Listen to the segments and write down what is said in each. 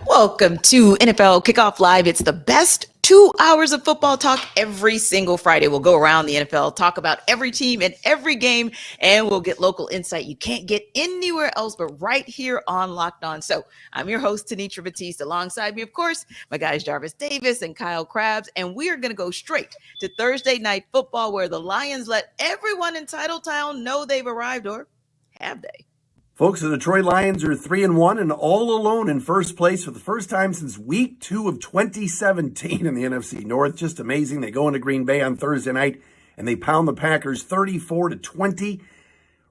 Welcome to NFL Kickoff Live. It's the best 2 hours of football talk every single Friday. We'll go around the NFL, talk about every team and every game, and we'll get local insight you can't get anywhere else but right here on Locked On. So I'm your host, Tanitra Batiste. Alongside me, of course, my guys Jarvis Davis and Kyle Krabs, and we are going to go straight to Thursday Night Football, where the Lions let everyone in Titletown know they've arrived, or have they? Folks, the Detroit Lions are 3-1 and all alone in first place for the first time since week 2 of 2017 in the NFC North. Just amazing. They go into Green Bay on Thursday night and they pound the Packers 34-20.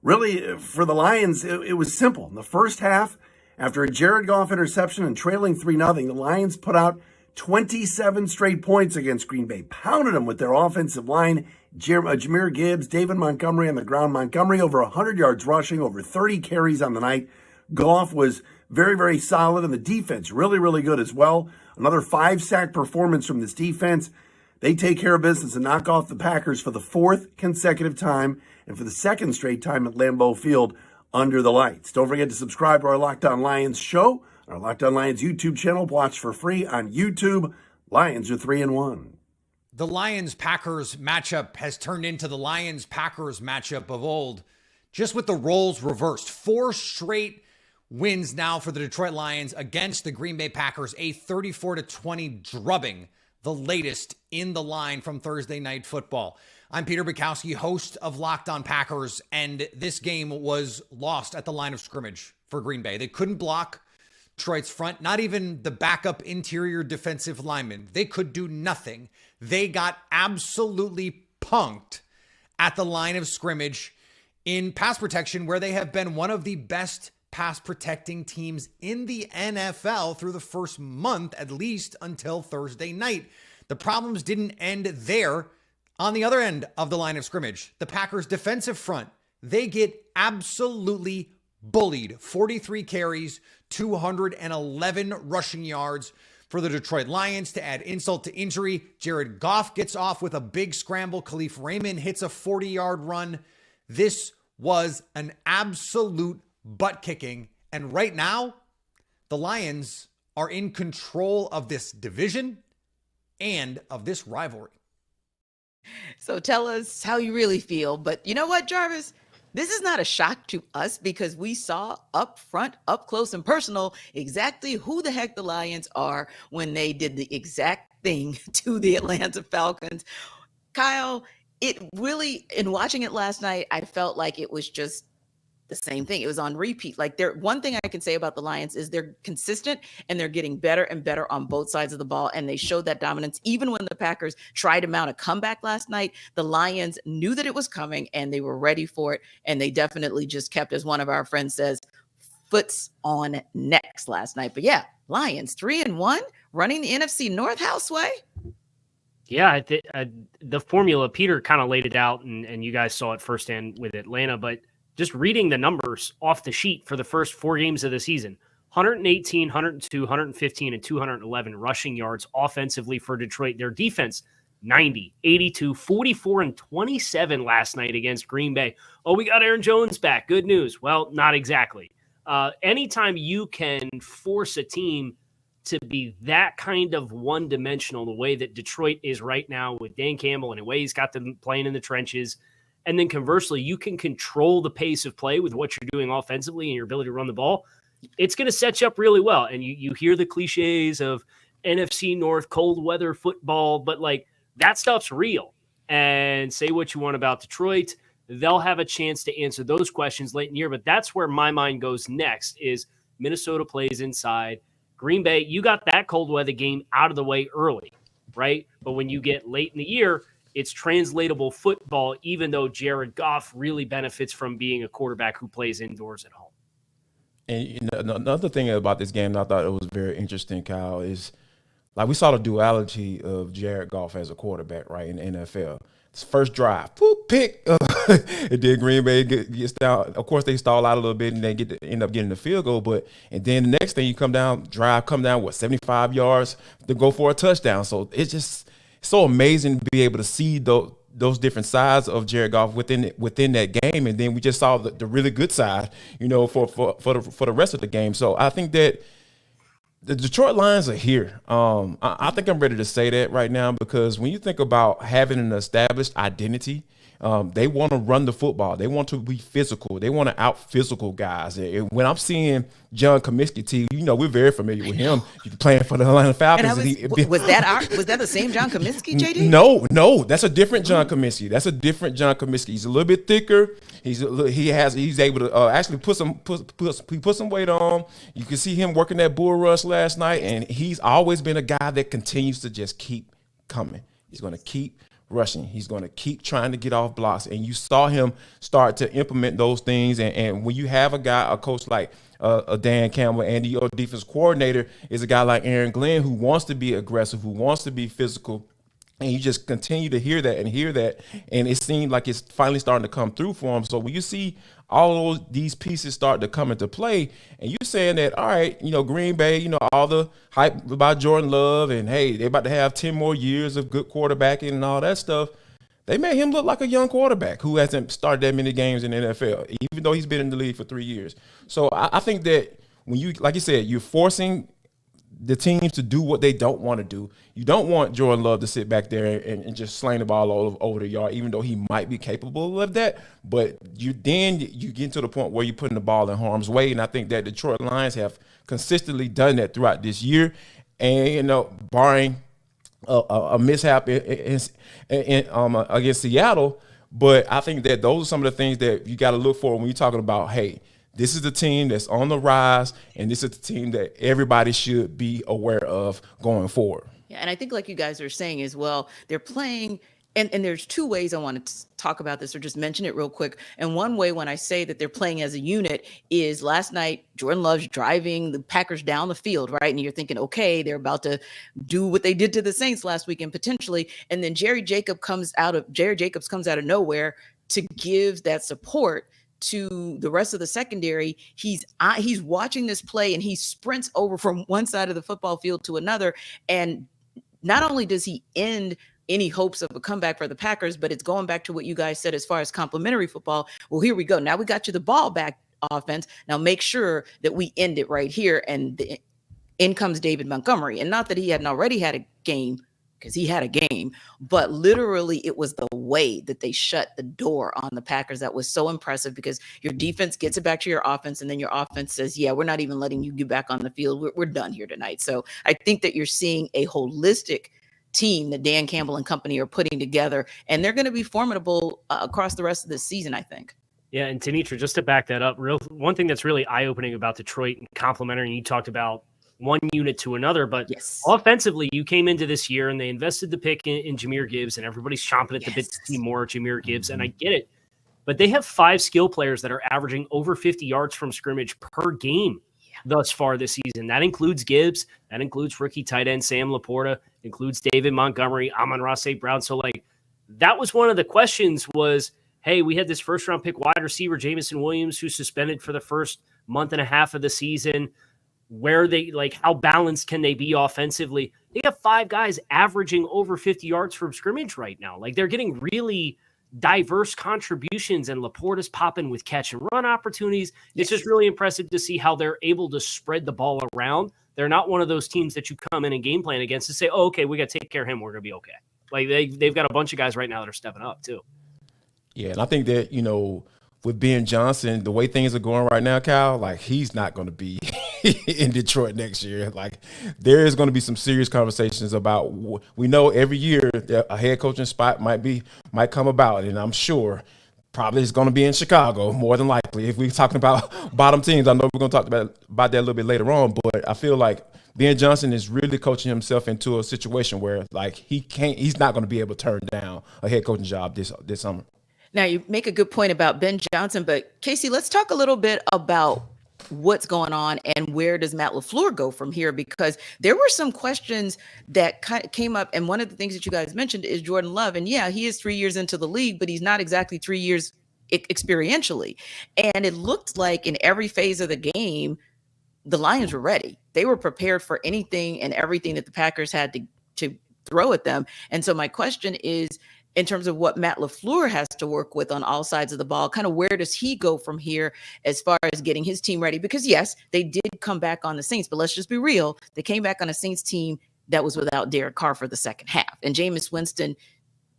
Really, for the Lions, it was simple. In the first half, after a Jared Goff interception and trailing 3-0, the Lions put out 27 straight points against Green Bay, pounded them with their offensive line. Jahmyr Gibbs, David Montgomery on the ground. Montgomery over 100 yards rushing, over 30 carries on the night. Goff was very, very solid, and the defense really, really good as well. Another 5-sack performance from this defense. They take care of business and knock off the Packers for the 4th consecutive time and for the 2nd straight time at Lambeau Field under the lights. Don't forget to subscribe to our Locked On Lions show, our Locked On Lions YouTube channel. Watch for free on YouTube. Lions are 3-1. The Lions-Packers matchup has turned into the Lions-Packers matchup of old, just with the roles reversed. 4 straight wins now for the Detroit Lions against the Green Bay Packers, a 34-20 drubbing, the latest in the line from Thursday Night Football. I'm Peter Bukowski, host of Locked On Packers, and this game was lost at the line of scrimmage for Green Bay. They couldn't block Detroit's front, not even the backup interior defensive lineman. They could do nothing. They got absolutely punked at the line of scrimmage in pass protection, where they have been one of the best pass protecting teams in the NFL through the first month, at least until Thursday night. The problems didn't end there. On the other end of the line of scrimmage, the Packers defensive front, they get absolutely bullied. 43 carries, 211 rushing yards for the Detroit Lions. To add insult to injury, Jared Goff gets off with a big scramble. Khalif Raymond hits a 40-yard run. This was an absolute butt kicking. And right now, the Lions are in control of this division and of this rivalry. So tell us how you really feel. But you know what, Jarvis? This is not a shock to us because we saw up front, up close and personal, exactly who the heck the Lions are when they did the exact thing to the Atlanta Falcons. Kyle, it really, in watching it last night, I felt like it was just the same thing. It was on repeat. Like, one thing I can say about the Lions is they're consistent and they're getting better and better on both sides of the ball. And they showed that dominance. Even when the Packers tried to mount a comeback last night, the Lions knew that it was coming and they were ready for it. And they definitely just kept, as one of our friends says, foots on necks last night. But yeah, Lions 3-1, running the NFC North houseway. Yeah, the formula, Peter kind of laid it out, and you guys saw it firsthand with Atlanta, but just reading the numbers off the sheet for the first 4 games of the season, 118, 102, 115, and 211 rushing yards offensively for Detroit. Their defense, 90, 82, 44, and 27 last night against Green Bay. Oh, we got Aaron Jones back. Good news. Well, not exactly. Anytime you can force a team to be that kind of one-dimensional, the way that Detroit is right now with Dan Campbell and the way he's got them playing in the trenches, and then conversely, you can control the pace of play with what you're doing offensively and your ability to run the ball, it's going to set you up really well. And you hear the cliches of NFC North, cold weather football, but like that stuff's real. And say what you want about Detroit, they'll have a chance to answer those questions late in the year. But that's where my mind goes next is Minnesota plays inside. Green Bay, you got that cold weather game out of the way early, right? But when you get late in the year, it's translatable football, even though Jared Goff really benefits from being a quarterback who plays indoors at home. And you know, another thing about this game that I thought it was very interesting, Kyle, is like we saw the duality of Jared Goff as a quarterback, right, in the NFL. His first drive, pick. And then Green Bay gets down. Of course, they stall out a little bit and they end up getting the field goal. And then the next thing you come down, 75 yards to go for a touchdown. So it's just so amazing to be able to see those different sides of Jared Goff within that game. And then we just saw the really good side, for the rest of the game. So I think that The Detroit Lions are here. I think I'm ready to say that right now because when you think about having an established identity, they want to run the football. They want to be physical. They want to out physical guys. And when I'm seeing John Comiskey, we're very familiar with him. He's playing for the Atlanta Falcons. Was that the same John Comiskey, JD? No, that's a different John Comiskey. That's a different John Comiskey. He's a little bit thicker. He's able to actually put some weight on. You can see him working that bull rush last night, and he's always been a guy that continues to just keep coming. He's going to keep rushing. He's going to keep trying to get off blocks. And you saw him start to implement those things. And when you have a coach like Dan Campbell and your defense coordinator is a guy like Aaron Glenn who wants to be aggressive, who wants to be physical, and you just continue to hear that, and it seemed like it's finally starting to come through for him. So when you see all of these pieces start to come into play, and you're saying that, all right, Green Bay, all the hype about Jordan Love, and hey, they're about to have 10 more years of good quarterbacking and all that stuff. They made him look like a young quarterback who hasn't started that many games in the NFL, even though he's been in the league for 3 years. So I think that when you, like you said, you're forcing the teams to do what they don't want to do. You don't want Jordan Love to sit back there and just sling the ball all over the yard, even though he might be capable of that. But you get to the point where you're putting the ball in harm's way, and I think that Detroit Lions have consistently done that throughout this year. And barring a mishap against Seattle, but I think that those are some of the things that you got to look for when you're talking about, hey, this is the team that's on the rise, and this is the team that everybody should be aware of going forward. Yeah, and I think like you guys are saying as well, they're playing, and there's two ways I want to talk about this or just mention it real quick. And one way when I say that they're playing as a unit is last night, Jordan Love's driving the Packers down the field, right? And you're thinking, okay, they're about to do what they did to the Saints last weekend potentially. And then Jerry Jacobs comes out of nowhere to give that support to the rest of the secondary. He's watching this play and he sprints over from one side of the football field to another. And not only does he end any hopes of a comeback for the Packers, but it's going back to what you guys said as far as complimentary football. Well, here we go. Now we got you the ball back, offense. Now make sure that we end it right here. And in comes David Montgomery. And not that he hadn't already had a game, because he had a game, but literally it was the way that they shut the door on the Packers that was so impressive, because your defense gets it back to your offense, and then your offense says, yeah, we're not even letting you get back on the field. We're done here tonight. So I think that you're seeing a holistic team that Dan Campbell and company are putting together, and they're going to be formidable across the rest of this season, I think. Yeah, and Tanitra, just to back that up, one thing that's really eye-opening about Detroit and complimentary, and you talked about one unit to another, but yes, offensively, you came into this year and they invested the pick in Jahmyr Gibbs, and everybody's chomping at the bit to see more Jahmyr Gibbs, and I get it. But they have 5 skill players that are averaging over 50 yards from scrimmage per game thus far this season. That includes Gibbs. That includes rookie tight end Sam Laporta. Includes David Montgomery, Amon-Ra St. Brown. So, that was one of the questions was, hey, we had this first-round pick wide receiver, Jamison Williams, who's suspended for the first month and a half of the season. Where they how balanced can they be offensively? They got 5 guys averaging over 50 yards from scrimmage right now. They're getting really diverse contributions, and Laporta's popping with catch and run opportunities. It's just really impressive to see how they're able to spread the ball around. They're not one of those teams that you come in and game plan against and say, oh, okay, we got to take care of him. We're going to be okay. They've got a bunch of guys right now that are stepping up too. Yeah, and I think that, with Ben Johnson, the way things are going right now, Kyle, he's not going to be in Detroit next year. There is going to be some serious conversations about. We know every year that a head coaching spot might come about, and I'm sure probably it's going to be in Chicago more than likely. If we're talking about bottom teams, I know we're going to talk about that a little bit later on, but I feel like Ben Johnson is really coaching himself into a situation where he's not going to be able to turn down a head coaching job this summer. Now, you make a good point about Ben Johnson, but Casey, let's talk a little bit about what's going on and where does Matt LaFleur go from here, because there were some questions that came up. And one of the things that you guys mentioned is Jordan Love. And yeah, he is 3 years into the league, but he's not exactly 3 years experientially. And it looked like in every phase of the game, the Lions were ready. They were prepared for anything and everything that the Packers had to throw at them. And so my question is, in terms of what Matt LaFleur has to work with on all sides of the ball, kind of where does he go from here as far as getting his team ready? Because yes, they did come back on the Saints, but let's just be real. They came back on a Saints team that was without Derek Carr for the second half. And Jameis Winston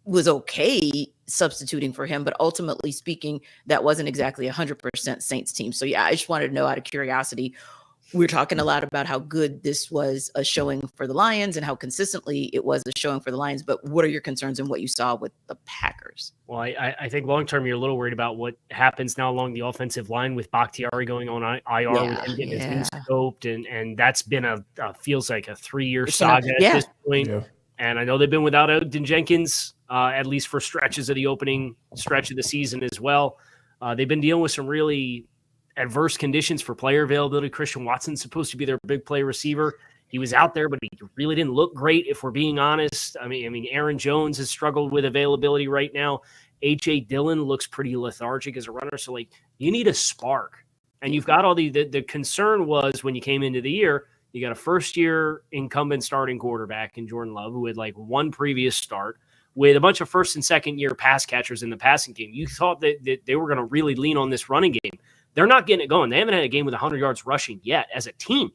was okay substituting for him, but ultimately speaking, that wasn't exactly 100% Saints team. So yeah, I just wanted to know out of curiosity, we're talking a lot about how good this was a showing for the Lions and how consistently it was a showing for the Lions, but what are your concerns in what you saw with the Packers? Well, I think long-term, you're a little worried about what happens now along the offensive line with Bakhtiari going on IR, with him getting his knee scoped, and that's been feels like a 3-year saga at this point. Yeah. And I know they've been without Ogden Jenkins, at least for stretches of the opening stretch of the season as well. They've been dealing with some really adverse conditions for player availability. Christian Watson's supposed to be their big play receiver. He was out there, but he really didn't look great, if we're being honest. I mean, Aaron Jones has struggled with availability right now. A.J. Dillon looks pretty lethargic as a runner. So, you need a spark. And you've got all the concern was when you came into the year, you got a first-year incumbent starting quarterback in Jordan Love who had one previous start with a bunch of first- and second-year pass catchers in the passing game. You thought that they were going to really lean on this running game. They're not getting it going. They haven't had a game with 100 yards rushing yet as a team.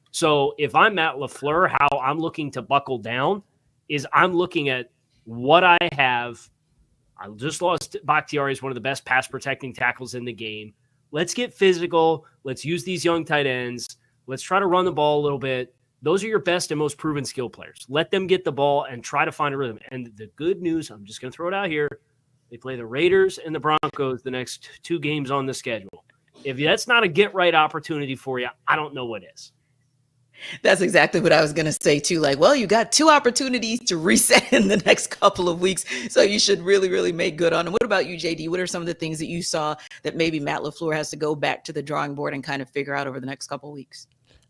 So if I'm Matt LaFleur, how I'm looking to buckle down is I'm looking at what I have. I just lost Bakhtiari as one of the best pass-protecting tackles in the game. Let's get physical. Let's use these young tight ends. Let's try to run the ball a little bit. Those are your best and most proven skill players. Let them get the ball and try to find a rhythm. And the good news, I'm just going to throw it out here, they play the Raiders and the Broncos the next 2 games on the schedule. If that's not a get-right opportunity for you, I don't know what is. That's exactly what I was going to say too. You got 2 opportunities to reset in the next couple of weeks. So you should really, really make good on them. What about you, JD? What are some of the things that you saw that maybe Matt LaFleur has to go back to the drawing board and kind of figure out over the next couple of weeks?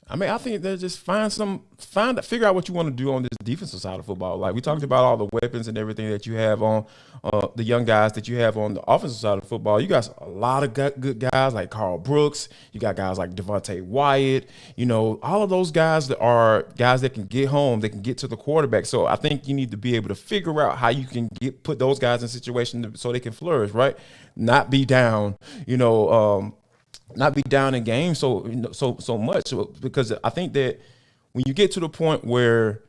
I mean, I think they're just figure out what you want to do on this defensive side of football. We talked about all the weapons and everything that you have on the young guys that you have on the offensive side of football. You got a lot of good guys like Carl Brooks. You got guys like Devontae Wyatt. All of those guys that are guys that can get home, they can get to the quarterback. So I think you need to be able to figure out how you can put those guys in situations so they can flourish, right? Not be down, not be down in games so much, because I think that when you get to the point where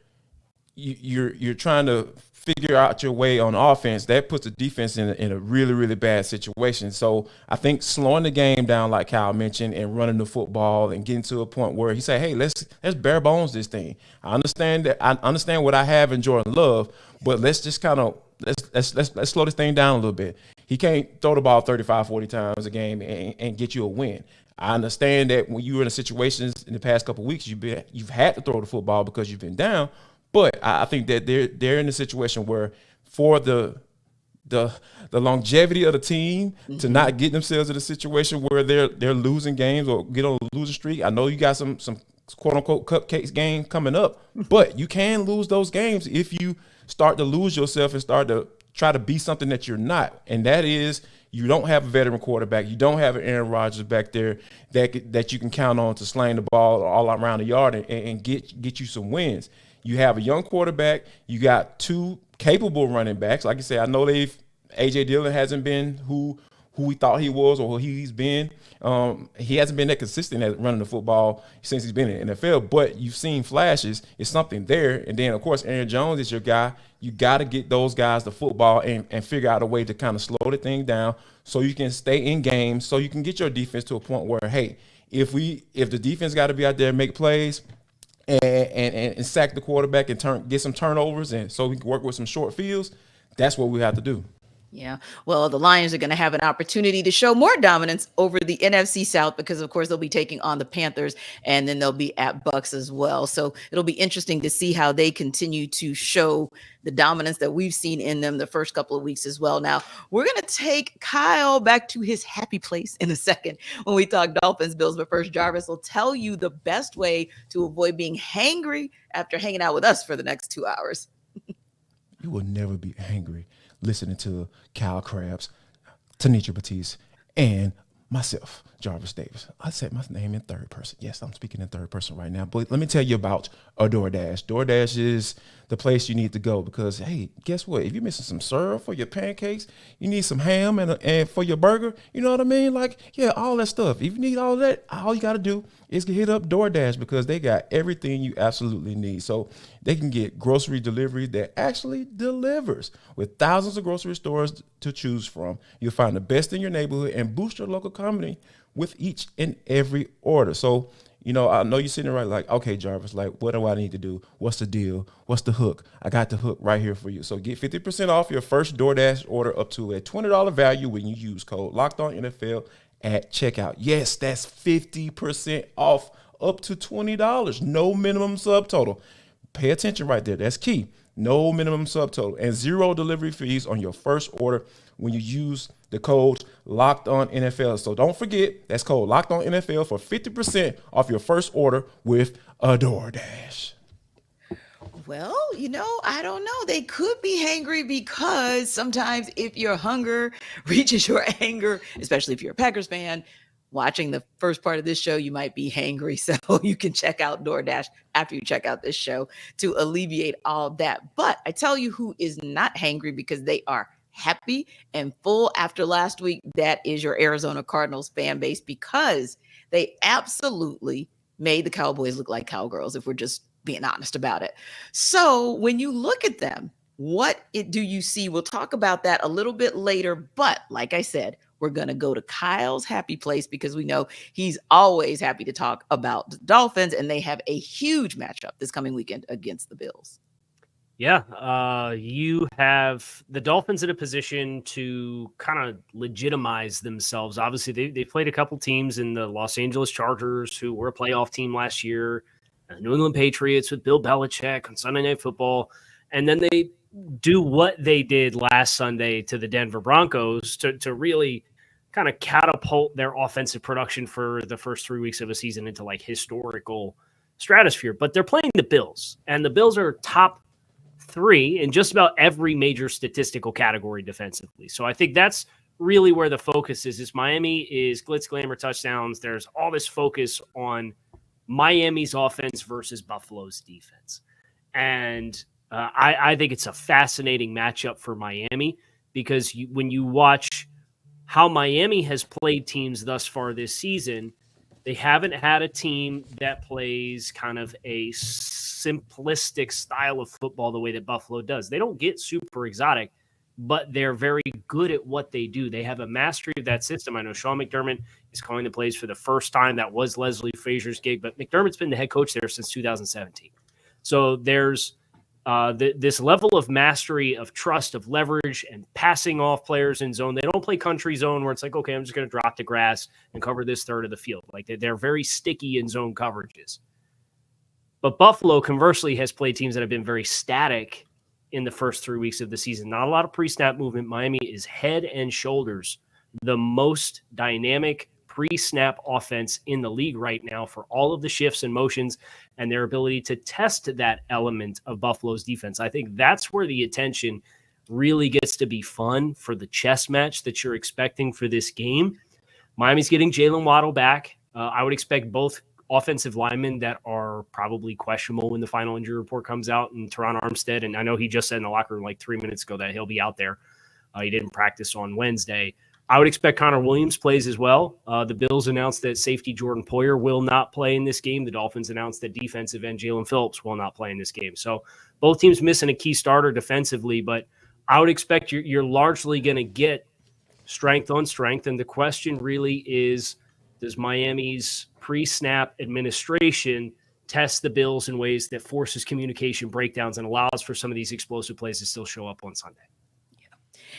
you're trying to figure out your way on offense, that puts the defense in a really, really bad situation. So I think slowing the game down, like Kyle mentioned, and running the football and getting to a point where he say, hey, let's bare bones this thing. I understand what I have in Jordan Love, but let's just kind of let's slow this thing down a little bit. He can't throw the ball 35, 40 times a game and get you a win. I understand that when you were in situations in the past couple of weeks, you've had to throw the football because you've been down. But I think that they're in a situation where, for the longevity of the team, to not get themselves in a situation where they're losing games or get on a losing streak. I know you got some quote unquote cupcakes game coming up, but you can lose those games if you start to lose yourself and start to try to be something that you're not. And that is, you don't have a veteran quarterback. You don't have an Aaron Rodgers back there that you can count on to sling the ball all around the yard and get you some wins. You have a young quarterback. You got 2 capable running backs. Like I said, I know A.J. Dillon hasn't been who we thought he was or who he's been. He hasn't been that consistent at running the football since he's been in the NFL, but you've seen flashes. It's something there. And then, of course, Aaron Jones is your guy. You got to get those guys the football and figure out a way to kind of slow the thing down so you can stay in games, so you can get your defense to a point where, hey, if the defense got to be out there and make plays and sack the quarterback and get some turnovers, and so we can work with some short fields, that's what we have to do. Yeah. Well, the Lions are going to have an opportunity to show more dominance over the NFC South because, of course, they'll be taking on the Panthers, and then they'll be at Bucks as well. So it'll be interesting to see how they continue to show the dominance that we've seen in them the first couple of weeks as well. Now, we're going to take Kyle back to his happy place in a second when we talk Dolphins Bills. But first, Jarvis will tell you the best way to avoid being hangry after hanging out with us for the next 2 hours. You will never be angry listening to Kyle Krabs, Tanisha Batiste, and myself, Jarvis Davis. I said my name in third person. Yes, I'm speaking in third person right now. But let me tell you about a DoorDash. DoorDash is the place you need to go because, hey, guess what? If you're missing some syrup for your pancakes, you need some ham and for your burger, you know what I mean? Like, yeah, all that stuff. If you need all that, all you got to do is hit up DoorDash because they got everything you absolutely need. So they can get grocery delivery that actually delivers. With thousands of grocery stores to choose from, you'll find the best in your neighborhood and boost your local community with each and every order. So, you know, I know you're sitting there right like, okay, Jarvis, like, what do I need to do? What's the deal? What's the hook? I got the hook right here for you. So get 50% off your first DoorDash order up to a $20 value when you use code LOCKEDONNFL at checkout. Yes, that's 50% off up to $20. No minimum subtotal. Pay attention right there. That's key. No minimum subtotal and 0 delivery fees on your first order when you use the code LOCKEDONNFL. So don't forget, that's code LOCKEDONNFL for 50% off your first order with a DoorDash. Well, you know, I don't know. They could be hangry because sometimes if your hunger reaches your anger, especially if you're a Packers fan, watching the first part of this show, you might be hangry. So you can check out DoorDash after you check out this show to alleviate all that. But I tell you who is not hangry because they are happy and full after last week. That is your Arizona Cardinals fan base because they absolutely made the Cowboys look like cowgirls, if we're just being honest about it. So when you look at them, do you see? We'll talk about that a little bit later. But like I said, we're going to go to Kyle's happy place because we know he's always happy to talk about the Dolphins, and they have a huge matchup this coming weekend against the Bills. Yeah, you have the Dolphins in a position to kind of legitimize themselves. Obviously, they played a couple teams in the Los Angeles Chargers, who were a playoff team last year, New England Patriots with Bill Belichick on Sunday Night Football, and then they do what they did last Sunday to the Denver Broncos to really kind of catapult their offensive production for the first 3 weeks of a season into like historical stratosphere. But they're playing the Bills, and the Bills are top 3 in just about every major statistical category defensively. So I think that's really where the focus is Miami is glitz, glamour, touchdowns. There's all this focus on Miami's offense versus Buffalo's defense. And I think it's a fascinating matchup for Miami because when you watch how Miami has played teams thus far this season, they haven't had a team that plays kind of a simplistic style of football the way that Buffalo does. They don't get super exotic, but they're very good at what they do. They have a mastery of that system. I know Sean McDermott is calling the plays for the first time. That was Leslie Frazier's gig, but McDermott's been the head coach there since 2017. So there's this level of mastery, of trust, of leverage, and passing off players in zone. They don't play country zone where it's like, okay, I'm just going to drop the grass and cover this third of the field. Like they're very sticky in zone coverages. But Buffalo, conversely, has played teams that have been very static in the first 3 weeks of the season. Not a lot of pre-snap movement. Miami is head and shoulders the most dynamic pre-snap offense in the league right now for all of the shifts and motions and their ability to test that element of Buffalo's defense. I think that's where the attention really gets to be fun for the chess match that you're expecting for this game. Miami's getting Jalen Waddle back. I would expect both offensive linemen that are probably questionable when the final injury report comes out, and Teron Armstead. And I know he just said in the locker room like 3 minutes ago that he'll be out there. He didn't practice on Wednesday. I would expect Connor Williams plays as well. The Bills announced that safety Jordan Poyer will not play in this game. The Dolphins announced that defensive end Jalen Phillips will not play in this game. So both teams missing a key starter defensively, but I would expect you're largely going to get strength on strength. And the question really is, does Miami's pre-snap administration test the Bills in ways that forces communication breakdowns and allows for some of these explosive plays to still show up on Sunday?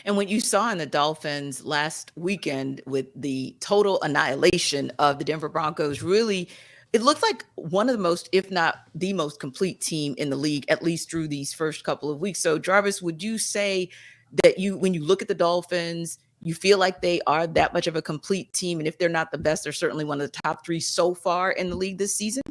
And what you saw in the Dolphins last weekend with the total annihilation of the Denver Broncos, really, it looked like one of the most, if not the most complete team in the league, at least through these first couple of weeks. So Jarvis, would you say that when you look at the Dolphins, you feel like they are that much of a complete team? And if they're not the best, they're certainly one of the top 3 so far in the league this season?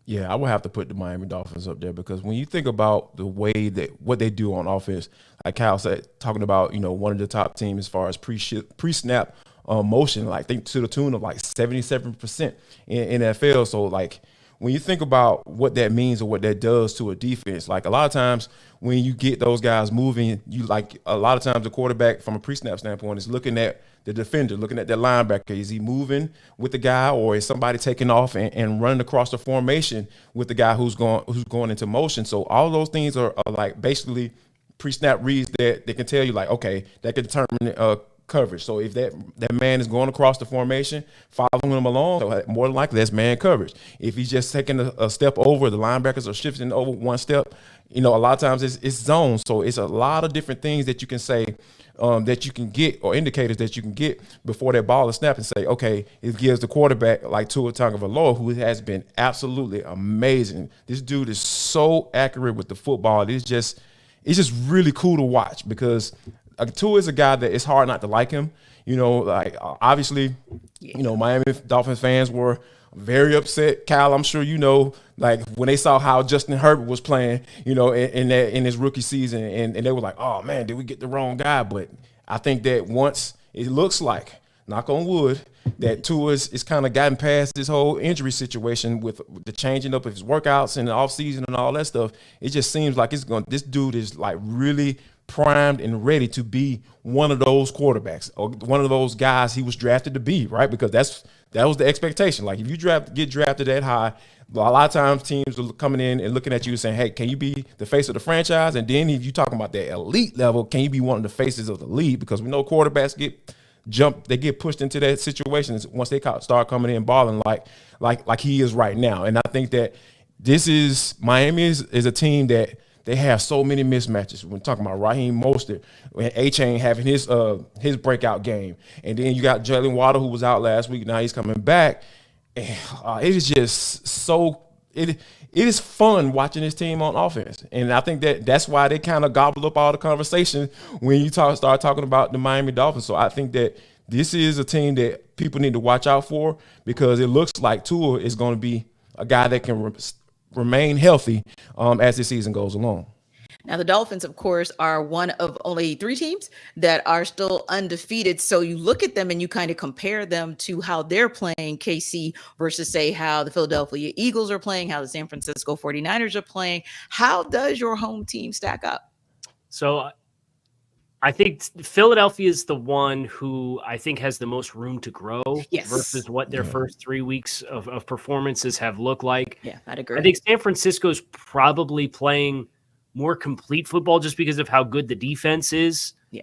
Yeah, I would have to put the Miami Dolphins up there because when you think about the way that what they do on offense, like Kyle said, talking about, one of the top teams as far as pre-snap motion, like think to the tune of like 77% in NFL. So like when you think about what that means or what that does to a defense, like a lot of times when you get those guys moving, you like a lot of times the quarterback from a pre-snap standpoint is looking at the defender, looking at that linebacker. Is he moving with the guy, or is somebody taking off and running across the formation with the guy who's going into motion? So all those things are like basically pre-snap reads that they can tell you like, okay, that can determine coverage. So if that man is going across the formation, following him along, so more than likely that's man coverage. If he's just taking a step over, the linebackers are shifting over one step. A lot of times it's zone. So it's a lot of different things that you can say that you can get, or indicators that you can get before that ball is snapped, and say, okay, it gives the quarterback like Tua Tagovailoa, who has been absolutely amazing. This dude is so accurate with the football. It's just really cool to watch, because Tua is a guy that it's hard not to like him. Obviously, Miami Dolphins fans were very upset. Kyle, I'm sure like when they saw how Justin Herbert was playing, in his rookie season, and they were like, oh man, did we get the wrong guy? But I think that once it looks like, knock on wood, that Tua is kind of gotten past this whole injury situation with the changing up of his workouts in the offseason and all that stuff, it just seems like this dude is like really primed and ready to be one of those quarterbacks, or one of those guys he was drafted to be, right? Because that was the expectation. Like if you get drafted that high, a lot of times teams are coming in and looking at you and saying, hey, can you be the face of the franchise? And then if you're talking about that elite level, can you be one of the faces of the league? Because we know quarterbacks get pushed into that situation once they start coming in balling like he is right now. And I think that Miami is a team that they have so many mismatches. We're talking about Raheem Mostert, A-Chain having his breakout game. And then you got Jalen Waddle, who was out last week. Now he's coming back. And, it is just so – it is fun watching this team on offense. And I think that's why they kind of gobbled up all the conversation when you start talking about the Miami Dolphins. So I think that this is a team that people need to watch out for, because it looks like Tua is going to be a guy that can remain healthy as the season goes along. Now, the Dolphins, of course, are one of only 3 teams that are still undefeated. So you look at them and you kind of compare them to how they're playing, KC, versus, say, how the Philadelphia Eagles are playing, how the San Francisco 49ers are playing. How does your home team stack up? So I think Philadelphia is the one who I think has the most room to grow versus what their first 3 weeks of performances have looked like. Yeah, I'd agree. I think San Francisco's probably playing more complete football just because of how good the defense is. Yeah.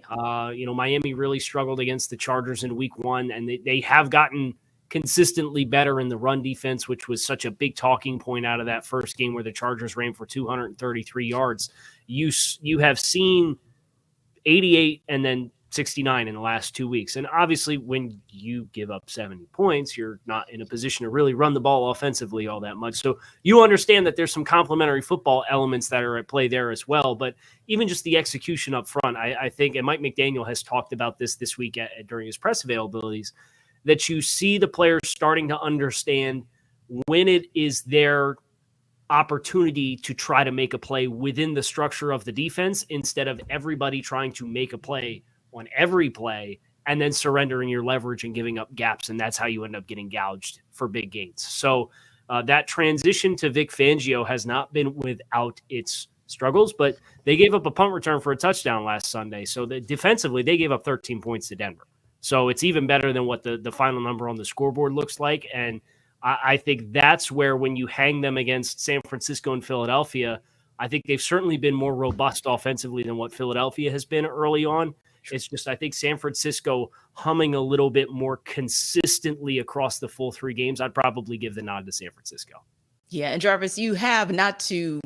Miami really struggled against the Chargers in week 1, and they have gotten consistently better in the run defense, which was such a big talking point out of that first game where the Chargers ran for 233 yards. You have seen 88 and then 69 in the last 2 weeks. And obviously when you give up 70 points, you're not in a position to really run the ball offensively all that much. So you understand that there's some complementary football elements that are at play there as well. But even just the execution up front, I think, and Mike McDaniel has talked about this week during his press availabilities, that you see the players starting to understand when it is their opportunity to try to make a play within the structure of the defense, instead of everybody trying to make a play on every play and then surrendering your leverage and giving up gaps. And that's how you end up getting gouged for big gains. So that transition to Vic Fangio has not been without its struggles, but they gave up a punt return for a touchdown last Sunday. So defensively, they gave up 13 points to Denver. So it's even better than what the final number on the scoreboard looks like. And I think that's where, when you hang them against San Francisco and Philadelphia, I think they've certainly been more robust offensively than what Philadelphia has been early on. It's just, I think San Francisco humming a little bit more consistently across the full 3 games. I'd probably give the nod to San Francisco. Yeah. And Jarvis, you have, not to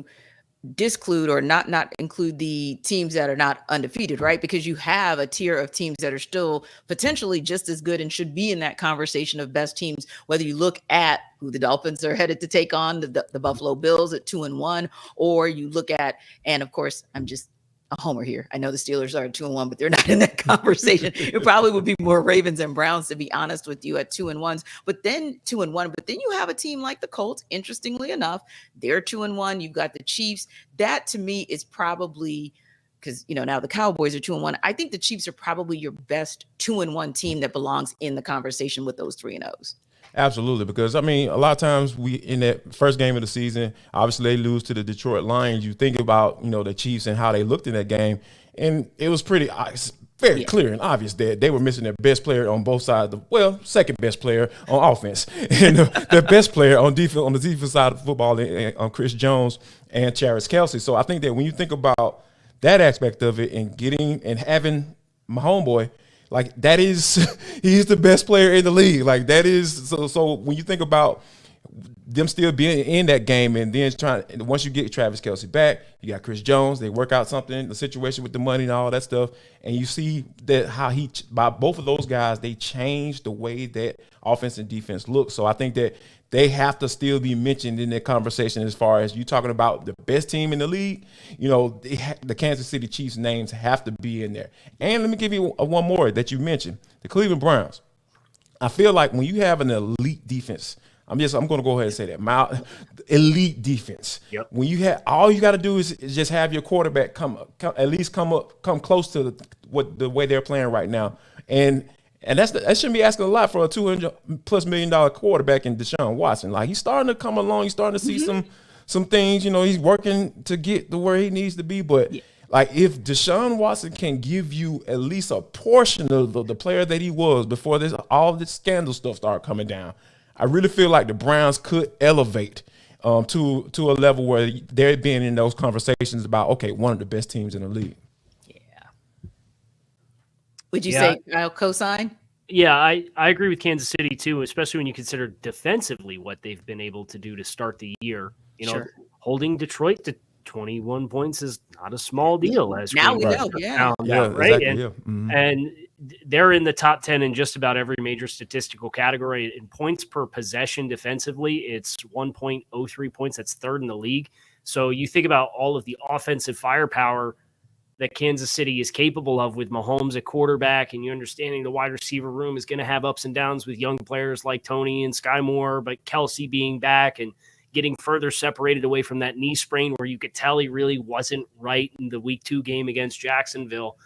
disclude or not include the teams that are not undefeated, right? Because you have a tier of teams that are still potentially just as good and should be in that conversation of best teams, whether you look at who the Dolphins are headed to take on, the Buffalo Bills at 2-1, or you look at, and of course, I'm just a homer here. I know the Steelers are at 2-1, but they're not in that conversation. It probably would be more Ravens and Browns, to be honest with you, at 2-1. But then 2-1. But then you have a team like the Colts. Interestingly enough, they're 2-1. You've got the Chiefs. That to me is probably because now the Cowboys are 2-1. I think the Chiefs are probably your best 2-1 team that belongs in the conversation with those 3-0s. Absolutely, because a lot of times we in that first game of the season, obviously they lose to the Detroit Lions. You think about the Chiefs and how they looked in that game, and it was very clear and obvious that they were missing their best player on both sides. Second best player on offense, and the best player on defense on the defense side of the football, on Chris Jones and Travis Kelce. So I think that when you think about that aspect of it and having my homeboy. Like he's the best player in the league. Like that is so when you think about them still being in that game and then once you get Travis Kelce back, you got Chris Jones, they work out something, the situation with the money and all that stuff. And you see that how by both of those guys, they changed the way that offense and defense look. So I think that they have to still be mentioned in that conversation as far as you talking about the best team in the league. The Kansas City Chiefs names have to be in there. And let me give you one more that you mentioned, the Cleveland Browns. I feel like when you have an elite defense, I'm going to go ahead and say that, elite defense. Yep. When you have all you got to do is just have your quarterback come close to the way they're playing right now, and that shouldn't be asking a lot for a $200+ million quarterback in Deshaun Watson. Like he's starting to come along, he's starting to see some things. He's working to get to where he needs to be, but. Yeah. Like if Deshaun Watson can give you at least a portion of the player that he was before all this scandal stuff started coming down, I really feel like the Browns could elevate to a level where they're being in those conversations about, okay, one of the best teams in the league. Yeah. Would you say cosign? Yeah, I agree with Kansas City too, especially when you consider defensively what they've been able to do to start the year. Holding Detroit to 21 points is not a small deal. As now we know, right? Exactly, And they're in the top 10 in just about every major statistical category. In points per possession defensively, it's 1.03 points. That's third in the league. So you think about all of the offensive firepower that Kansas City is capable of with Mahomes at quarterback, and you understanding the wide receiver room is going to have ups and downs with young players like Tony and Sky Moore, but Kelce being back and getting further separated away from that knee sprain where you could tell he really wasn't right in the week 2 game against Jacksonville.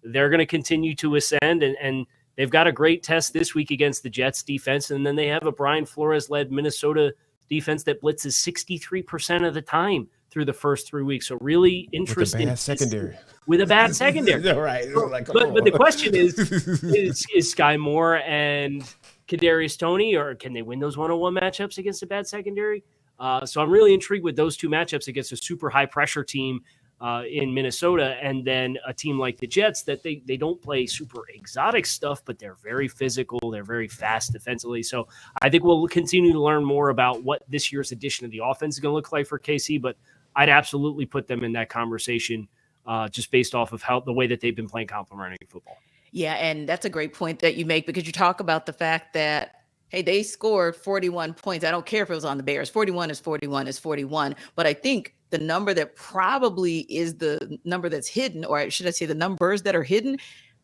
They're going to continue to ascend, and they've got a great test this week against the Jets defense. And then they have a Brian Flores-led Minnesota defense that blitzes 63% of the time through the first 3 weeks. So really interesting. With a bad secondary. Right. But the question is Sky Moore and Kadarius Toney, or can they win those one-on-one matchups against a bad secondary? So I'm really intrigued with those two matchups against a super high-pressure team in Minnesota, and then a team like the Jets that they don't play super exotic stuff, but they're very physical. They're very fast defensively. So I think we'll continue to learn more about what this year's edition of the offense is going to look like for KC, but I'd absolutely put them in that conversation just based off of the way that they've been playing complementary football. Yeah, and that's a great point that you make, because you talk about the fact that, hey, they scored 41 points. I don't care if it was on the Bears. 41 is 41 is 41. But I think the number that probably is the number that's hidden, or should I say the numbers that are hidden,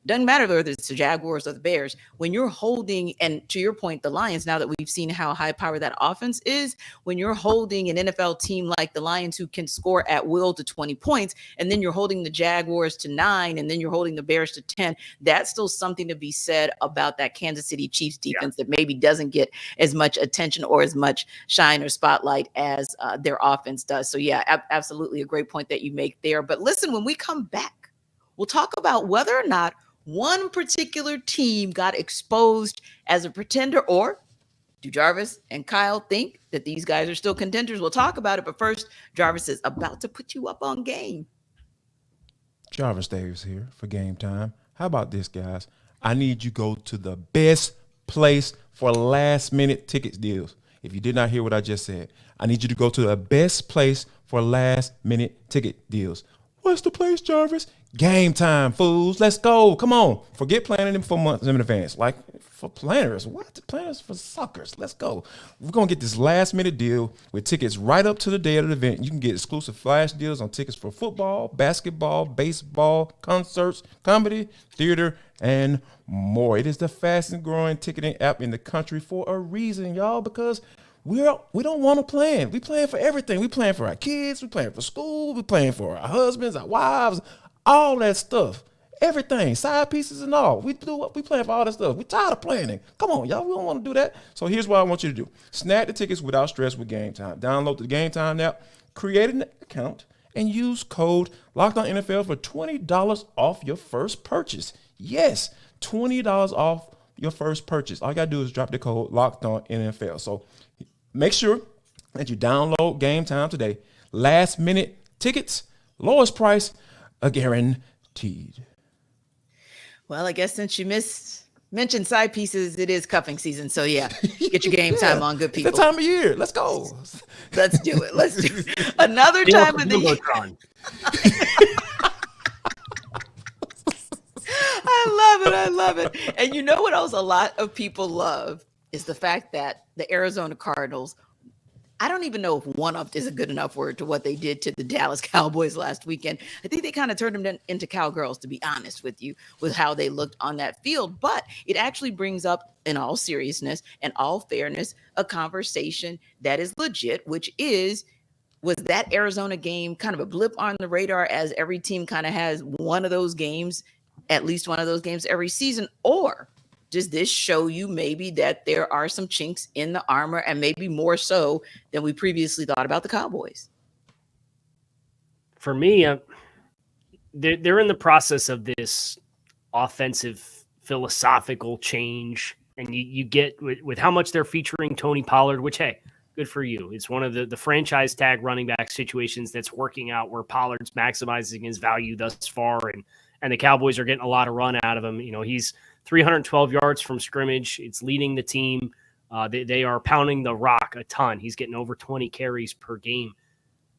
doesn't matter whether it's the Jaguars or the Bears. When you're holding, and to your point, the Lions, now that we've seen how high powered that offense is, when you're holding an NFL team like the Lions who can score at will to 20 points, and then you're holding the Jaguars to 9, and then you're holding the Bears to 10, that's still something to be said about that Kansas City Chiefs defense that maybe doesn't get as much attention or as much shine or spotlight as their offense does. So yeah, absolutely a great point that you make there. But listen, when we come back, we'll talk about whether or not one particular team got exposed as a pretender, or do Jarvis and Kyle think that these guys are still contenders? We'll talk about it, but first, Jarvis is about to put you up on game. Jarvis Davis here for Game Time. How about this, guys? I need you to go to the best place for last-minute tickets deals. If you did not hear what I just said, I need you to go to the best place for last-minute ticket deals. What's the place, Jarvis? Game Time, fools. Let's go. Come on. Forget planning them for months in advance. Like, for planners. What? Planners for suckers. Let's go. We're going to get this last-minute deal with tickets right up to the day of the event. You can get exclusive flash deals on tickets for football, basketball, baseball, concerts, comedy, theater, and more. It is the fastest-growing ticketing app in the country for a reason, y'all, because we don't want to plan. We plan for everything. We plan for our kids. We plan for school. We plan for our husbands, our wives, all that stuff. Everything, side pieces and all. We plan for all that stuff. We tired of planning. Come on, y'all. We don't want to do that. So here's what I want you to do. Snag the tickets without stress with Game Time. Download the Game Time app, create an account, and use code LOCKEDONNFL for $20 off your first purchase. Yes, $20 off your first purchase. All you got to do is drop the code LOCKEDONNFL. So make sure that you download Game Time today. Last minute tickets, lowest price, guaranteed. Well, I guess since you mentioned side pieces, it is cuffing season. So yeah, get your Game Time on, good people. It's that time of year. Let's go. Let's do it. Let's do it. Another time of the year. I love it. And you know what else a lot of people love is the fact that the Arizona Cardinals, I don't even know if one-upped is a good enough word to what they did to the Dallas Cowboys last weekend. I think they kind of turned them into cowgirls, to be honest with you, with how they looked on that field. But it actually brings up, in all seriousness and all fairness, a conversation that is legit, which is, was that Arizona game kind of a blip on the radar, as every team kind of has one of those games, at least one of those games every season? Or does this show you maybe that there are some chinks in the armor, and maybe more so than we previously thought about the Cowboys? For me, they're in the process of this offensive philosophical change, and you get with how much they're featuring Tony Pollard, which, hey, good for you. It's one of the franchise tag running back situations that's working out, where Pollard's maximizing his value thus far, and the Cowboys are getting a lot of run out of him. You know, he's 312 yards from scrimmage. It's leading the team. They are pounding the rock a ton. He's getting over 20 carries per game.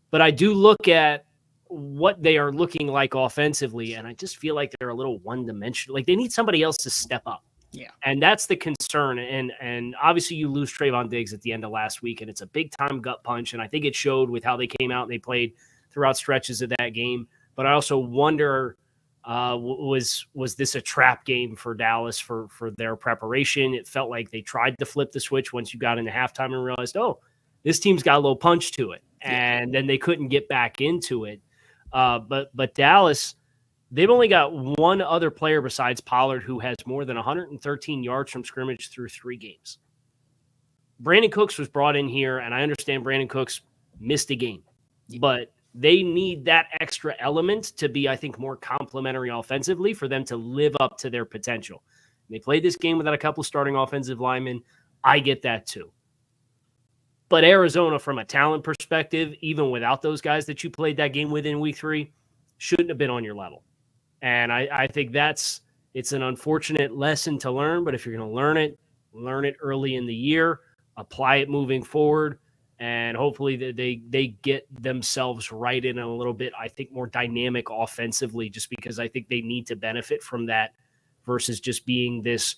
But I do look at what they are looking like offensively, and I just feel like they're a little one-dimensional. Like, they need somebody else to step up. Yeah. And that's the concern. And obviously you lose Trayvon Diggs at the end of last week, and it's a big-time gut punch, and I think it showed with how they came out and they played throughout stretches of that game. But I also wonder, was this a trap game for Dallas for their preparation? It felt like they tried to flip the switch once you got into halftime and realized, oh, this team's got a little punch to it. And then they couldn't get back into it. But Dallas, they've only got one other player besides Pollard who has more than 113 yards from scrimmage through 3 games. Brandon Cooks was brought in here, and I understand Brandon Cooks missed a game. But they need that extra element to be, I think, more complementary offensively for them to live up to their potential. They played this game without a couple starting offensive linemen. I get that too. But Arizona, from a talent perspective, even without those guys that you played that game with in week 3, shouldn't have been on your level. And I think it's an unfortunate lesson to learn, but if you're going to learn it early in the year, apply it moving forward. And hopefully they get themselves right in a little bit, I think, more dynamic offensively, just because I think they need to benefit from that versus just being this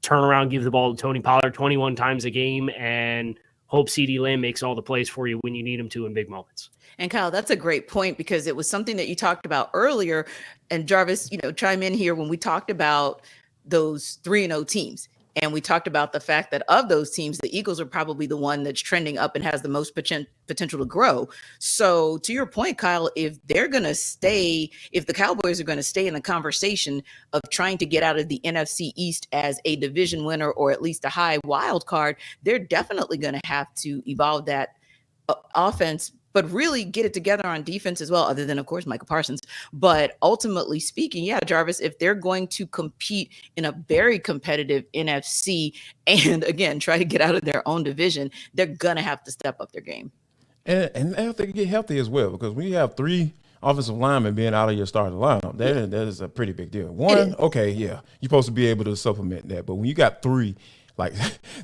turnaround, give the ball to Tony Pollard 21 times a game and hope CeeDee Lamb makes all the plays for you when you need him to in big moments. And Kyle, that's a great point, because it was something that you talked about earlier. And Jarvis, chime in here when we talked about those 3-0 teams. And we talked about the fact that of those teams, the Eagles are probably the one that's trending up and has the most potential to grow. So to your point, Kyle, if the Cowboys are going to stay in the conversation of trying to get out of the NFC East as a division winner, or at least a high wild card, they're definitely going to have to evolve that offense, but really get it together on defense as well, other than, of course, Michael Parsons. But ultimately speaking, yeah, Jarvis, if they're going to compete in a very competitive NFC and, again, try to get out of their own division, they're going to have to step up their game. And they have to get healthy as well, because when you have 3 offensive linemen being out of your starting lineup, that is a pretty big deal. One, okay, yeah, you're supposed to be able to supplement that. But when you got 3, like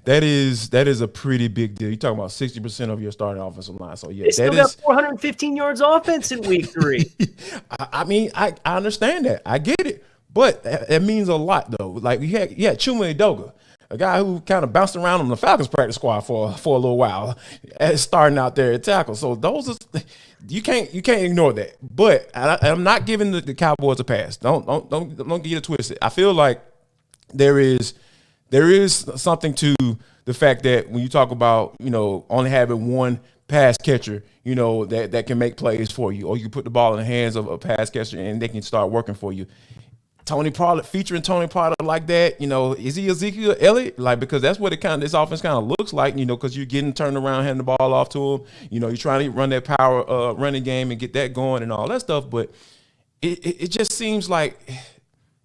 that is a pretty big deal. You're talking about 60% of your starting offensive line. So yeah, they still got 415 yards offense in week 3. I mean, I understand that. I get it. But that means a lot, though. Like you had Chuma Edoga, a guy who kind of bounced around on the Falcons practice squad for a little while, starting out there at tackle. So those are, you can't ignore that. But I'm not giving the Cowboys a pass. Don't get it twisted. I feel like there is something to the fact that when you talk about, only having one pass catcher, that can make plays for you, or you put the ball in the hands of a pass catcher and they can start working for you. Featuring Tony Pollard like that, is he Ezekiel Elliott? Like, because that's what this offense kind of looks like, because you're getting turned around, handing the ball off to him. You're trying to run that power running game and get that going and all that stuff. But it just seems like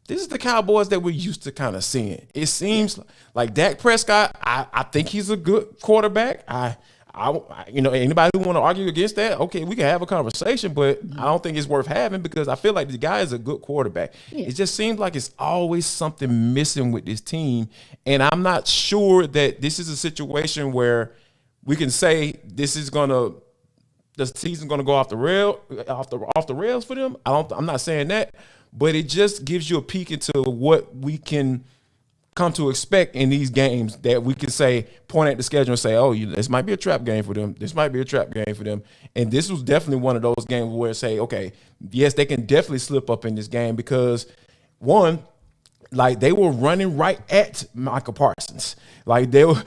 this is the Cowboys that we're used to kind of seeing. It seems like Dak Prescott, I think he's a good quarterback. Anybody who want to argue against that, okay, we can have a conversation, but I don't think it's worth having because I feel like the guy is a good quarterback. Yeah. It just seems like it's always something missing with this team, and I'm not sure that this is a situation where we can say the season's gonna go off the rails for them. I'm not saying that, but it just gives you a peek into what we can come to expect in these games, that we can point at the schedule and say, oh, this might be a trap game for them. This might be a trap game for them. And this was definitely one of those games where okay, yes, they can definitely slip up in this game because, one, like they were running right at Michael Parsons. Like they were,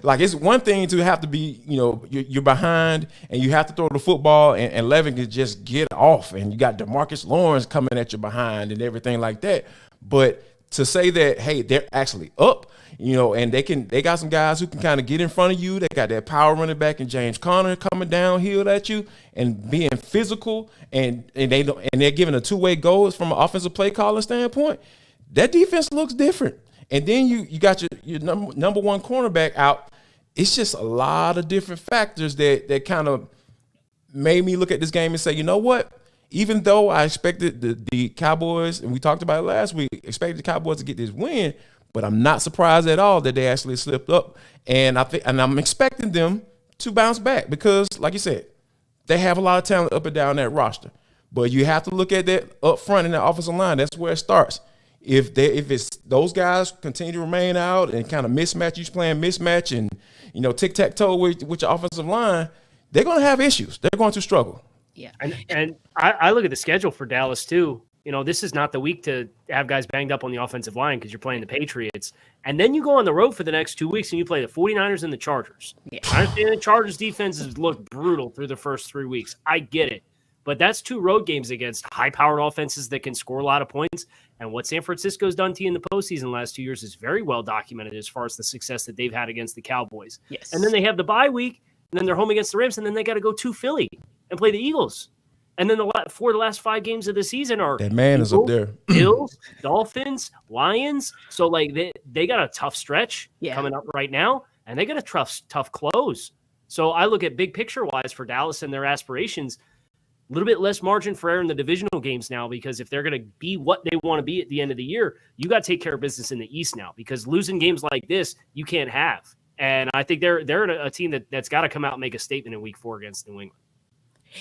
like it's one thing to have to be, you're behind and you have to throw the football and Levin can just get off and you got DeMarcus Lawrence coming at you behind and everything like that. But to say that, hey, they're actually up, and they got some guys who can kind of get in front of you. They got that power running back and James Conner coming downhill at you and being physical, and they're giving a two-way goal from an offensive play calling standpoint. That defense looks different. And then you got your number one cornerback out. It's just a lot of different factors that kind of made me look at this game and say, you know what? Even though I expected the Cowboys, and we talked about it last week, expected the Cowboys to get this win, but I'm not surprised at all that they actually slipped up. And I'm expecting them to bounce back because, like you said, they have a lot of talent up and down that roster. But you have to look at that up front in the offensive line. That's where it starts. If it's those guys continue to remain out and kind of mismatch, you playing mismatch and tic-tac-toe with your offensive line, they're going to have issues. They're going to struggle. Yeah. And I look at the schedule for Dallas too. This is not the week to have guys banged up on the offensive line because you're playing the Patriots. And then you go on the road for the next 2 weeks and you play the 49ers and the Chargers. Yeah. I understand the Chargers defenses look brutal through the first 3 weeks. I get it. But that's 2 road games against high-powered offenses that can score a lot of points. And what San Francisco's done to you in the postseason the last 2 years is very well documented as far as the success that they've had against the Cowboys. Yes. And then they have the bye week, and then they're home against the Rams, and then they got to go to Philly and play the Eagles. And then the last 5 games of the season are that man Eagles, is up there. Bills, Dolphins, Lions. So like they got a tough stretch coming up right now, and they got a tough close. So I look at big picture wise for Dallas and their aspirations, a little bit less margin for error in the divisional games now, because if they're going to be what they want to be at the end of the year, you got to take care of business in the East now, because losing games like this you can't have. And I think they're a team that's got to come out and make a statement in Week 4 against New England.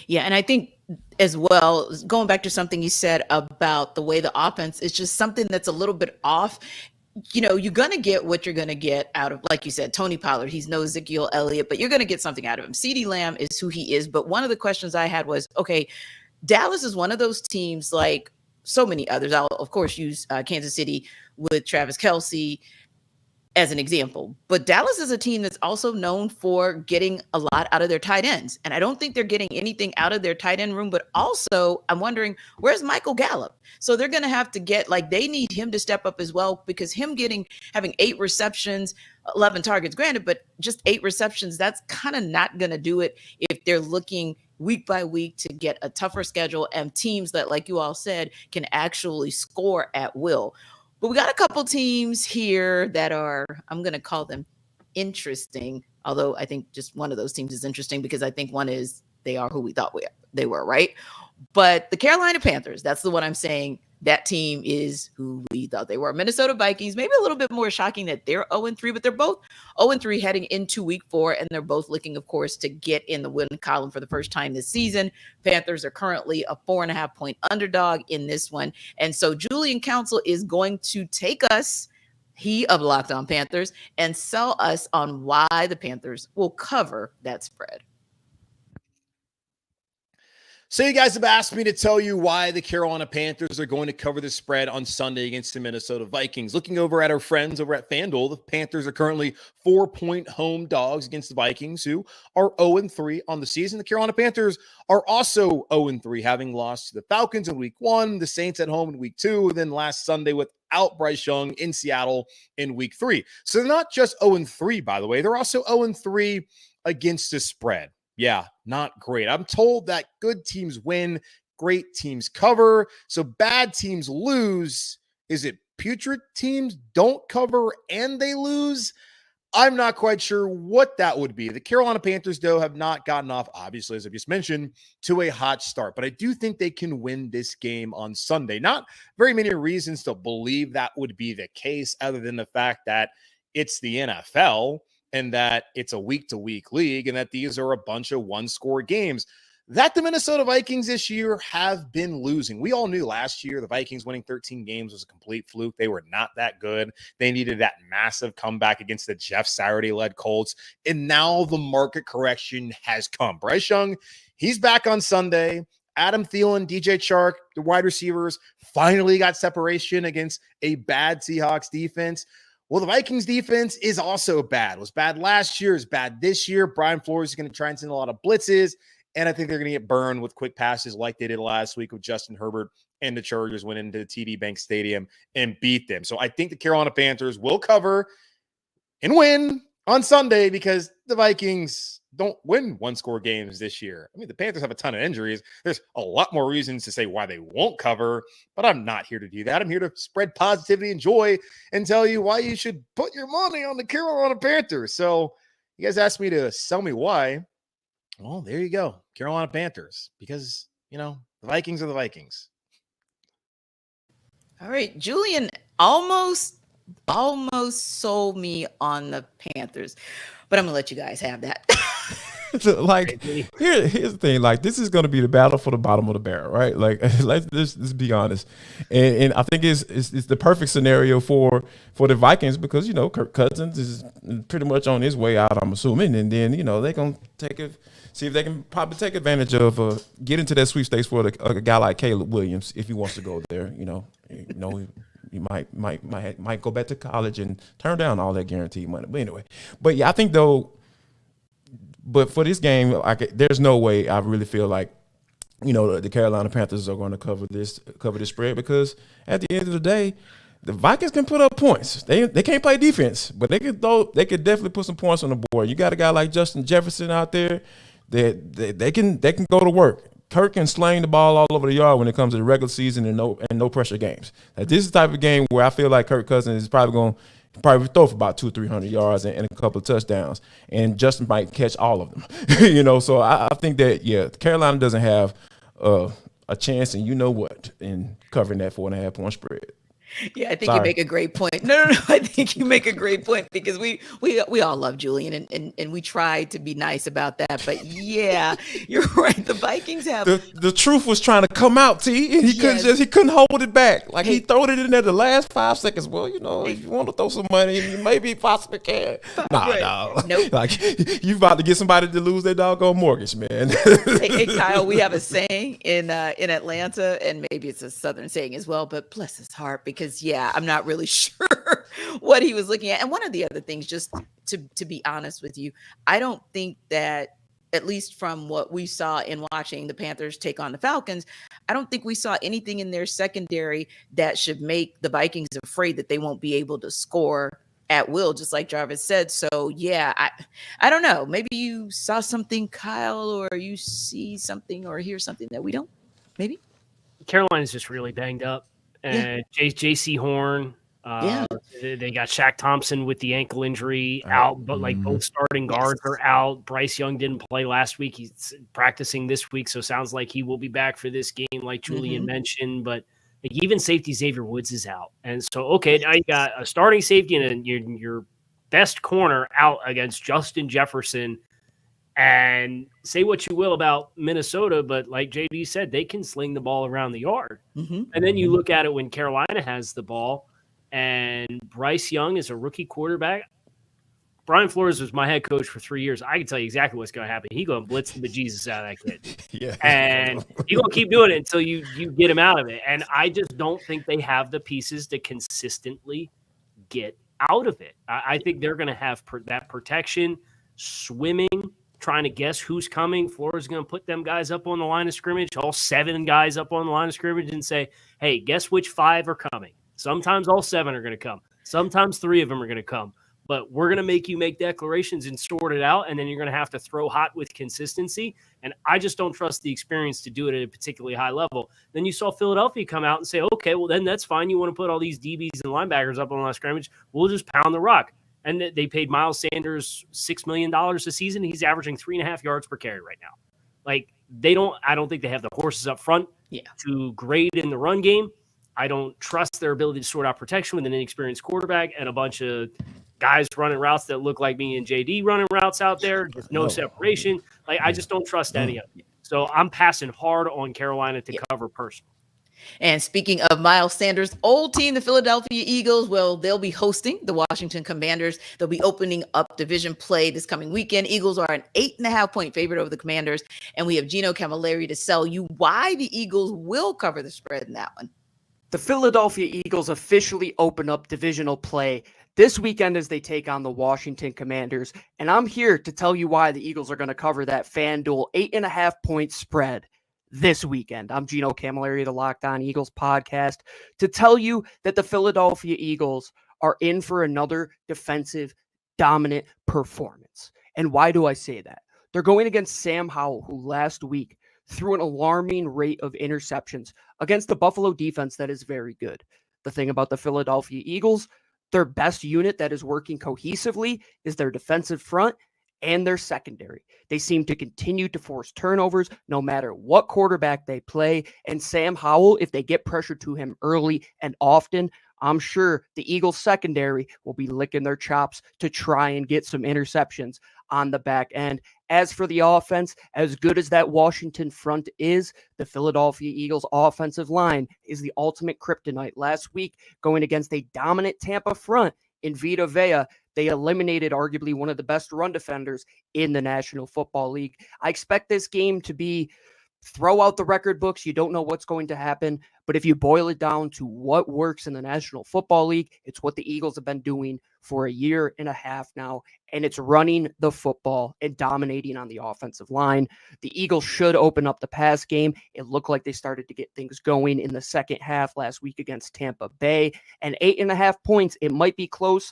Yeah, and I think as well, going back to something you said about the way the offense is just something that's a little bit off. You're going to get what you're going to get out of, like you said, Tony Pollard. He's no Ezekiel Elliott, but you're going to get something out of him. CeeDee Lamb is who he is. But one of the questions I had was, okay, Dallas is one of those teams like so many others. I'll, of course, use Kansas City with Travis Kelce as an example. But Dallas is a team that's also known for getting a lot out of their tight ends. And I don't think they're getting anything out of their tight end room. But also, I'm wondering, where's Michael Gallup? So they're going to have to they need him to step up as well, because having 8 receptions, 11 targets, granted, but just 8 receptions, that's kind of not going to do it if they're looking week by week to get a tougher schedule and teams that, like you all said, can actually score at will. But we got a couple teams here that are, I'm going to call them interesting, although I think just one of those teams is interesting because I think one is they are who we thought they were, right? But the Carolina Panthers, that's the one I'm saying. That team is who we thought they were. Minnesota Vikings, maybe a little bit more shocking that they're 0-3, but they're both 0-3 heading into Week 4, and they're both looking, of course, to get in the win column for the first time this season. Panthers are currently a 4.5-point underdog in this one. And so Julian Council is going to take us, he of Locked On Panthers, and sell us on why the Panthers will cover that spread. So you guys have asked me to tell you why the Carolina Panthers are going to cover the spread on Sunday against the Minnesota Vikings. Looking over at our friends over at FanDuel, the Panthers are currently 4-point home dogs against the Vikings, who are 0-3 on the season. The Carolina Panthers are also 0-3, having lost to the Falcons in week 1, the Saints at home in week 2, and then last Sunday without Bryce Young in Seattle in week 3. So they're not just 0-3, by the way. They're also 0-3 against the spread. Yeah, not great. I'm told that good teams win, great teams cover. So bad teams lose. Is it putrid teams don't cover and they lose? I'm not quite sure what that would be. The Carolina Panthers, though, have not gotten off, obviously, as I just mentioned, to a hot start. But I do think they can win this game on Sunday. Not very many reasons to believe that would be the case, other than the fact that it's the NFL and that it's a week-to-week league and that these are a bunch of one-score games that the Minnesota Vikings this year have been losing. We all knew last year the Vikings winning 13 games was a complete fluke. They were not that good. They needed that massive comeback against the Jeff Saturday-led Colts, and now the market correction has come. Bryce Young, he's back on Sunday. Adam Thielen, DJ Chark, the wide receivers, finally got separation against a bad Seahawks defense. Well, the Vikings defense is also bad. It was bad last year. It's bad this year. Brian Flores is going to try and send a lot of blitzes, and I think they're going to get burned with quick passes like they did last week with Justin Herbert, and the Chargers went into the TD Bank Stadium and beat them. So I think the Carolina Panthers will cover and win on Sunday because the Vikings don't win one-score games this year. I mean, the Panthers have a ton of injuries. There's a lot more reasons to say why they won't cover, but I'm not here to do that. I'm here to spread positivity and joy and tell you why you should put your money on the Carolina Panthers. So you guys asked me to tell me why. Well, there you go. Carolina Panthers, because, the Vikings are the Vikings. All right. Julian almost sold me on the Panthers, but I'm going to let you guys have that. Like, here's the thing. Like, this is going to be the battle for the bottom of the barrel, right? Like, let's be honest. And I think it's the perfect scenario for the Vikings because, Kirk Cousins is pretty much on his way out, I'm assuming. And then, they're going to see if they can probably take advantage of get into that sweepstakes for a guy like Caleb Williams if he wants to go there. He might go back to college and turn down all that guaranteed money. But anyway, yeah, I think though. But for this game, there's no way I really feel like, the Carolina Panthers are going to cover this spread because at the end of the day, the Vikings can put up points. They can't play defense, but they could definitely put some points on the board. You got a guy like Justin Jefferson out there that they can go to work. Kirk can sling the ball all over the yard when it comes to the regular season and no pressure games. Like, this is the type of game where I feel like Kirk Cousins is probably going to throw for about 200-300 yards and a couple of touchdowns, and Justin might catch all of them. So I think that Carolina doesn't have a chance, and in covering that 4.5-point spread. Yeah, I think you make a great point. No. I think you make a great point because we all love Julian and we try to be nice about that. But yeah, you're right. The Vikings have the truth was trying to come out, T, and he couldn't hold it back. Like, he threw it in there the last 5 seconds. Well, if you want to throw some money, you maybe possibly can. Nah. Nope. Like, you about to get somebody to lose their doggone mortgage, man. Hey, Kyle, we have a saying in Atlanta, and maybe it's a Southern saying as well, but bless his heart, because I'm not really sure what he was looking at. And one of the other things, just to be honest with you, I don't think that, at least from what we saw in watching the Panthers take on the Falcons, I don't think we saw anything in their secondary that should make the Vikings afraid that they won't be able to score at will, just like Jarvis said. So yeah, I don't know. Maybe you saw something, Kyle, or you see something or hear something that we don't. Maybe Carolina's just really banged up. And J.C. Horn, they got Shaq Thompson with the ankle injury out, but both starting guards are out. Bryce Young didn't play last week. He's practicing this week, so sounds like he will be back for this game, like Julian mentioned. But even safety Xavier Woods is out. And so, now you got a starting safety and your best corner out against Justin Jefferson. And say what you will about Minnesota, but like JD said, they can sling the ball around the yard. And then you look at it when Carolina has the ball, and Bryce Young is a rookie quarterback. Brian Flores was my head coach for 3 years. I can tell you exactly what's going to happen. He's going to blitz the bejesus out of that kid. Yeah. And you're going to keep doing it until you get him out of it. And I just don't think they have the pieces to consistently get out of it. I think they're going to have that protection, swimming, trying to guess who's coming. Flores is going to put them guys up on the line of scrimmage, all 7 guys up on the line of scrimmage, and say, hey, guess which 5 are coming. Sometimes all 7 are going to come. Sometimes 3 of them are going to come. But we're going to make you make declarations and sort it out, and then you're going to have to throw hot with consistency. And I just don't trust the experience to do it at a particularly high level. Then you saw Philadelphia come out and say, okay, well, then that's fine. You want to put all these DBs and linebackers up on the line of scrimmage. We'll just pound the rock. And they paid Miles Sanders $6 million a season. He's averaging 3.5 yards per carry right now. Like, I don't think they have the horses up front to grade in the run game. I don't trust their ability to sort out protection with an inexperienced quarterback and a bunch of guys running routes that look like me and JD running routes out there. There's no separation. Like, I just don't trust any of it. So I'm passing hard on Carolina to cover personally. And speaking of Miles Sanders' old team, the Philadelphia Eagles, well, they'll be hosting the Washington Commanders. They'll be opening up division play this coming weekend. Eagles are an 8.5-point favorite over the Commanders. And we have Gino Camilleri to sell you why the Eagles will cover the spread in that one. The Philadelphia Eagles officially open up divisional play this weekend as they take on the Washington Commanders. And I'm here to tell you why the Eagles are going to cover that FanDuel 8.5-point spread this weekend. I'm Gino Camilleri, the Locked On Eagles podcast, to tell you that the Philadelphia Eagles are in for another defensive dominant performance. And why do I say that? They're going against Sam Howell, who last week threw an alarming rate of interceptions against the Buffalo defense that is very good. The thing about the Philadelphia Eagles, their best unit that is working cohesively is their defensive front and their secondary. They seem to continue to force turnovers no matter what quarterback they play. And Sam Howell, if they get pressure to him early and often, I'm sure the Eagles secondary will be licking their chops to try and get some interceptions on the back end. As for the offense, as good as that Washington front is, the Philadelphia Eagles offensive line is the ultimate kryptonite. Last week, going against a dominant Tampa front in Vita Vea, they eliminated arguably one of the best run defenders in the National Football League. I expect this game to be throw out the record books. You don't know what's going to happen. But if you boil it down to what works in the National Football League, it's what the Eagles have been doing for a year and a half now. And it's running the football and dominating on the offensive line. The Eagles should open up the pass game. It looked like they started to get things going in the second half last week against Tampa Bay. And 8.5 points, it might be close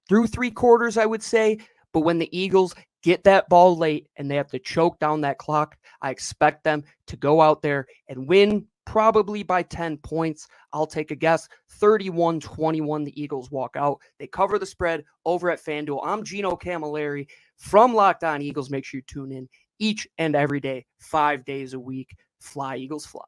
through 3 quarters, I would say. But when the Eagles get that ball late and they have to choke down that clock, I expect them to go out there and win probably by 10 points. I'll take a guess. 31-21, the Eagles walk out. They cover the spread over at FanDuel. I'm Gino Camilleri from Locked On Eagles. Make sure you tune in each and every day, 5 days a week. Fly, Eagles, fly.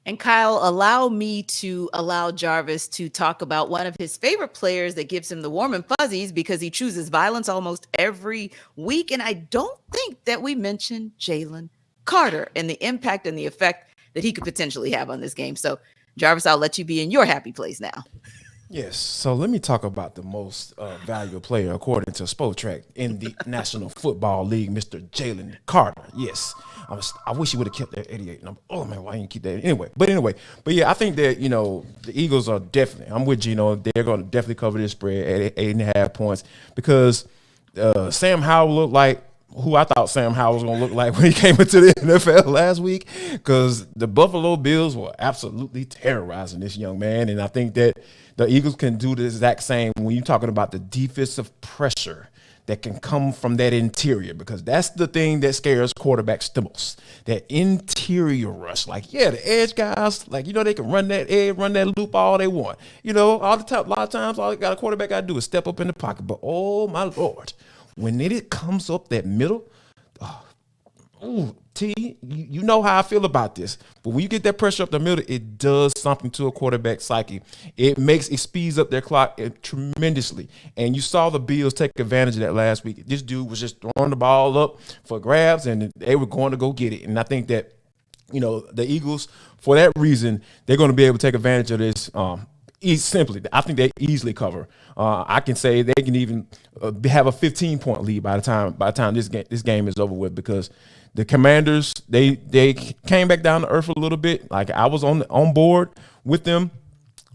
And Kyle, allow me to allow Jarvis to talk about one of his favorite players that gives him the warm and fuzzies because he chooses violence almost every week. And I don't think that we mentioned Jalen Carter and the impact and the effect that he could potentially have on this game. So, Jarvis, I'll let you be in your happy place now. Yes. So let me talk about the most valuable player according to Spotrac in the National Football League, Mr. Jalen Carter. Yes. I wish he would have kept that 88 number. Oh, man, why didn't he keep that? Anyway. But yeah, I think that, the Eagles are definitely, I'm with Gino, they're going to definitely cover this spread at 8.5 points because Sam Howell looked like who I thought Sam Howell was going to look like when he came into the NFL last week because the Buffalo Bills were absolutely terrorizing this young man. And I think that the Eagles can do the exact same when you're talking about the defensive pressure that can come from that interior because that's the thing that scares quarterbacks the most, that interior rush. Like, yeah, the edge guys, like, they can run that edge, run that loop all they want. All the time, a lot of times, all a quarterback got to do is step up in the pocket. But, oh, my Lord, when it comes up that middle, T, you know how I feel about this. But when you get that pressure up the middle, it does something to a quarterback's psyche. It speeds up their clock tremendously. And you saw the Bills take advantage of that last week. This dude was just throwing the ball up for grabs, and they were going to go get it. And I think that, the Eagles, for that reason, they're going to be able to take advantage of this. I think they easily cover. I can say they can even have a 15-point lead by the time this game is over with, because the Commanders they came back down to earth a little bit. Like, I was on board with them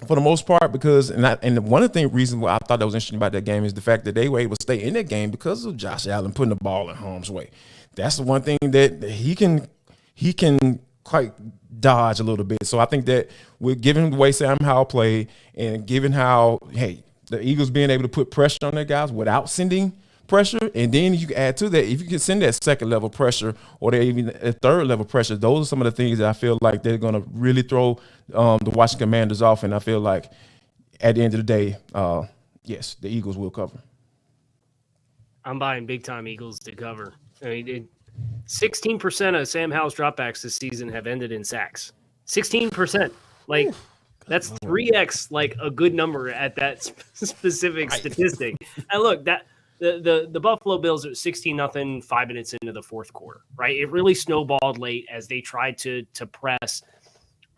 for the most part, because and one of the reasons why I thought that was interesting about that game is the fact that they were able to stay in that game because of Josh Allen putting the ball in harm's way. That's the one thing that he can quite dodge a little bit. So I think that with given the way Sam Howell played, and given how, hey, the Eagles being able to put pressure on their guys without sending pressure, and then you can add to that, if you can send that second level pressure or even a third level pressure, those are some of the things that I feel like they're going to really throw the Washington Commanders off. And I feel like at the end of the day, yes, the Eagles will cover. I'm buying big time Eagles to cover. I mean, 16% of Sam Howell's dropbacks this season have ended in sacks. 16%. Like, that's 3x, like, a good number at that specific statistic. And look, that the Buffalo Bills are 16-0 5 minutes into the fourth quarter, right? It really snowballed late as they tried to press.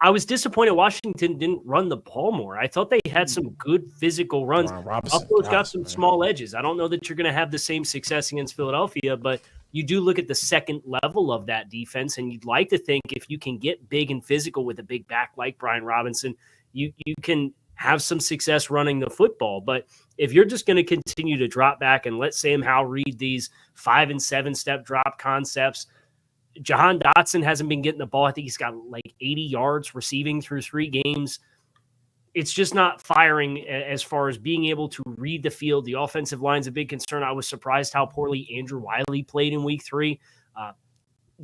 I was disappointed Washington didn't run the ball more. I thought they had some good physical runs. Buffalo's got some small edges. I don't know that you're going to have the same success against Philadelphia, but you do look at the second level of that defense, and you'd like to think if you can get big and physical with a big back like Brian Robinson, you can have some success running the football. But if you're just going to continue to drop back and let Sam Howell read these 5 and 7 step drop concepts, Jahan Dotson hasn't been getting the ball. I think he's got like 80 yards receiving through 3 games. It's just not firing as far as being able to read the field. The offensive line's a big concern. I was surprised how poorly Andrew Wiley played in week 3.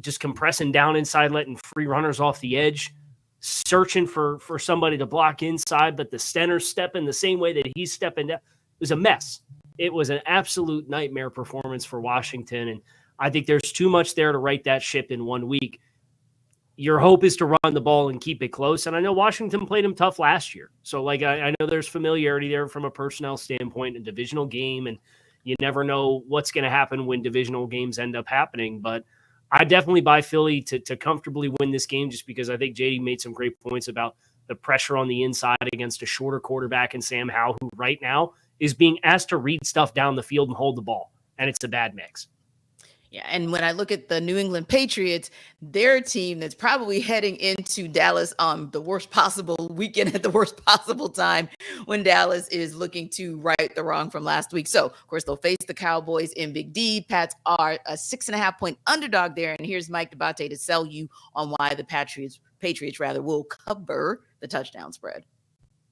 Just compressing down inside, letting free runners off the edge, searching for somebody to block inside, but the center's stepping the same way that he's stepping down. It was a mess. It was an absolute nightmare performance for Washington, and I think there's too much there to right that ship in 1 week. Your hope is to run the ball and keep it close. And I know Washington played them tough last year. So, like, I know there's familiarity there from a personnel standpoint, a divisional game, and you never know what's going to happen when divisional games end up happening. But I definitely buy Philly to comfortably win this game, just because I think JD made some great points about the pressure on the inside against a shorter quarterback in Sam Howell, who right now is being asked to read stuff down the field and hold the ball. And it's a bad mix. Yeah, and when I look at the New England Patriots, they're a team that's probably heading into Dallas on the worst possible weekend at the worst possible time, when Dallas is looking to right the wrong from last week. So, of course, they'll face the Cowboys in Big D. Pats are a 6.5-point underdog there. And here's Mike Debate to sell you on why the Patriots will cover the touchdown spread.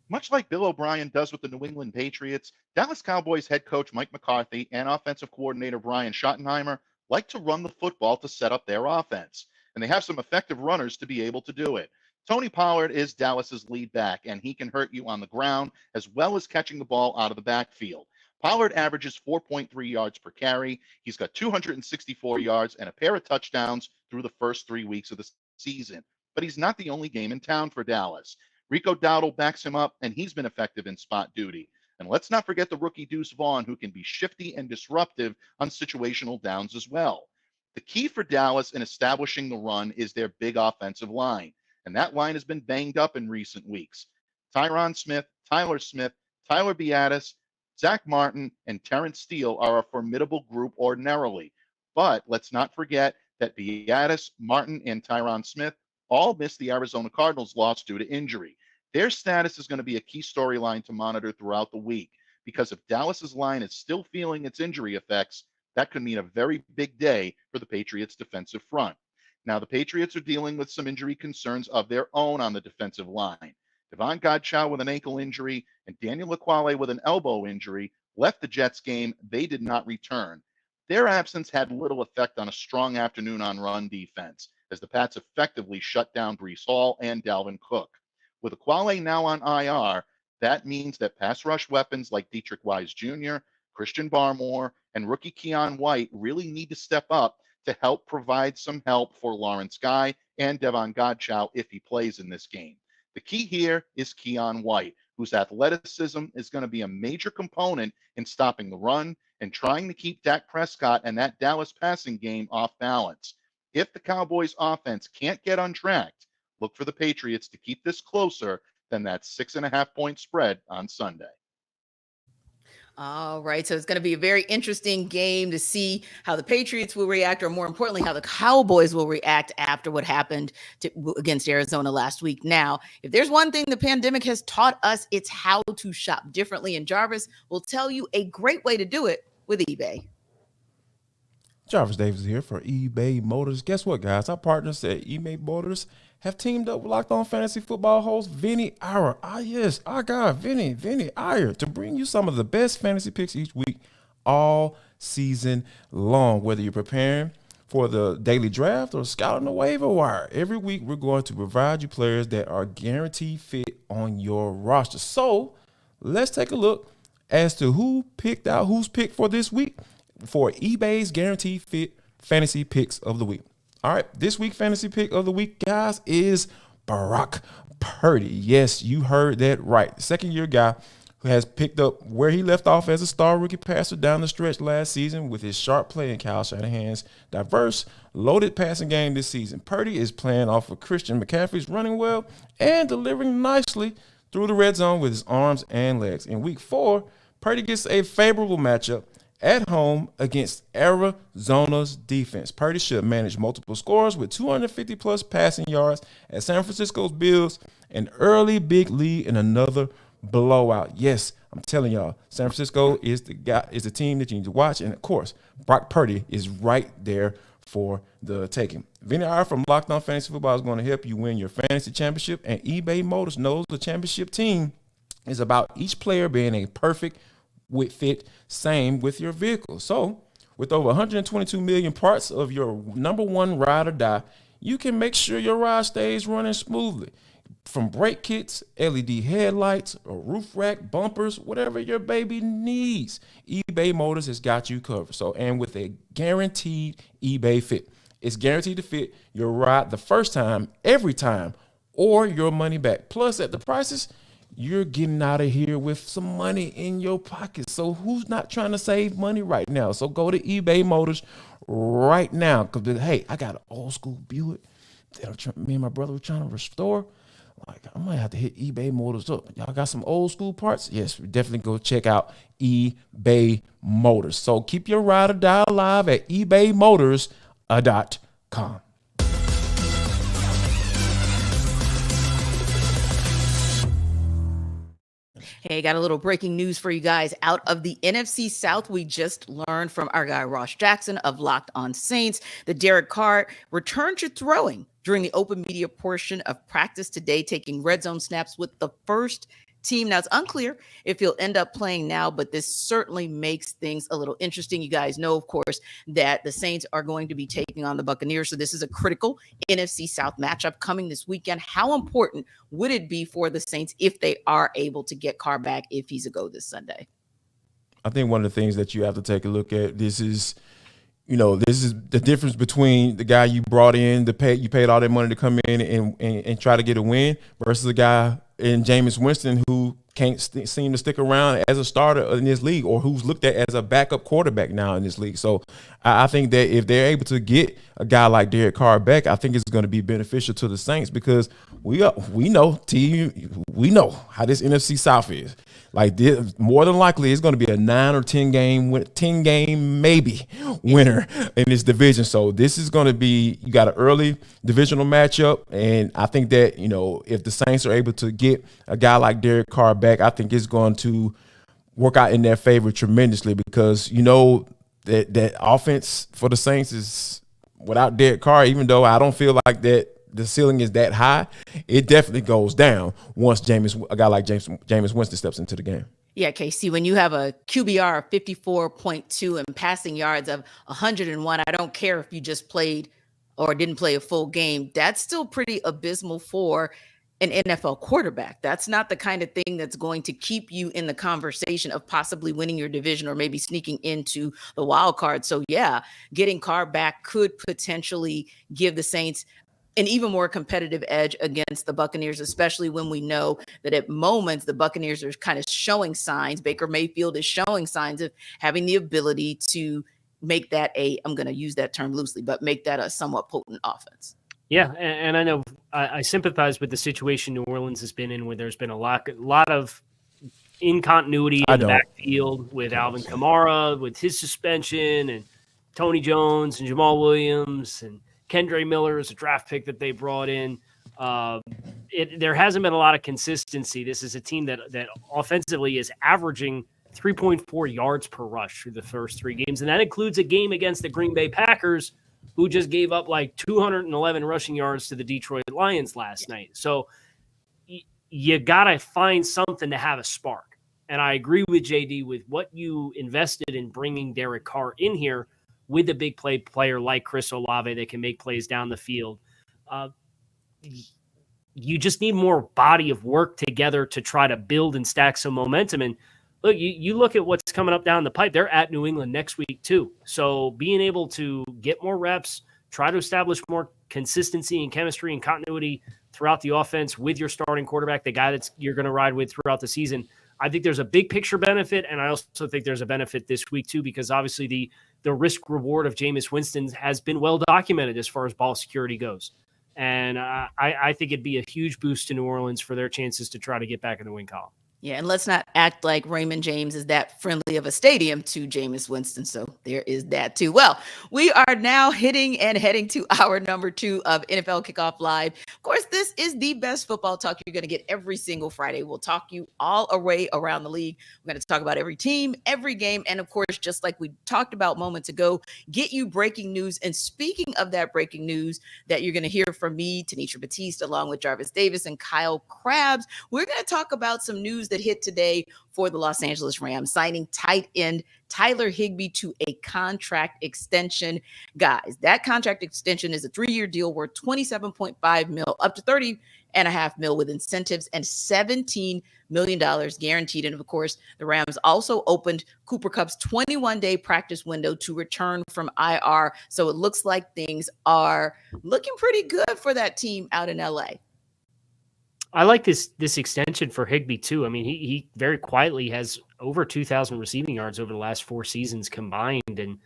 Much like Bill O'Brien does with the New England Patriots, Dallas Cowboys head coach Mike McCarthy and offensive coordinator Brian Schottenheimer like to run the football to set up their offense, and they have some effective runners to be able to do it. Tony Pollard is Dallas's lead back, and he can hurt you on the ground as well as catching the ball out of the backfield. Pollard averages 4.3 yards per carry. He's got 264 yards and a pair of touchdowns through the first 3 weeks of the season. But he's not the only game in town for Dallas. Rico Dowdle backs him up, and he's been effective in spot duty. And let's not forget the rookie Deuce Vaughn, who can be shifty and disruptive on situational downs as well. The key for Dallas in establishing the run is their big offensive line, and that line has been banged up in recent weeks. Tyron Smith, Tyler Smith, Tyler Biadasz, Zach Martin, and Terrence Steele are a formidable group ordinarily. But let's not forget that Biadasz, Martin, and Tyron Smith all missed the Arizona Cardinals loss due to injury. Their status is going to be a key storyline to monitor throughout the week, because if Dallas's line is still feeling its injury effects, that could mean a very big day for the Patriots' defensive front. Now, the Patriots are dealing with some injury concerns of their own on the defensive line. Devon Godchow with an ankle injury and Daniel Ekuale with an elbow injury left the Jets game. They did not return. Their absence had little effect on a strong afternoon on run defense, as the Pats effectively shut down Breece Hall and Dalvin Cook. With Ekuale now on IR, that means that pass rush weapons like Dietrich Wise Jr., Christian Barmore, and rookie Keon White really need to step up to help provide some help for Lawrence Guy and Devon Godchow if he plays in this game. The key here is Keon White, whose athleticism is going to be a major component in stopping the run and trying to keep Dak Prescott and that Dallas passing game off balance. If the Cowboys offense can't get untracked, look for the Patriots to keep this closer than that 6.5-point spread on Sunday. All right. So it's going to be a very interesting game to see how the Patriots will react, or more importantly, how the Cowboys will react after what happened against Arizona last week. Now, if there's one thing the pandemic has taught us, it's how to shop differently. And Jarvis will tell you a great way to do it with eBay. Jarvis Davis here for eBay Motors. Guess what, guys? Our partners at eBay Motors have teamed up with Locked On Fantasy Football host Vinny Iyer. Yes, our guy, Vinny Iyer, to bring you some of the best fantasy picks each week all season long. Whether you're preparing for the daily draft or scouting the waiver wire, every week we're going to provide you players that are guaranteed fit on your roster. So let's take a look as to who's picked for this week for eBay's guaranteed fit fantasy picks of the week. All right, this week fantasy pick of the week, guys, is Brock Purdy. Yes, you heard that right. The second-year guy who has picked up where he left off as a star rookie passer down the stretch last season with his sharp play and Kyle Shanahan's diverse, loaded passing game this season. Purdy is playing off of Christian McCaffrey's running well and delivering nicely through the red zone with his arms and legs. In week 4, Purdy gets a favorable matchup at home against Arizona's defense. Purdy should manage multiple scores with 250-plus passing yards at San Francisco's Bills, an early big lead in another blowout. Yes, I'm telling y'all, San Francisco is the team that you need to watch, and of course, Brock Purdy is right there for the taking. Vinny Iyer from Locked On Fantasy Football is going to help you win your fantasy championship, and eBay Motors knows the championship team is about each player being a perfect fit, same with your vehicle. So with over 122 million parts of your number one ride or die, you can make sure your ride stays running smoothly. From brake kits, LED headlights, or roof rack, bumpers, whatever your baby needs, eBay Motors has got you covered. So, and with a guaranteed eBay fit, it's guaranteed to fit your ride the first time, every time, or your money back. Plus, at the prices, you're getting out of here with some money in your pocket. So who's not trying to save money right now? So go to eBay Motors right now. Because, hey, I got an old school Buick that me and my brother were trying to restore. Like, I might have to hit eBay Motors up. Y'all got some old school parts? Yes, definitely go check out eBay Motors. So keep your ride or die alive at ebaymotors.com. Hey, got a little breaking news for you guys out of the NFC South. We just learned from our guy Ross Jackson of Locked On Saints that Derek Carr returned to throwing during the open media portion of practice today, taking red zone snaps with the first team. Now, it's unclear if he'll end up playing now, but this certainly makes things a little interesting. You guys know, of course, that the Saints are going to be taking on the Buccaneers. So this is a critical NFC South matchup coming this weekend. How important would it be for the Saints if they are able to get Carr back if he's a go this Sunday? I think one of the things that you have to take a look at, this is the difference between the guy you brought in, you paid all that money to come in and try to get a win versus a guy in Jameis Winston who can't seem to stick around as a starter in this league, or who's looked at as a backup quarterback now in this league. So I think that if they're able to get a guy like Derek Carr back, I think it's going to be beneficial to the Saints, because we know how this NFC South is. Like, this, more than likely, it's going to be a 9 or 10 game maybe winner in this division. So this is going to be, you got an early divisional matchup, and I think that, if the Saints are able to get a guy like Derek Carr back, I think it's going to work out in their favor tremendously, because that offense for the Saints is, without Derek Carr, even though I don't feel like that the ceiling is that high, it definitely goes down once a guy like Jameis Winston steps into the game. Yeah, KC, when you have a QBR of 54.2 and passing yards of 101, I don't care if you just played or didn't play a full game, that's still pretty abysmal for an NFL quarterback. That's not the kind of thing that's going to keep you in the conversation of possibly winning your division or maybe sneaking into the wild card. So yeah, getting Carr back could potentially give the Saints an even more competitive edge against the Buccaneers, especially when we know that at moments the Buccaneers are kind of showing signs. Baker Mayfield is showing signs of having the ability to make that I'm going to use that term loosely, but make that a somewhat potent offense. Yeah, and I know I sympathize with the situation New Orleans has been in, where there's been a lot of incontinuity I in the don't. backfield with Alvin Kamara, with his suspension, and Tony Jones and Jamal Williams and Kendre Miller is a draft pick that they brought in. There hasn't been a lot of consistency. This is a team that offensively is averaging 3.4 yards per rush through the first 3 games, and that includes a game against the Green Bay Packers, who just gave up like 211 rushing yards to the Detroit Lions last night. So you got to find something to have a spark. And I agree with JD with what you invested in bringing Derek Carr in here with a big player like Chris Olave that can make plays down the field. You just need more body of work together to try to build and stack some momentum. And look, you look at what's coming up down the pipe. They're at New England next week too. So being able to get more reps, try to establish more consistency and chemistry and continuity throughout the offense with your starting quarterback, the guy you're going to ride with throughout the season. I think there's a big picture benefit, and I also think there's a benefit this week too, because obviously the risk reward of Jameis Winston has been well documented as far as ball security goes. And I think it'd be a huge boost to New Orleans for their chances to try to get back in the win column. Yeah, and let's not act like Raymond James is that friendly of a stadium to Jameis Winston. So there is that too. Well, we are now heading to our number 2 of NFL Kickoff Live. Of course, this is the best football talk you're going to get every single Friday. We'll talk you all array around the league. We're going to talk about every team, every game, and of course, just like we talked about moments ago, get you breaking news. And speaking of that breaking news that you're going to hear from me, Tanisha Batiste, along with Jarvis Davis and Kyle Krabs, we're going to talk about some news that hit today for the Los Angeles Rams, signing tight end Tyler Higbee to a contract extension. Guys, that contract extension is a 3-year deal worth $27.5 million, up to $30.5 million with incentives and $17 million guaranteed. And of course, the Rams also opened Cooper Kupp's 21-day practice window to return from IR. So it looks like things are looking pretty good for that team out in LA. I like this extension for Higbee too. I mean, he very quietly has over 2,000 receiving yards over the last 4 seasons combined, and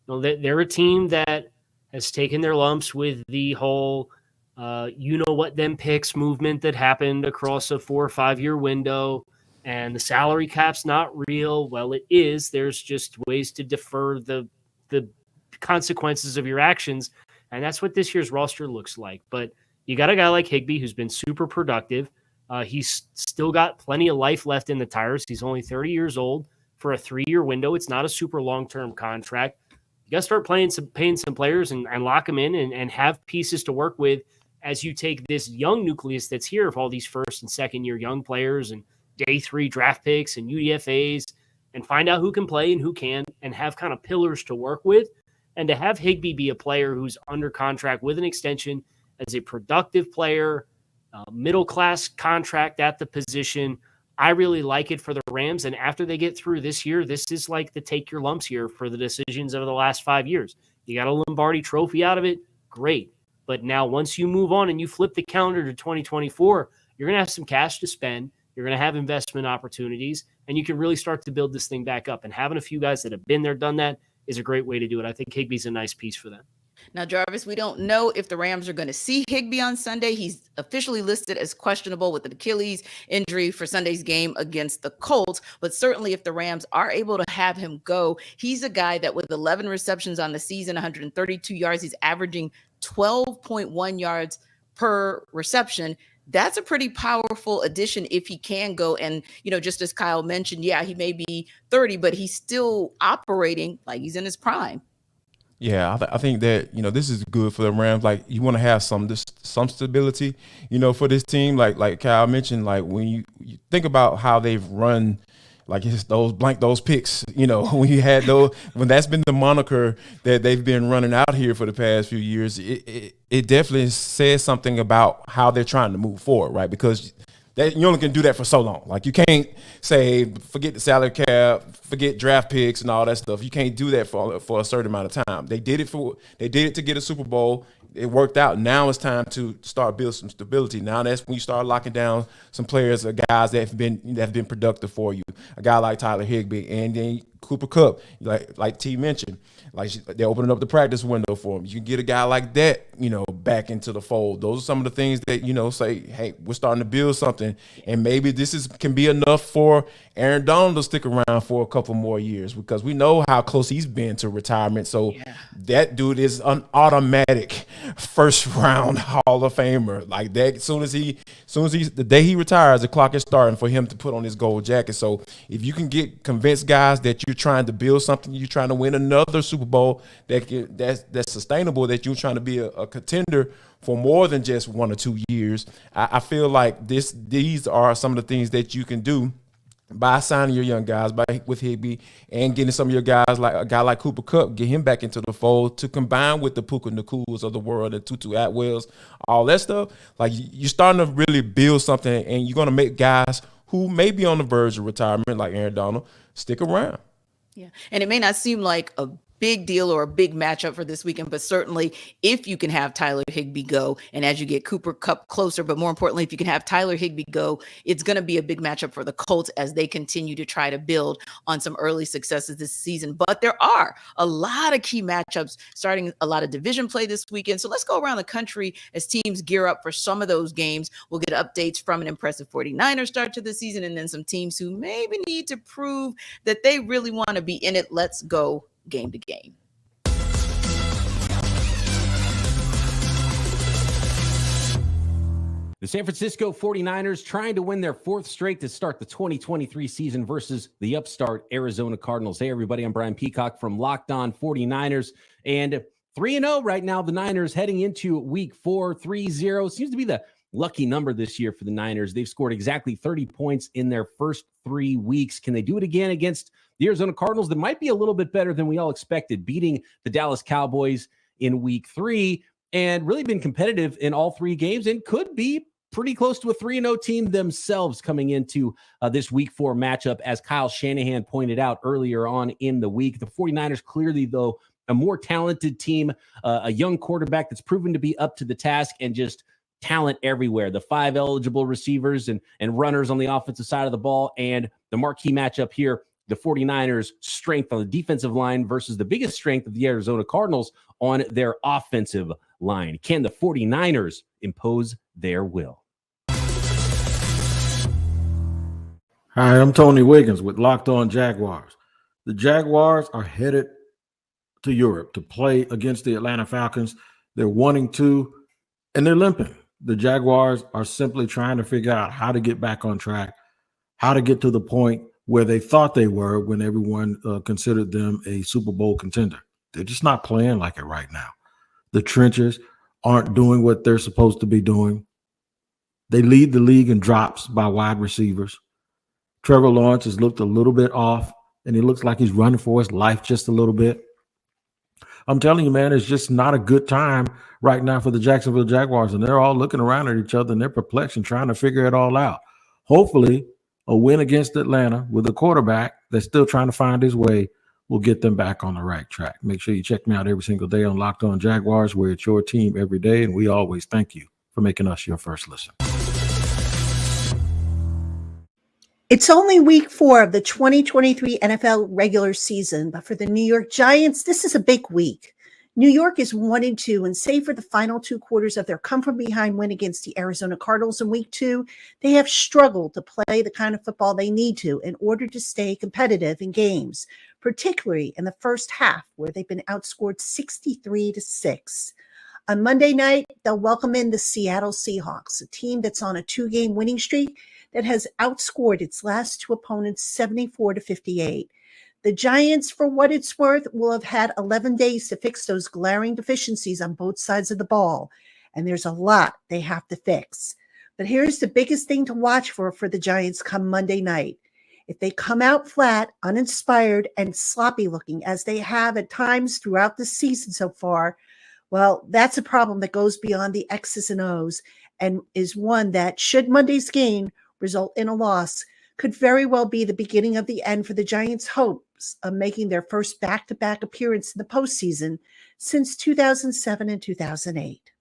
they're a team that has taken their lumps with the whole, them picks movement that happened across a 4 or 5 year window, and the salary cap's not real. Well, it is. There's just ways to defer the consequences of your actions, and that's what this year's roster looks like. But you got a guy like Higbee who's been super productive. He's still got plenty of life left in the tires. He's only 30 years old for a 3-year window. It's not a super long-term contract. You got to start paying some players and lock them in and have pieces to work with as you take this young nucleus that's here of all these first and second year young players and day 3 draft picks and UDFAs and find out who can play and who can and have kind of pillars to work with. And to have Higbee be a player who's under contract with an extension as a productive player, middle-class contract at the position. I really like it for the Rams. And after they get through this year, this is like the take your lumps year for the decisions of the last 5 years. You got a Lombardi trophy out of it, great. But now once you move on and you flip the calendar to 2024, you're going to have some cash to spend. You're going to have investment opportunities, and you can really start to build this thing back up. And having a few guys that have been there, done that is a great way to do it. I think Higbee's a nice piece for them. Now, Jarvis, we don't know if the Rams are going to see Higbee on Sunday. He's officially listed as questionable with an Achilles injury for Sunday's game against the Colts. But certainly if the Rams are able to have him go, he's a guy that with 11 receptions on the season, 132 yards, he's averaging 12.1 yards per reception. That's a pretty powerful addition if he can go. And, just as Kyle mentioned, yeah, he may be 30, but he's still operating like he's in his prime. Yeah, I think that, this is good for the Rams. Like, you want to have some stability, for this team. Like Kyle mentioned, like when you think about how they've run, like those picks, when you had those, when that's been the moniker that they've been running out here for the past few years, it definitely says something about how they're trying to move forward, right? Because you only can do that for so long. Like, you can't say, forget the salary cap, forget draft picks and all that stuff. You can't do that for a certain amount of time. They did it to get a Super Bowl. It worked out. Now it's time to start building some stability. Now that's when you start locking down some players or guys that have been productive for you. A guy like Tyler Higbee, and then Cooper Kupp, like T mentioned, like they're opening up the practice window for him. You can get a guy like that, back into the fold. Those are some of the things that, say, hey, we're starting to build something, and maybe this can be enough for Aaron Donald to stick around for a couple more years, because we know how close he's been to retirement. So that dude is an automatic first round Hall of Famer. Like that, as soon as the day he retires, the clock is starting for him to put on his gold jacket. So if you can convince guys that you're trying to build something, you're trying to win another Super Bowl that's sustainable, that you're trying to be a contender for more than just 1 or 2 years, I feel like these are some of the things that you can do by signing your young guys, with Higbee, and getting some of your guys, like a guy like Cooper Kupp, get him back into the fold, to combine with the Puka Nakuls of the world, and Tutu Atwells, all that stuff. Like, you're starting to really build something, and you're going to make guys who may be on the verge of retirement, like Aaron Donald, stick around. Yeah. And it may not seem like a big deal or a big matchup for this weekend, but certainly if you can have Tyler Higbee go, and as you get Cooper Kupp closer, but more importantly, if you can have Tyler Higbee go, it's going to be a big matchup for the Colts as they continue to try to build on some early successes this season. But there are a lot of key matchups, starting a lot of division play this weekend. So let's go around the country as teams gear up for some of those games. We'll get updates from an impressive 49ers start to the season, and then some teams who maybe need to prove that they really want to be in it. Let's go game to game. The San Francisco 49ers trying to win their 4th straight to start the 2023 season versus the upstart Arizona Cardinals. Hey, everybody, I'm Brian Peacock from Locked On 49ers. And 3-0 right now, the Niners heading into week 4, 3-0. Seems to be the lucky number this year for the Niners. They've scored exactly 30 points in their first 3 weeks. Can they do it again against the Arizona Cardinals that might be a little bit better than we all expected, beating the Dallas Cowboys in week 3 and really been competitive in all 3 games, and could be pretty close to a 3-0 team themselves coming into this week 4 matchup, as Kyle Shanahan pointed out earlier on in the week. The 49ers clearly, though, a more talented team, a young quarterback that's proven to be up to the task, and just talent everywhere. The 5 eligible receivers and runners on the offensive side of the ball, and the marquee matchup here, the 49ers' strength on the defensive line versus the biggest strength of the Arizona Cardinals on their offensive line. Can the 49ers impose their will? Hi, I'm Tony Wiggins with Locked On Jaguars. The Jaguars are headed to Europe to play against the Atlanta Falcons. They're 1-2, and they're limping. The Jaguars are simply trying to figure out how to get back on track, how to get to the point where they thought they were when everyone considered them a Super Bowl contender. They're just not playing like it right now. The trenches aren't doing what they're supposed to be doing. They lead the league in drops by wide receivers. Trevor Lawrence has looked a little bit off, and he looks like he's running for his life just a little bit. I'm telling you, man, it's just not a good time right now for the Jacksonville Jaguars, and they're all looking around at each other, and they're perplexed and trying to figure it all out. Hopefully, a win against Atlanta with a quarterback that's still trying to find his way will get them back on the right track. Make sure you check me out every single day on Locked On Jaguars, where it's your team every day, and we always thank you for making us your first listen. It's only week 4 of the 2023 NFL regular season, but for the New York Giants, this is a big week. New York is 1-2, and save for the final 2 quarters of their come-from-behind win against the Arizona Cardinals in week 2, they have struggled to play the kind of football they need to in order to stay competitive in games, particularly in the first half, where they've been outscored 63-6. On Monday night, they'll welcome in the Seattle Seahawks, a team that's on a 2-game winning streak that has outscored its last 2 opponents 74-58. The Giants, for what it's worth, will have had 11 days to fix those glaring deficiencies on both sides of the ball, and there's a lot they have to fix. But here's the biggest thing to watch for the Giants come Monday night. If they come out flat, uninspired, and sloppy looking, as they have at times throughout the season so far, well, that's a problem that goes beyond the X's and O's, and is one that, should Monday's game result in a loss, could very well be the beginning of the end for the Giants' hopes of making their first back-to-back appearance in the postseason since 2007 and 2008.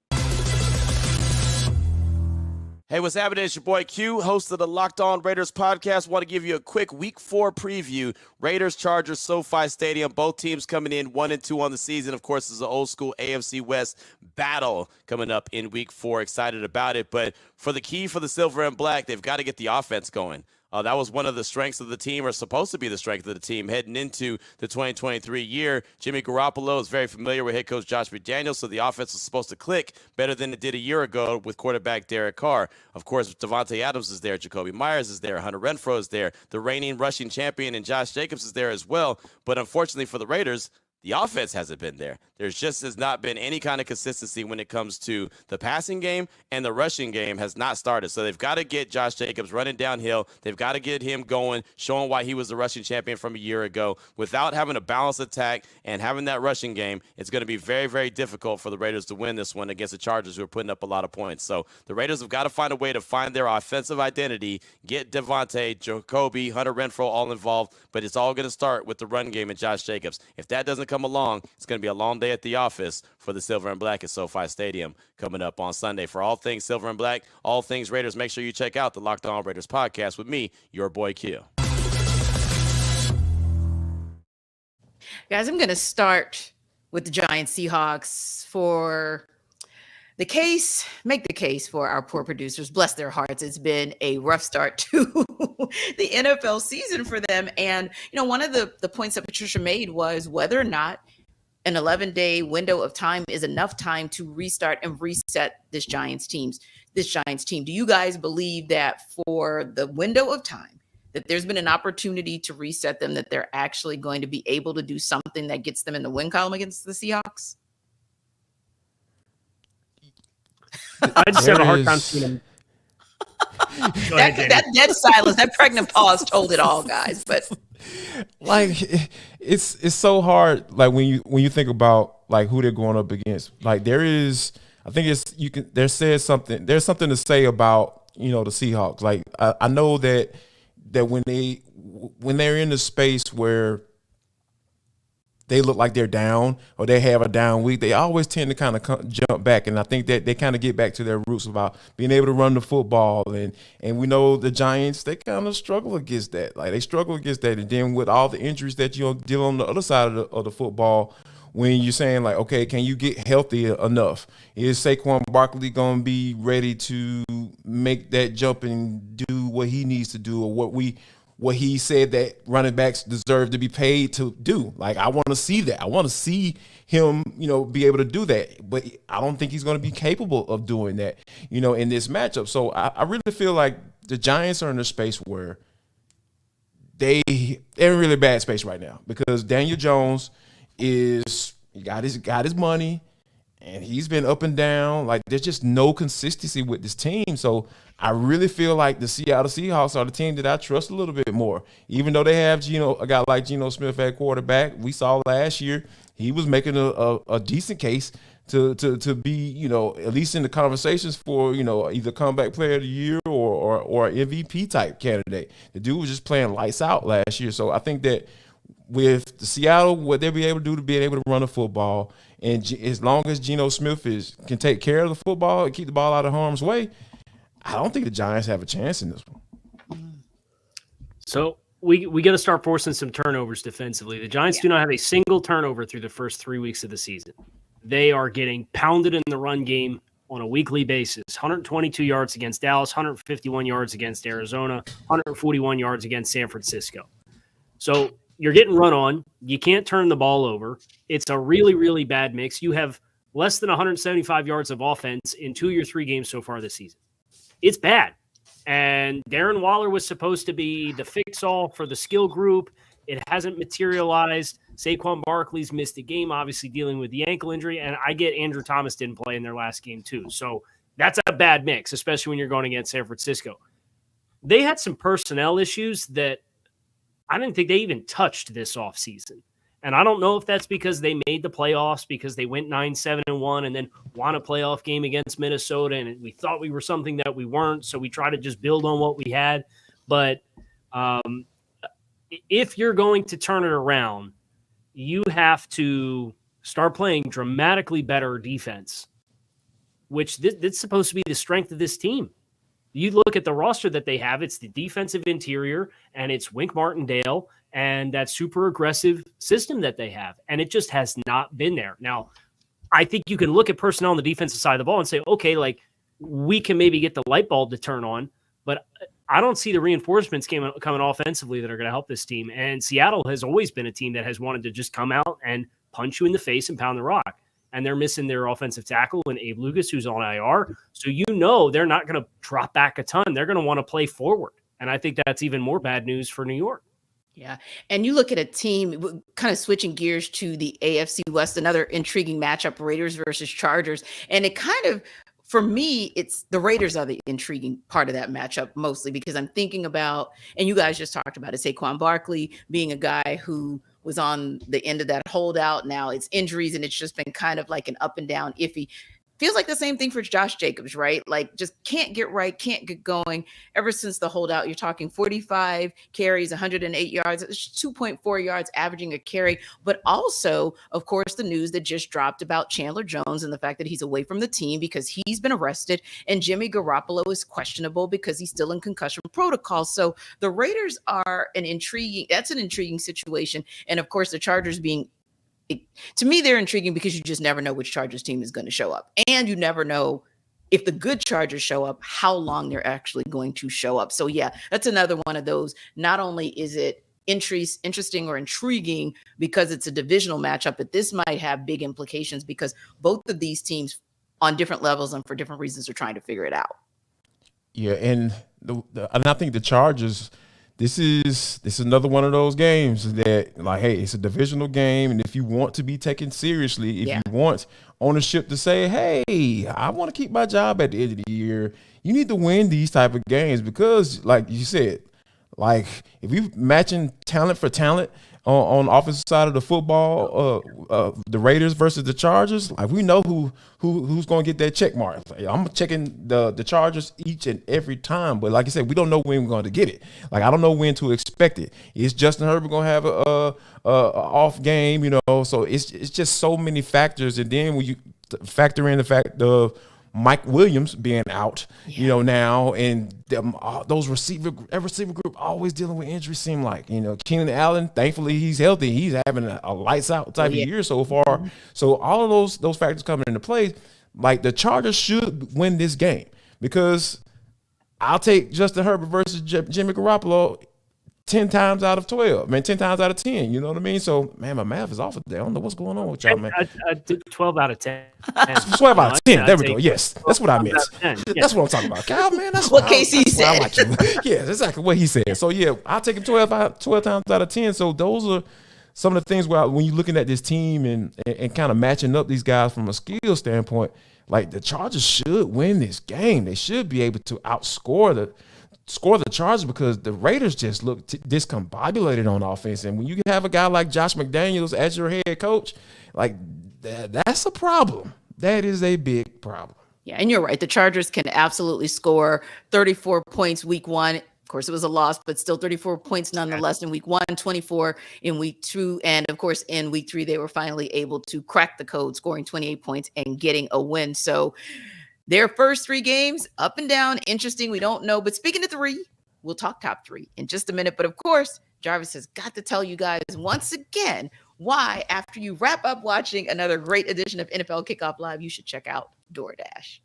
Hey, what's happening? It's your boy Q, host of the Locked On Raiders podcast. Want to give you a quick Week 4 preview. Raiders, Chargers, SoFi Stadium. Both teams coming in 1-2 on the season. Of course, it's an old school AFC West battle coming up in Week 4. Excited about it. But for the key for the Silver and Black, they've got to get the offense going. That was one of the strengths of the team, or supposed to be the strength of the team, heading into the 2023 year. Jimmy Garoppolo is very familiar with head coach Josh McDaniels, so the offense was supposed to click better than it did a year ago with quarterback Derek Carr. Of course, Devontae Adams is there, Jacoby Myers is there, Hunter Renfrow is there, the reigning rushing champion and Josh Jacobs is there as well. But unfortunately for the Raiders, the offense hasn't been there. There's just has not been any kind of consistency when it comes to the passing game, and the rushing game has not started. So they've got to get Josh Jacobs running downhill. They've got to get him going, showing why he was the rushing champion from a year ago. Without having a balanced attack and having that rushing game, it's going to be very, very difficult for the Raiders to win this one against the Chargers, who are putting up a lot of points. So the Raiders have got to find a way to find their offensive identity, get Devontae, Jacoby, Hunter Renfrow all involved, but it's all going to start with the run game and Josh Jacobs. If that doesn't come along, it's going to be a long day at the office for the Silver and Black at SoFi Stadium coming up on Sunday. For all things Silver and Black, all things Raiders, make sure you check out the Locked On Raiders podcast with me, your boy Q. Guys, I'm going to start with the Giants Seahawks for the case, make the case for our poor producers. Bless their hearts. It's been a rough start to the NFL season for them. And, one of the points that Patricia made was whether or not an 11-day window of time is enough time to restart and reset this Giants team. Do you guys believe that for the window of time that there's been an opportunity to reset them, that they're actually going to be able to do something that gets them in the win column against the Seahawks? I just have a hard time seeing them. That dead silence, that pregnant pause told it all, guys. But it's so hard. Like when you think about like who they're going up against. Like there's something to say about the Seahawks. Like I know that when they're in the space where they look like they're down or they have a down week, they always tend to kind of jump back. And I think that they kind of get back to their roots about being able to run the football. And we know the Giants, they kind of struggle against that. Like they struggle against that. And then with all the injuries that you deal on the other side of the football, when you're saying like, okay, can you get healthy enough? Is Saquon Barkley going to be ready to make that jump and do what he needs to do, or what he said that running backs deserve to be paid to do? Like, I want to see that. I want to see him, be able to do that. But I don't think he's going to be capable of doing that, in this matchup. So I really feel like the Giants are in a space where they're in a really bad space right now, because Daniel Jones got his money, and he's been up and down. Like, there's just no consistency with this team. So I really feel like the Seattle Seahawks are the team that I trust a little bit more. Even though they have a guy like Geno Smith at quarterback, we saw last year he was making a decent case to be, at least in the conversations for, either comeback player of the year or MVP type candidate. The dude was just playing lights out last year. So I think that with the Seattle, what they'll be able to do to be able to run the football, and as long as Geno Smith can take care of the football and keep the ball out of harm's way, I don't think the Giants have a chance in this one. So we got to start forcing some turnovers defensively. The Giants do not have a single turnover through the first 3 weeks of the season. They are getting pounded in the run game on a weekly basis. 122 yards against Dallas, 151 yards against Arizona, 141 yards against San Francisco. So you're getting run on. You can't turn the ball over. It's a really, really bad mix. You have less than 175 yards of offense in 2 of your 3 games so far this season. It's bad. And Darren Waller was supposed to be the fix-all for the skill group. It hasn't materialized. Saquon Barkley's missed a game, obviously dealing with the ankle injury. And I get Andrew Thomas didn't play in their last game too. So that's a bad mix, especially when you're going against San Francisco. They had some personnel issues that I didn't think they even touched this offseason. And I don't know if that's because they made the playoffs, because they went 9-7-1 and then won a playoff game against Minnesota, and we thought we were something that we weren't, so we tried to just build on what we had. But if you're going to turn it around, you have to start playing dramatically better defense, which this is supposed to be the strength of this team. You look at the roster that they have, it's the defensive interior and it's Wink Martindale and that super aggressive system that they have. And it just has not been there. Now, I think you can look at personnel on the defensive side of the ball and say, okay, like we can maybe get the light bulb to turn on, but I don't see the reinforcements coming offensively that are going to help this team. And Seattle has always been a team that has wanted to just come out and punch you in the face and pound the rock. And they're missing their offensive tackle and Abe Lucas, who's on IR. So they're not going to drop back a ton. They're going to want to play forward. And I think that's even more bad news for New York. Yeah. And you look at a team kind of switching gears to the AFC West, another intriguing matchup, Raiders versus Chargers. And it kind of, for me, it's the Raiders are the intriguing part of that matchup, mostly because I'm thinking about, and you guys just talked about it, Saquon Barkley being a guy who was on the end of that holdout. Now it's injuries, and it's just been kind of like an up and down iffy. Feels like the same thing for Josh Jacobs, right? Like just can't get right, can't get going. Ever since the holdout, you're talking 45 carries, 108 yards, 2.4 yards averaging a carry. But also, of course, the news that just dropped about Chandler Jones and the fact that he's away from the team because he's been arrested, and Jimmy Garoppolo is questionable because he's still in concussion protocol. So the Raiders are an intriguing situation. And of course, the Chargers to me, they're intriguing because you just never know which Chargers team is going to show up. And you never know if the good Chargers show up, how long they're actually going to show up. So yeah, that's another one of those. Not only is it interesting or intriguing because it's a divisional matchup, but this might have big implications because both of these teams on different levels and for different reasons are trying to figure it out. Yeah, and and I think the Chargers, this is another one of those games that, like, hey, it's a divisional game, and if you want to be taken seriously, if you want ownership to say, hey, I want to keep my job at the end of the year, you need to win these type of games because, like you said, like if we matching talent for talent on the offensive side of the football, the Raiders versus the Chargers, like we know who's going to get that check mark. Like, I'm checking the Chargers each and every time, but like I said, we don't know when we're going to get it. Like I don't know when to expect it. Is Justin Herbert going to have a off game? So it's just so many factors, and then when you factor in the fact of Mike Williams being out, now, and those receiver group always dealing with injuries. Seem like Keenan Allen, thankfully he's healthy. He's having a lights out type of year so far. So all of those factors coming into play, like the Chargers should win this game because I'll take Justin Herbert versus Jimmy Garoppolo 10 times out of 12, 10 times out of 10, you know what I mean? So, man, my math is off of there. I don't know what's going on with y'all, man. I did 12 out of 10. 12 out of 10. There we go. Yes, that's what I meant. That's what I'm talking about. Kyle, man, that's what Casey said. I like you. Yeah, that's exactly what he said. So, yeah, I'll take him 12 times out of 10. So, those are some of the things where when you're looking at this team and kind of matching up these guys from a skill standpoint, like the Chargers should win this game. They should be able to outscore the Chargers because the Raiders just look discombobulated on offense. And when you have a guy like Josh McDaniels as your head coach, like that's a problem. That is a big problem. Yeah, and you're right. The Chargers can absolutely score 34 points week one. Of course, it was a loss, but still 34 points nonetheless in week one, 24 in week two. And of course, in week three, they were finally able to crack the code, scoring 28 points and getting a win. So their first three games, up and down, interesting. We don't know. But speaking of three, we'll talk top three in just a minute. But of course, Jarvis has got to tell you guys once again why, after you wrap up watching another great edition of NFL Kickoff Live, you should check out DoorDash.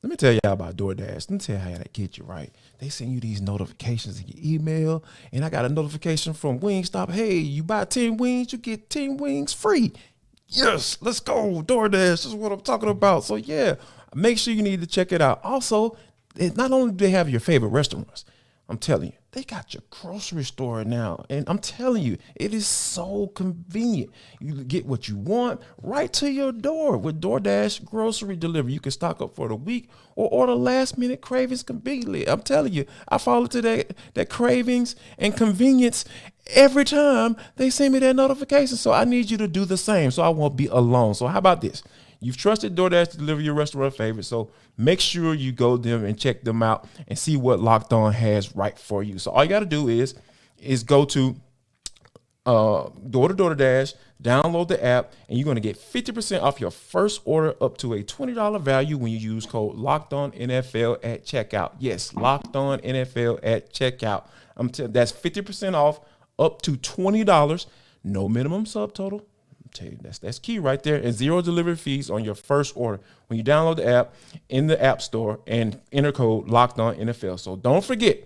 Let me tell y'all about DoorDash. Let me tell you how they get you right. They send you these notifications in your email, and I got a notification from Wingstop. Hey, you buy 10 wings, you get 10 wings free. Yes, let's go. DoorDash, this is what I'm talking about. So, yeah. Make sure you need to check it out. Also, not only do they have your favorite restaurants, I'm telling you, they got your grocery store now. And I'm telling you, it is so convenient. You get what you want right to your door with DoorDash grocery delivery. You can stock up for the week or order last minute cravings conveniently. I'm telling you, I fall into that cravings and convenience every time they send me that notification. So I need you to do the same so I won't be alone. So how about this? You've trusted DoorDash to deliver your restaurant favorite, so make sure you go them and check them out and see what Locked On has right for you. So all you got to do is go to door-to-door dash, download the app, and you're going to get 50% off your first order up to a $20 value when you use code LOCKEDONNFL at checkout. Yes, LOCKEDONNFL at checkout. That's 50% off up to $20. No minimum subtotal. I'm telling you, that's key right there. And 0 delivery fees on your first order when you download the app in the App Store and enter code LOCKEDONNFL. So don't forget,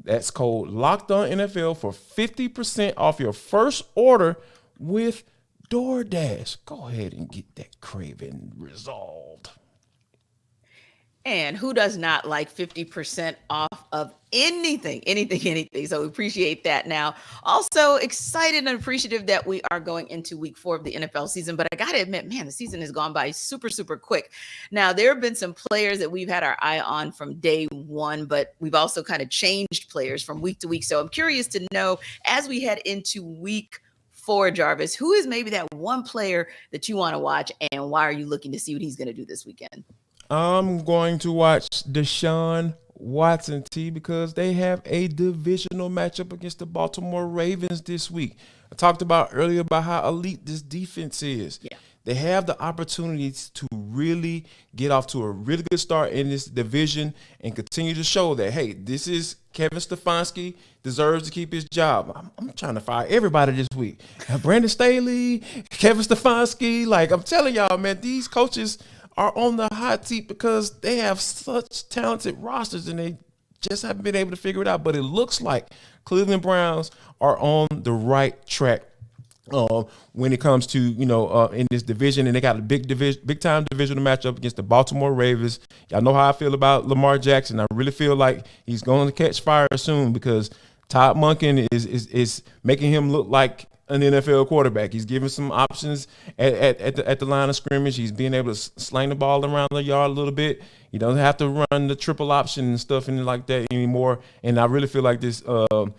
that's code LOCKEDONNFL for 50% off your first order with DoorDash. Go ahead and get that craving resolved. And who does not like 50% off of anything? So we appreciate that now. Also excited and appreciative that we are going into week 4 of the NFL season. But I got to admit, man, the season has gone by super, super quick. Now, there have been some players that we've had our eye on from day one, but we've also kind of changed players from week to week. So I'm curious to know, as we head into week 4, Jarvis, who is maybe that one player that you want to watch, and why are you looking to see what he's going to do this weekend? I'm going to watch Deshaun Watson, because they have a divisional matchup against the Baltimore Ravens this week. I talked about earlier about how elite this defense is. Yeah. They have the opportunities to really get off to a really good start in this division and continue to show that, hey, this is Kevin Stefanski deserves to keep his job. I'm trying to fire everybody this week. Brandon Staley, Kevin Stefanski. Like, I'm telling y'all, man, these coaches are on the hot seat because they have such talented rosters and they just haven't been able to figure it out. But it looks like Cleveland Browns are on the right track when it comes to, in this division, and they got a big time divisional matchup against the Baltimore Ravens. Y'all know how I feel about Lamar Jackson. I really feel like he's going to catch fire soon because Todd Monken is making him look like an NFL quarterback. He's giving some options at the line of scrimmage. He's being able to sling the ball around the yard a little bit. He doesn't have to run the triple option and stuff and like that anymore. And I really feel like this the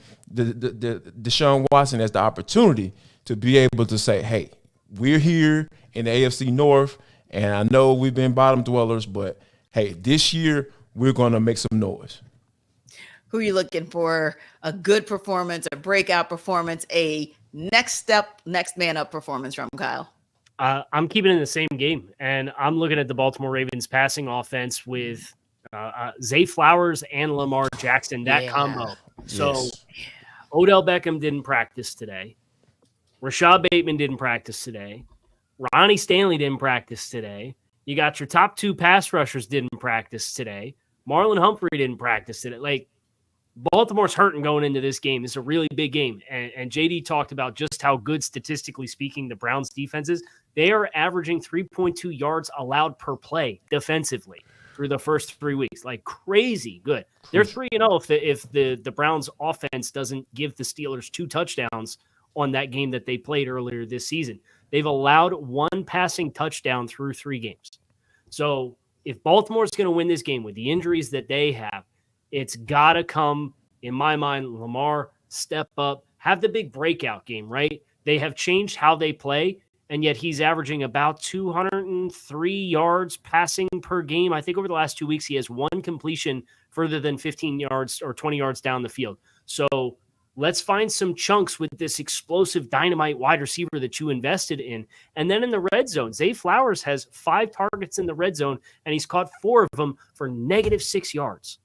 Deshaun Watson has the opportunity to be able to say, hey, we're here in the AFC North, and I know we've been bottom dwellers, but hey, this year we're going to make some noise. Who are you looking for? A good performance, a breakout performance, a next man up performance from Kyle? I'm keeping it in the same game, and I'm looking at the Baltimore Ravens passing offense with Zay Flowers and Lamar Jackson, that combo. So Yes. Odell Beckham didn't practice today. Rashad Bateman didn't practice today. Ronnie Stanley didn't practice today. You got your top 2 pass rushers didn't practice today. Marlon Humphrey didn't practice today. Like, Baltimore's hurting going into this game. It's a really big game. And JD talked about just how good, statistically speaking, the Browns defense is. They are averaging 3.2 yards allowed per play defensively through the first 3 weeks. Like, crazy good. They're 3-0 if the Browns offense doesn't give the Steelers 2 touchdowns on that game that they played earlier this season. They've allowed 1 passing touchdown through 3 games. So if Baltimore's going to win this game with the injuries that they have, it's got to come, in my mind, Lamar, step up, have the big breakout game, right? They have changed how they play, and yet he's averaging about 203 yards passing per game. I think over the last 2 weeks, he has 1 completion further than 15 yards or 20 yards down the field. So let's find some chunks with this explosive dynamite wide receiver that you invested in. And then in the red zone, Zay Flowers has 5 targets in the red zone, and he's caught 4 of them for -6 yards.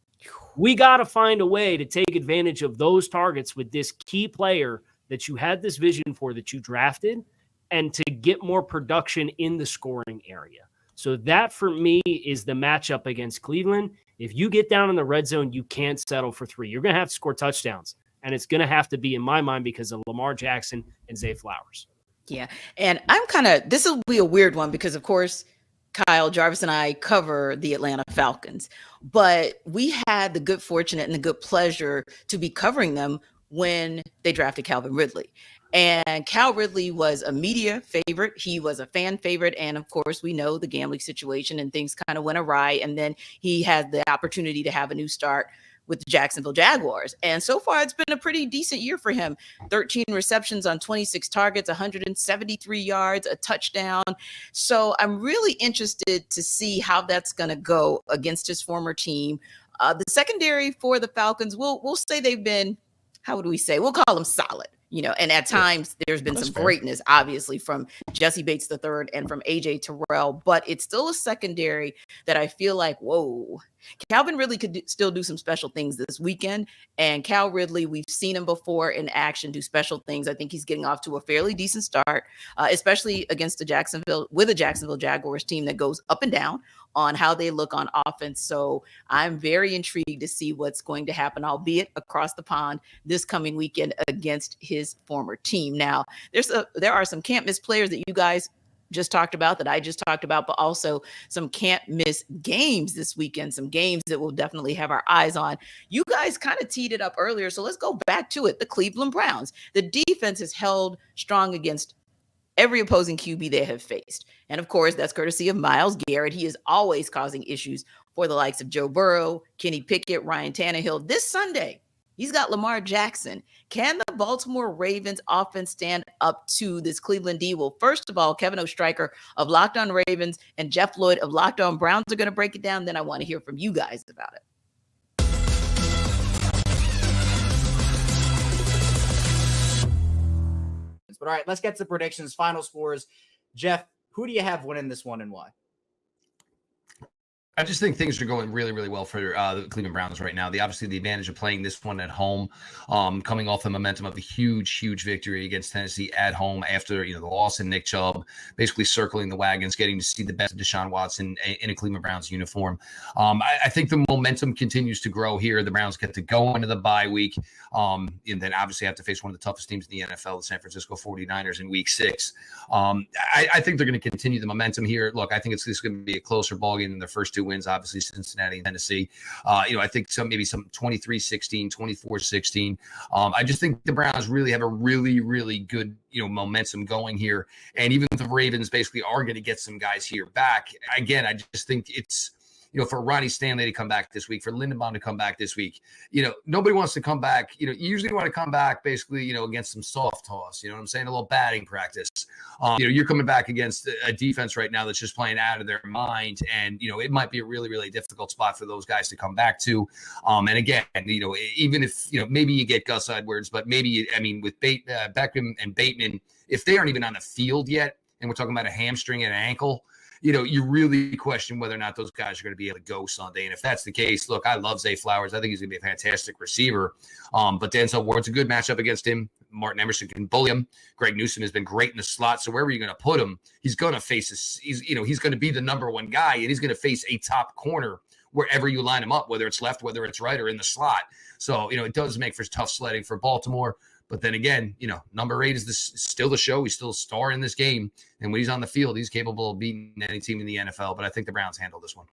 We got to find a way to take advantage of those targets with this key player that you had this vision for, that you drafted, and to get more production in the scoring area. So that, for me, is the matchup against Cleveland. If you get down in the red zone, you can't settle for 3. You're going to have to score touchdowns. And it's going to have to be, in my mind, because of Lamar Jackson and Zay Flowers. Yeah. And this will be a weird one because, of course, Kyle, Jarvis, and I cover the Atlanta Falcons, but we had the good fortune and the good pleasure to be covering them when they drafted Calvin Ridley. And Cal Ridley was a media favorite. He was a fan favorite. And of course, we know the gambling situation and things kind of went awry. And then he had the opportunity to have a new start with the Jacksonville Jaguars. And so far, it's been a pretty decent year for him. 13 receptions on 26 targets, 173 yards, a touchdown. So I'm really interested to see how that's going to go against his former team. The secondary for the Falcons, we'll say they've been, how would we say? We'll call them solid. And at times there's been some greatness, obviously, from Jesse Bates III and from AJ Terrell, but it's still a secondary that I feel like, whoa, Calvin Ridley could still do some special things this weekend. And Cal Ridley, we've seen him before in action do special things. I think he's getting off to a fairly decent start, especially against a Jacksonville Jaguars team that goes up and down on how they look on offense. So I'm very intrigued to see what's going to happen, albeit across the pond this coming weekend against his former team. Now, there are some can't miss players that you guys just talked about, that I just talked about, but also some can't miss games this weekend, some games that we'll definitely have our eyes on. You guys kind of teed it up earlier, so let's go back to it. The Cleveland Browns. The defense has held strong against every opposing QB they have faced. And of course, that's courtesy of Myles Garrett. He is always causing issues for the likes of Joe Burrow, Kenny Pickett, Ryan Tannehill. This Sunday, he's got Lamar Jackson. Can the Baltimore Ravens offense stand up to this Cleveland D? Well, first of all, Kevin Oestreicher of Locked On Ravens and Jeff Lloyd of Locked On Browns are going to break it down. Then I want to hear from you guys about it. But all right, let's get to predictions, final scores. Jeff, who do you have winning this one and why? I just think things are going really, really well for the Cleveland Browns right now. Obviously the advantage of playing this one at home, coming off the momentum of the huge victory against Tennessee at home after the loss in Nick Chubb, basically circling the wagons, getting to see the best of Deshaun Watson in a Cleveland Browns uniform. I think the momentum continues to grow here. The Browns get to go into the bye week, and then obviously have to face one of the toughest teams in the NFL, the San Francisco 49ers, in Week 6. I think they're going to continue the momentum here. Look, I think it's going to be a closer ballgame than the first two wins, obviously Cincinnati and Tennessee. I think maybe some 23-16, 24-16. I just think the Browns really have a really good, momentum going here. And even if the Ravens basically are going to get some guys here back, again, I just think it's, for Ronnie Stanley to come back this week, for Lindenbaum to come back this week, nobody wants to come back. You usually want to come back basically, against some soft toss, you know what I'm saying? A little batting practice. You're coming back against a defense right now that's just playing out of their mind. And, it might be a really difficult spot for those guys to come back to. And again, even if, maybe you get Gus Edwards, but maybe, with Beckham and Bateman, if they aren't even on the field yet, and we're talking about a hamstring and an ankle, you really question whether or not those guys are going to be able to go Sunday. And if that's the case, look, I love Zay Flowers. I think he's going to be a fantastic receiver. But Denzel Ward's a good matchup against him. Martin Emerson can bully him. Greg Newsome has been great in the slot. So wherever you're going to put him, he's going to face he's going to be the number one guy, and he's going to face a top corner wherever you line him up, whether it's left, whether it's right, or in the slot. So, it does make for tough sledding for Baltimore. But then again, number 8 is still the show. He's still a star in this game. And when he's on the field, he's capable of beating any team in the NFL. But I think the Browns handle this one.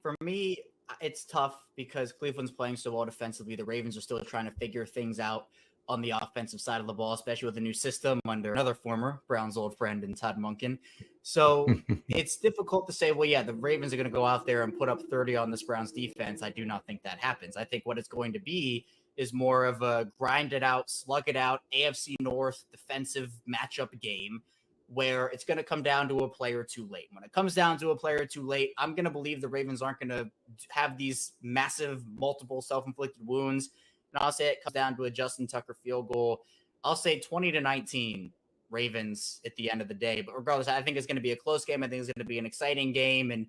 For me, it's tough because Cleveland's playing so well defensively. The Ravens are still trying to figure things out on the offensive side of the ball, especially with a new system under another former Browns old friend in Todd Monken. So it's difficult to say, well, yeah, the Ravens are going to go out there and put up 30 on this Browns defense. I do not think that happens. I think what it's going to be is more of a grind it out, slug it out, AFC North defensive matchup game where it's going to come down to a play or two late. When it comes down to a play or two late, I'm going to believe the Ravens aren't going to have these massive, multiple self-inflicted wounds. And I'll say it comes down to a Justin Tucker field goal. I'll say 20-19 Ravens at the end of the day. But regardless, I think it's going to be a close game. I think it's going to be an exciting game and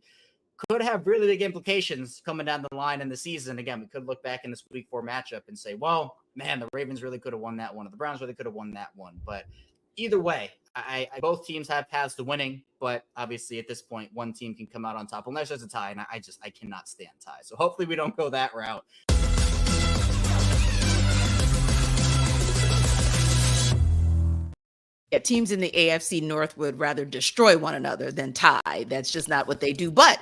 could have really big implications coming down the line in the season. Again, we could look back in this week 4 matchup and say, well, man, the Ravens really could have won that one, or the Browns really could have won that one. But either way, I both teams have paths to winning, but obviously at this point, one team can come out on top unless there's a tie, and I cannot stand ties. So hopefully we don't go that route. Yeah, teams in the AFC North would rather destroy one another than tie. That's just not what they do. But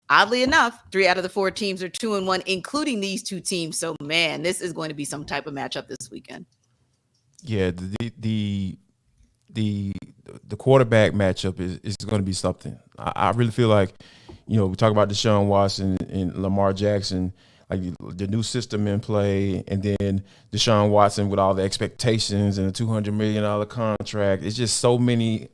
oddly enough, 3 out of the 4 teams are 2-1, including these 2 teams. So, man, this is going to be some type of matchup this weekend. Yeah, the quarterback matchup is going to be something. I really feel like, we talk about Deshaun Watson and Lamar Jackson, like the new system in play, and then Deshaun Watson with all the expectations and a $200 million contract. It's just so many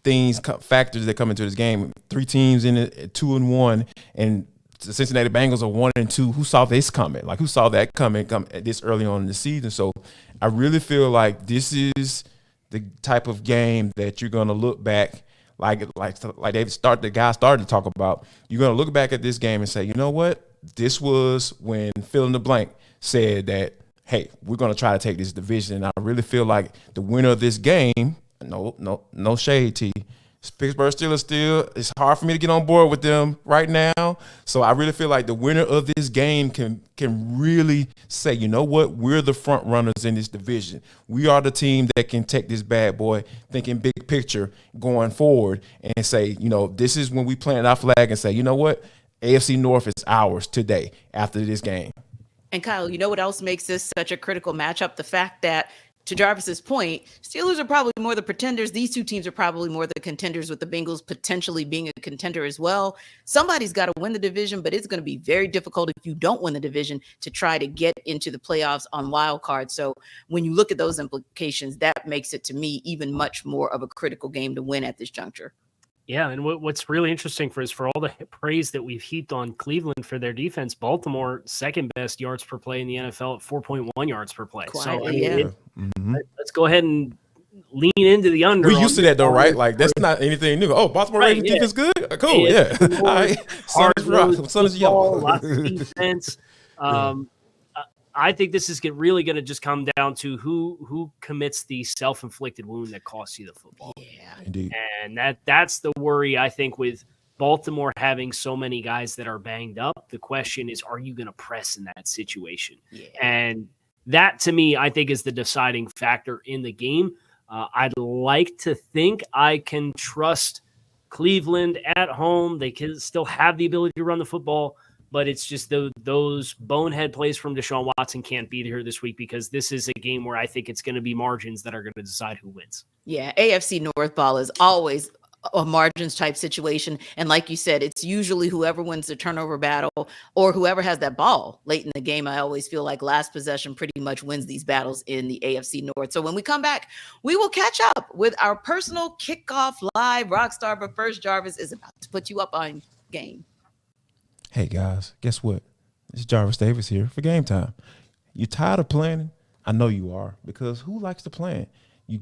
factors that come into this game. 3 teams in it, 2-1, and the Cincinnati Bengals are 1-2. Who saw this coming? Like, who saw that coming this early on in the season? So I really feel like this is the type of game that you're going to look back like the guy started to talk about. You're going to look back at this game and say, you know what? This was when fill in the blank said that, hey, we're going to try to take this division. And I really feel like the winner of this game, no shade, T. Pittsburgh Steelers still, it's hard for me to get on board with them right now. So I really feel like the winner of this game can really say, you know what, we're the front runners in this division. We are the team that can take this bad boy, thinking big picture going forward, and say, you know, this is when we plant our flag and say, you know what, AFC North is ours today after this game. And Kyle, you know what else makes this such a critical matchup? The fact that, to Jarvis's point, Steelers are probably more the pretenders. These two teams are probably more the contenders, with the Bengals potentially being a contender as well. Somebody's got to win the division, but it's going to be very difficult if you don't win the division to try to get into the playoffs on wild card. So when you look at those implications, that makes it, to me, even much more of a critical game to win at this juncture. Yeah, and what's really interesting for all the praise that we've heaped on Cleveland for their defense, Baltimore second best yards per play in the NFL at 4.1 yards per play. Quietly, so let's go ahead and lean into the under. We're used to that though, right? Like, that's not anything new. Oh, Baltimore Ravens defense good? Cool, yeah. All right. Sun is yellow. Lots of defense. I think this is really going to just come down to who commits the self-inflicted wound that costs you the football. Yeah, indeed. And that's the worry, I think, with Baltimore having so many guys that are banged up. The question is, are you going to press in that situation? Yeah. And that, to me, I think is the deciding factor in the game. I'd like to think I can trust Cleveland at home. They can still have the ability to run the football, but it's just those bonehead plays from Deshaun Watson can't be here this week, because this is a game where I think it's going to be margins that are going to decide who wins. Yeah, AFC North ball is always a margins type situation. And like you said, it's usually whoever wins the turnover battle or whoever has that ball late in the game. I always feel like last possession pretty much wins these battles in the AFC North. So when we come back, we will catch up with our personal kickoff live rockstar. But first, Jarvis is about to put you up on game. Hey guys, guess what? It's Jarvis Davis here for Game Time. You tired of planning? I know you are, because who likes to plan? You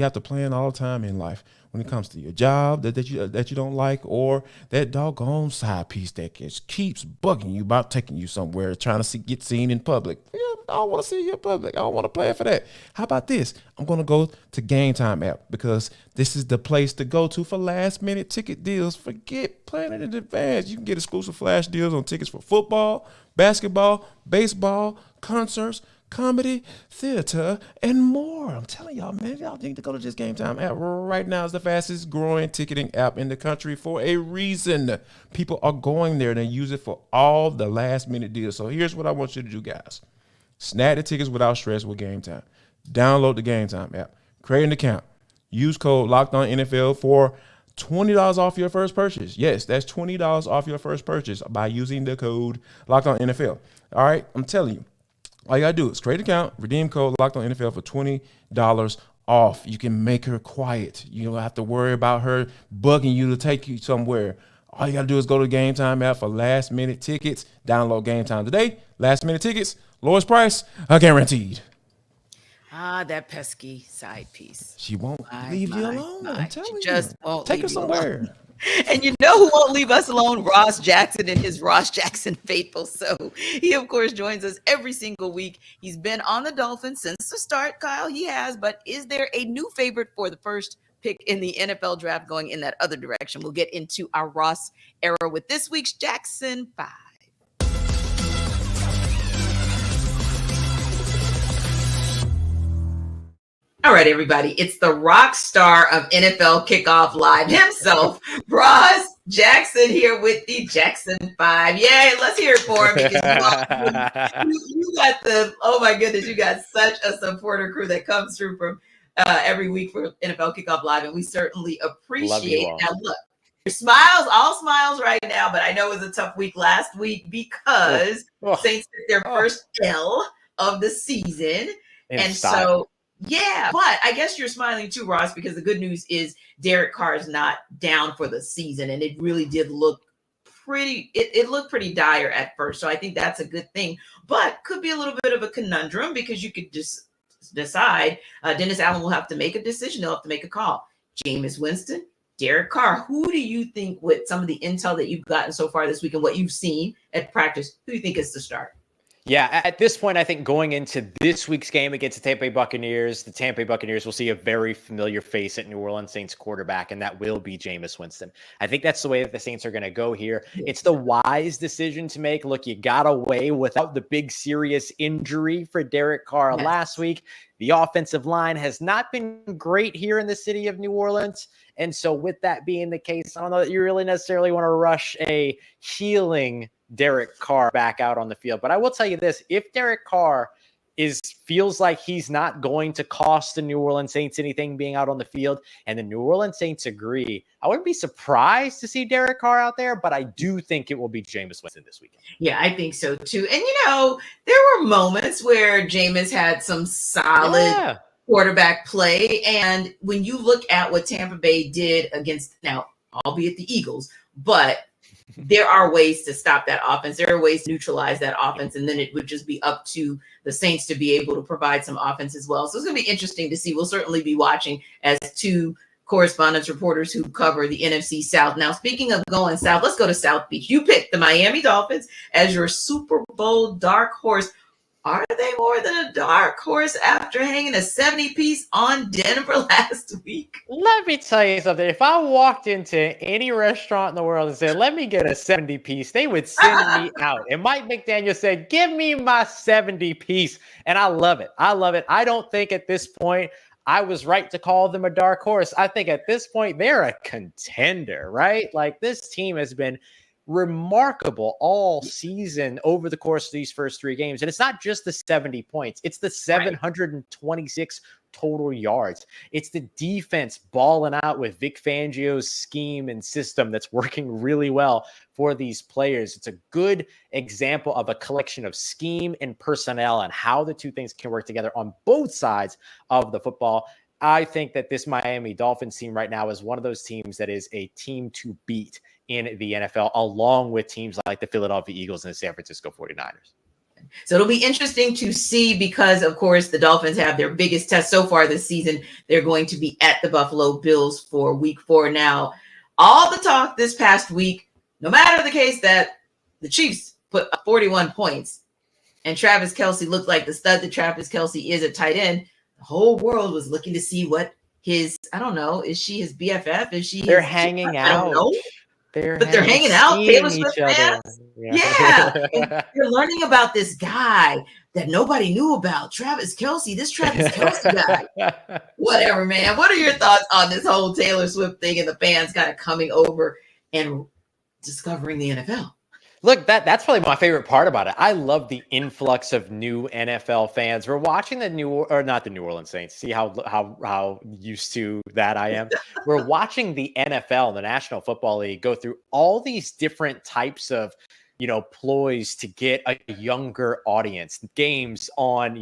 have to plan all the time in life. When it comes to your job that you don't like, or that doggone side piece that keeps bugging you about taking you somewhere, trying to get seen in public. Yeah, I don't want to see you in public. I don't want to plan for that. How about this? I'm going to go to Game Time app, because this is the place to go to for last minute ticket deals. Forget planning in advance. You can get exclusive flash deals on tickets for football, basketball, baseball, concerts, comedy, theater, and more. I'm telling y'all, man, y'all need to go to this Game Time app right now. It's the fastest growing ticketing app in the country for a reason. People are going there and they use it for all the last minute deals. So here's what I want you to do, guys. Snag the tickets without stress with Game Time. Download the Game Time app. Create an account. Use code LOCKEDONNFL for $20 off your first purchase. Yes, that's $20 off your first purchase by using the code LOCKEDONNFL. All right, I'm telling you. All you got to do is create an account, redeem code LOCKEDONNFL for $20 off. You can make her quiet. You don't have to worry about her bugging you to take you somewhere. All you got to do is go to the Game Time app for last-minute tickets. Download Game Time today. Last-minute tickets, lowest price, guaranteed. Ah, that pesky side piece. She won't leave you alone. I'm telling you. Just won't take her leave you somewhere. alone. And you know who won't leave us alone? Ross Jackson and his Ross Jackson faithful. So he, of course, joins us every single week. He's been on the Dolphins since the start, Kyle. He has. But is there a new favorite for the first pick in the NFL draft going in that other direction? We'll get into our Ross era with this week's Jackson 5. All right, everybody. It's the rock star of NFL Kickoff Live himself, Ross Jackson, here with the Jackson 5. Yay, let's hear it for him, because you got oh my goodness, you got such a supporter crew that comes through from every week for NFL Kickoff Live, and we certainly appreciate it. Now, look, your smiles, all smiles right now, but I know it was a tough week last week because Saints took their first L of the season. And so, yeah, but I guess you're smiling too, Ross, because the good news is Derek Carr is not down for the season, and it really did look it looked pretty dire at first. So I think that's a good thing, but could be a little bit of a conundrum because you could just decide. Dennis Allen will have to make a decision. They'll have to make a call. Jameis Winston, Derek Carr. Who do you think, with some of the intel that you've gotten so far this week and what you've seen at practice, who do you think is the start? Yeah, at this point, I think going into this week's game against the Tampa Bay Buccaneers, the Tampa Bay Buccaneers will see a very familiar face at New Orleans Saints quarterback, and that will be Jameis Winston. I think that's the way that the Saints are going to go here. It's the wise decision to make. Look, you got away without the big serious injury for Derek Carr last week. The offensive line has not been great here in the city of New Orleans. And so with that being the case, I don't know that you really necessarily want to rush a healing Derek Carr back out on the field. But I will tell you this, if Derek Carr feels like he's not going to cost the New Orleans Saints anything being out on the field, and the New Orleans Saints agree, I wouldn't be surprised to see Derek Carr out there, but I do think it will be Jameis Winston this weekend. Yeah, I think so too. And there were moments where Jameis had some solid quarterback play. And when you look at what Tampa Bay did against, now, albeit the Eagles, but there are ways to stop that offense. There are ways to neutralize that offense. And then it would just be up to the Saints to be able to provide some offense as well. So it's going to be interesting to see. We'll certainly be watching as two correspondence reporters who cover the NFC South. Now, speaking of going south, let's go to South Beach. You picked the Miami Dolphins as your Super Bowl dark horse. Are they more than a dark horse after hanging a 70-piece on Denver last week? Let me tell you something. If I walked into any restaurant in the world and said, let me get a 70-piece, they would send me out. And Mike McDaniel said, give me my 70-piece. And I love it. I love it. I don't think at this point I was right to call them a dark horse. I think at this point they're a contender, right? Like, this team has been remarkable all season over the course of these first three games. And it's not just the 70 points. It's the 726 total yards. It's the defense balling out with Vic Fangio's scheme and system that's working really well for these players. It's a good example of a collection of scheme and personnel and how the two things can work together on both sides of the football. I think that this Miami Dolphins team right now is one of those teams that is a team to beat in the NFL, along with teams like the Philadelphia Eagles and the San Francisco 49ers. So it'll be interesting to see because, of course, the Dolphins have their biggest test so far this season. They're going to be at the Buffalo Bills for week 4 now. All the talk this past week, no matter the case that the Chiefs put up 41 points and Travis Kelce looked like the stud that Travis Kelce is at tight end, the whole world was looking to see what his, I don't know, is she his BFF? Is she? They're hanging out. I don't know. They're hanging out. Taylor Swift fans. Yeah. And you're learning about this guy that nobody knew about, Travis Kelce. This Travis Kelce guy. Whatever, man. What are your thoughts on this whole Taylor Swift thing and the fans kind of coming over and discovering the NFL? Look, that's probably my favorite part about it. I love the influx of new NFL fans. We're watching not the New Orleans Saints. See how used to that I am. We're watching the NFL, the National Football League, go through all these different types of, ploys to get a younger audience. Games on,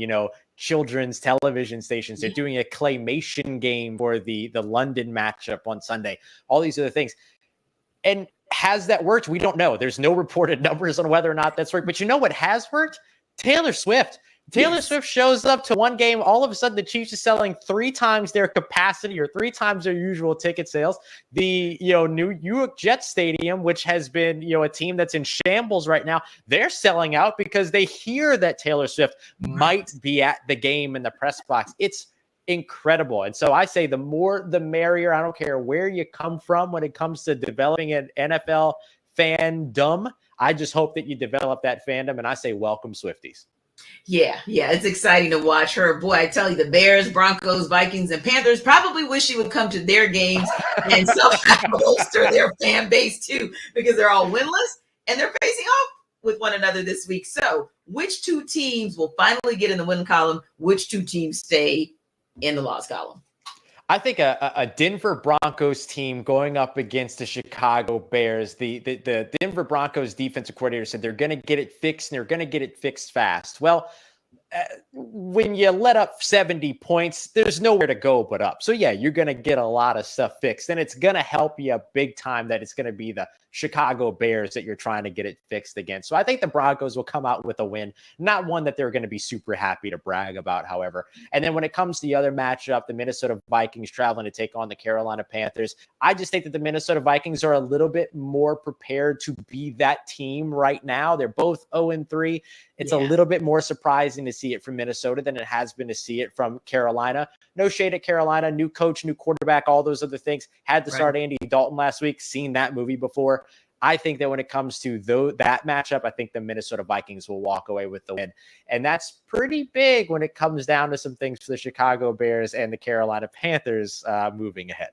children's television stations. They're doing a claymation game for the London matchup on Sunday. All these other things. And has that worked? We don't know. There's no reported numbers on whether or not that's worked. But you know what has worked? Taylor Swift. Taylor Swift shows up to one game. All of a sudden, the Chiefs are selling 3 times their capacity or 3 times their usual ticket sales. The New York Jets Stadium, which has been a team that's in shambles right now, they're selling out because they hear that Taylor Swift might be at the game in the press box. It's incredible. And so I say the more the merrier. I don't care where you come from when it comes to developing an NFL fandom. I just hope that you develop that fandom, and I say welcome Swifties. Yeah, it's exciting to watch her. Boy, I tell you, the Bears, Broncos, Vikings, and Panthers probably wish she would come to their games and somehow bolster their fan base too, because they're all winless and they're facing off with one another this week. So which 2 teams will finally get in the win column? Which 2 teams stay in the loss column? I think a Denver Broncos team going up against the Chicago Bears. The Denver Broncos defensive coordinator said they're going to get it fixed and they're going to get it fixed fast. Well, when you let up 70 points, there's nowhere to go but up. So yeah, you're going to get a lot of stuff fixed, and it's going to help you big time that it's going to be the Chicago Bears that you're trying to get it fixed against. So I think the Broncos will come out with a win, not one that they're going to be super happy to brag about, however. And then when it comes to the other matchup, the Minnesota Vikings traveling to take on the Carolina Panthers, I just think that the Minnesota Vikings are a little bit more prepared to be that team right now. They're both 0-3. It's a little bit more surprising to see it from Minnesota than it has been to see it from Carolina. No shade at Carolina, new coach, new quarterback, all those other things. Had to start Andy Dalton last week, seen that movie before. I think that when it comes to that matchup, I think the Minnesota Vikings will walk away with the win. And that's pretty big when it comes down to some things for the Chicago Bears and the Carolina Panthers moving ahead.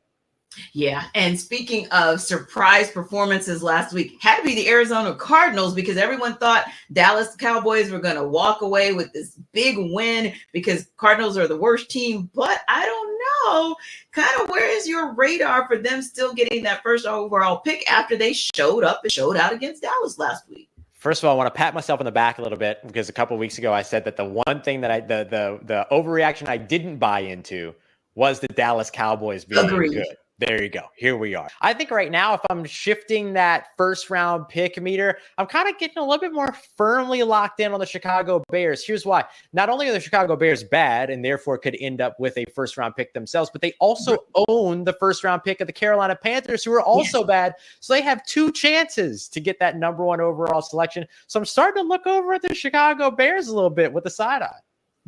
Yeah. And speaking of surprise performances last week, had to be the Arizona Cardinals, because everyone thought Dallas Cowboys were going to walk away with this big win because Cardinals are the worst team. But I don't know, kind of where is your radar for them still getting that first overall pick after they showed up and showed out against Dallas last week? First of all, I want to pat myself on the back a little bit, because a couple of weeks ago I said that the one thing that the overreaction I didn't buy into was the Dallas Cowboys being good. There you go. Here we are. I think right now, if I'm shifting that first round pick meter, I'm kind of getting a little bit more firmly locked in on the Chicago Bears. Here's why. Not only are the Chicago Bears bad and therefore could end up with a first round pick themselves, but they also own the first round pick of the Carolina Panthers, who are also bad. So they have two chances to get that number one overall selection. So I'm starting to look over at the Chicago Bears a little bit with a side eye.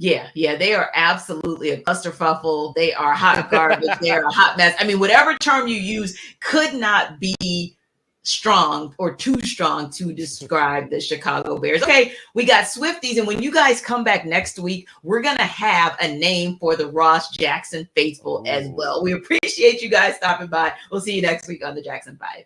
Yeah, they are absolutely a clusterfuffle. They are hot garbage. They are a hot mess. I mean, whatever term you use could not be strong or too strong to describe the Chicago Bears. Okay, we got Swifties, and when you guys come back next week, we're going to have a name for the Ross Jackson faithful as well. We appreciate you guys stopping by. We'll see you next week on the Jackson 5.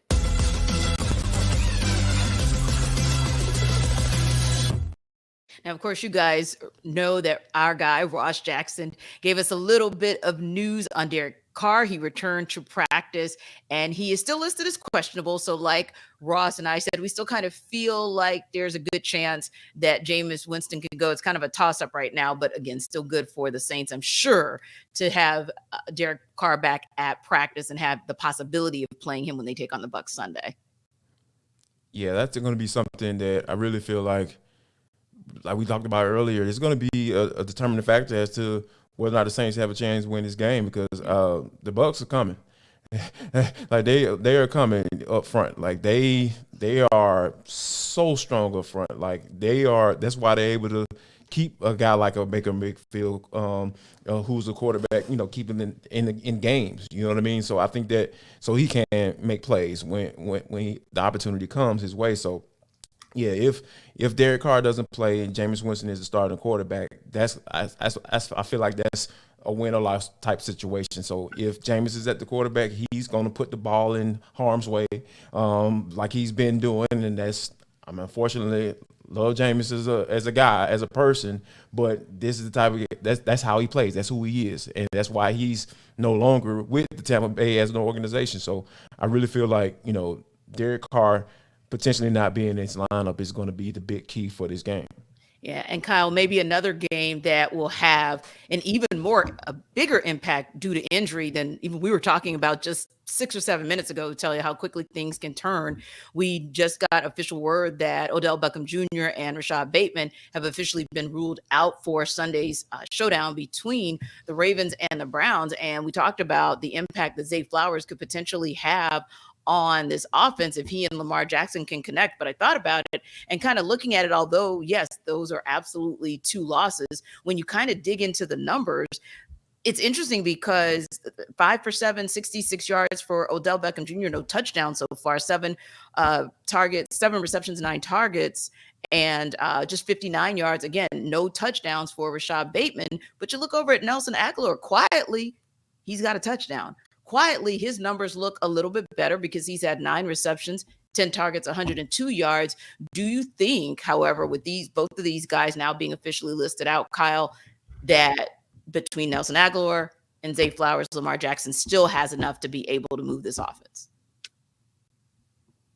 Now, of course, you guys know that our guy, Ross Jackson, gave us a little bit of news on Derek Carr. He returned to practice, and he is still listed as questionable. So like Ross and I said, we still kind of feel like there's a good chance that Jameis Winston could go. It's kind of a toss-up right now, but again, still good for the Saints, I'm sure, to have Derek Carr back at practice and have the possibility of playing him when they take on the Bucs Sunday. Yeah, that's going to be something that I really feel like we talked about earlier, it's going to be a determining factor as to whether or not the Saints have a chance to win this game, because the Bucs are coming. Like they are coming up front. Like they are so strong up front. Like that's why they're able to keep a guy like a Baker Mayfield, who's a quarterback, keep him in games. You know what I mean? So I think that he can make plays when the opportunity comes his way. So yeah, if Derek Carr doesn't play and Jameis Winston is the starting quarterback, I feel like that's a win or loss type situation. So if Jameis is at the quarterback, he's going to put the ball in harm's way, like he's been doing, and unfortunately love Jameis as a guy, as a person, but this is the type of that's how he plays. That's who he is, and that's why he's no longer with the Tampa Bay as an organization. So I really feel like Derek Carr potentially not being in this lineup is going to be the big key for this game. Yeah, and Kyle, maybe another game that will have a bigger impact due to injury than even we were talking about just 6 or 7 minutes ago, to tell you how quickly things can turn. We just got official word that Odell Beckham Jr. and Rashad Bateman have officially been ruled out for Sunday's showdown between the Ravens and the Browns. And we talked about the impact that Zay Flowers could potentially have on this offense if he and Lamar Jackson can connect. But I thought about it and kind of looking at it, although, yes, those are absolutely two losses, when you kind of dig into the numbers, it's interesting because 5 for 7, 66 yards for Odell Beckham Jr., no touchdowns so far, 7 receptions, 9 targets, and just 59 yards. Again, no touchdowns for Rashad Bateman. But you look over at Nelson Aguilar, quietly, he's got a touchdown. Quietly, his numbers look a little bit better because he's had 9 receptions, 10 targets, 102 yards. Do you think, however, with both of these guys now being officially listed out, Kyle, that between Nelson Aguilar and Zay Flowers, Lamar Jackson still has enough to be able to move this offense?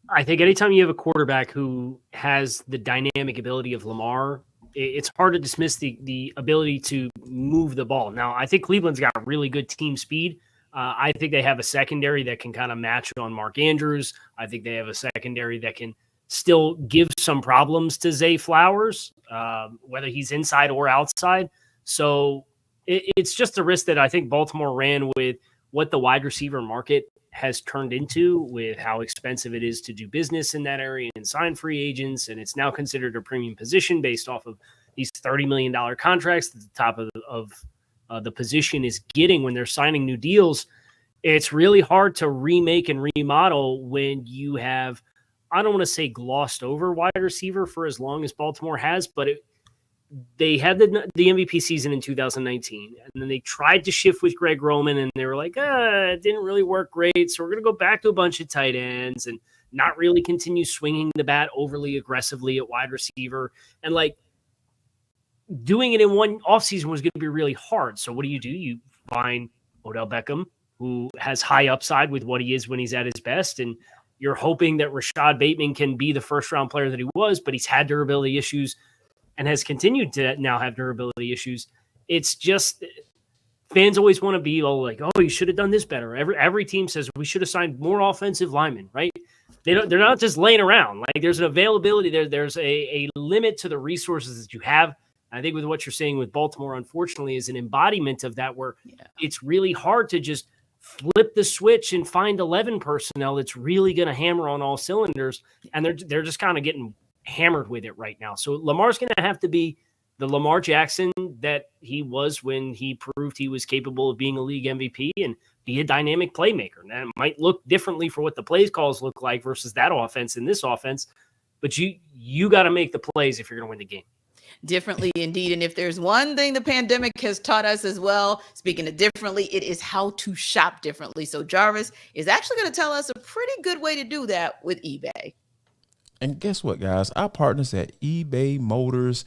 I think anytime you have a quarterback who has the dynamic ability of Lamar, it's hard to dismiss the ability to move the ball. Now, I think Cleveland's got really good team speed. I think they have a secondary that can kind of match on Mark Andrews. I think they have a secondary that can still give some problems to Zay Flowers, whether he's inside or outside. So it's just a risk that I think Baltimore ran with what the wide receiver market has turned into, with how expensive it is to do business in that area and sign free agents. And it's now considered a premium position based off of these $30 million contracts that the top of the position is getting when they're signing new deals. It's really hard to remake and remodel when you have, I don't want to say glossed over wide receiver for as long as Baltimore has, but they had the MVP season in 2019, and then they tried to shift with Greg Roman, and they were like, it didn't really work great, so we're going to go back to a bunch of tight ends and not really continue swinging the bat overly aggressively at wide receiver. And like doing it in one offseason was going to be really hard. So what do? You find Odell Beckham, who has high upside with what he is when he's at his best, and you're hoping that Rashad Bateman can be the first-round player that he was, but he's had durability issues and has continued to now have durability issues. It's just fans always want to be like, oh, you should have done this better. Every team says we should have signed more offensive linemen, right? They're not just laying around. Like there's an availability there. There's a limit to the resources that you have. I think with what you're saying with Baltimore, unfortunately, is an embodiment of that, where it's really hard to just flip the switch and find 11 personnel that's really going to hammer on all cylinders. And they're just kind of getting hammered with it right now. So Lamar's going to have to be the Lamar Jackson that he was when he proved he was capable of being a league MVP, and be a dynamic playmaker. And it might look differently for what the plays calls look like versus that offense and this offense, but you got to make the plays if you're going to win the game. Differently indeed. And if there's one thing the pandemic has taught us as well, speaking of differently, it is how to shop differently. So Jarvis is actually going to tell us a pretty good way to do that with eBay. And guess what, guys? Our partners at eBay Motors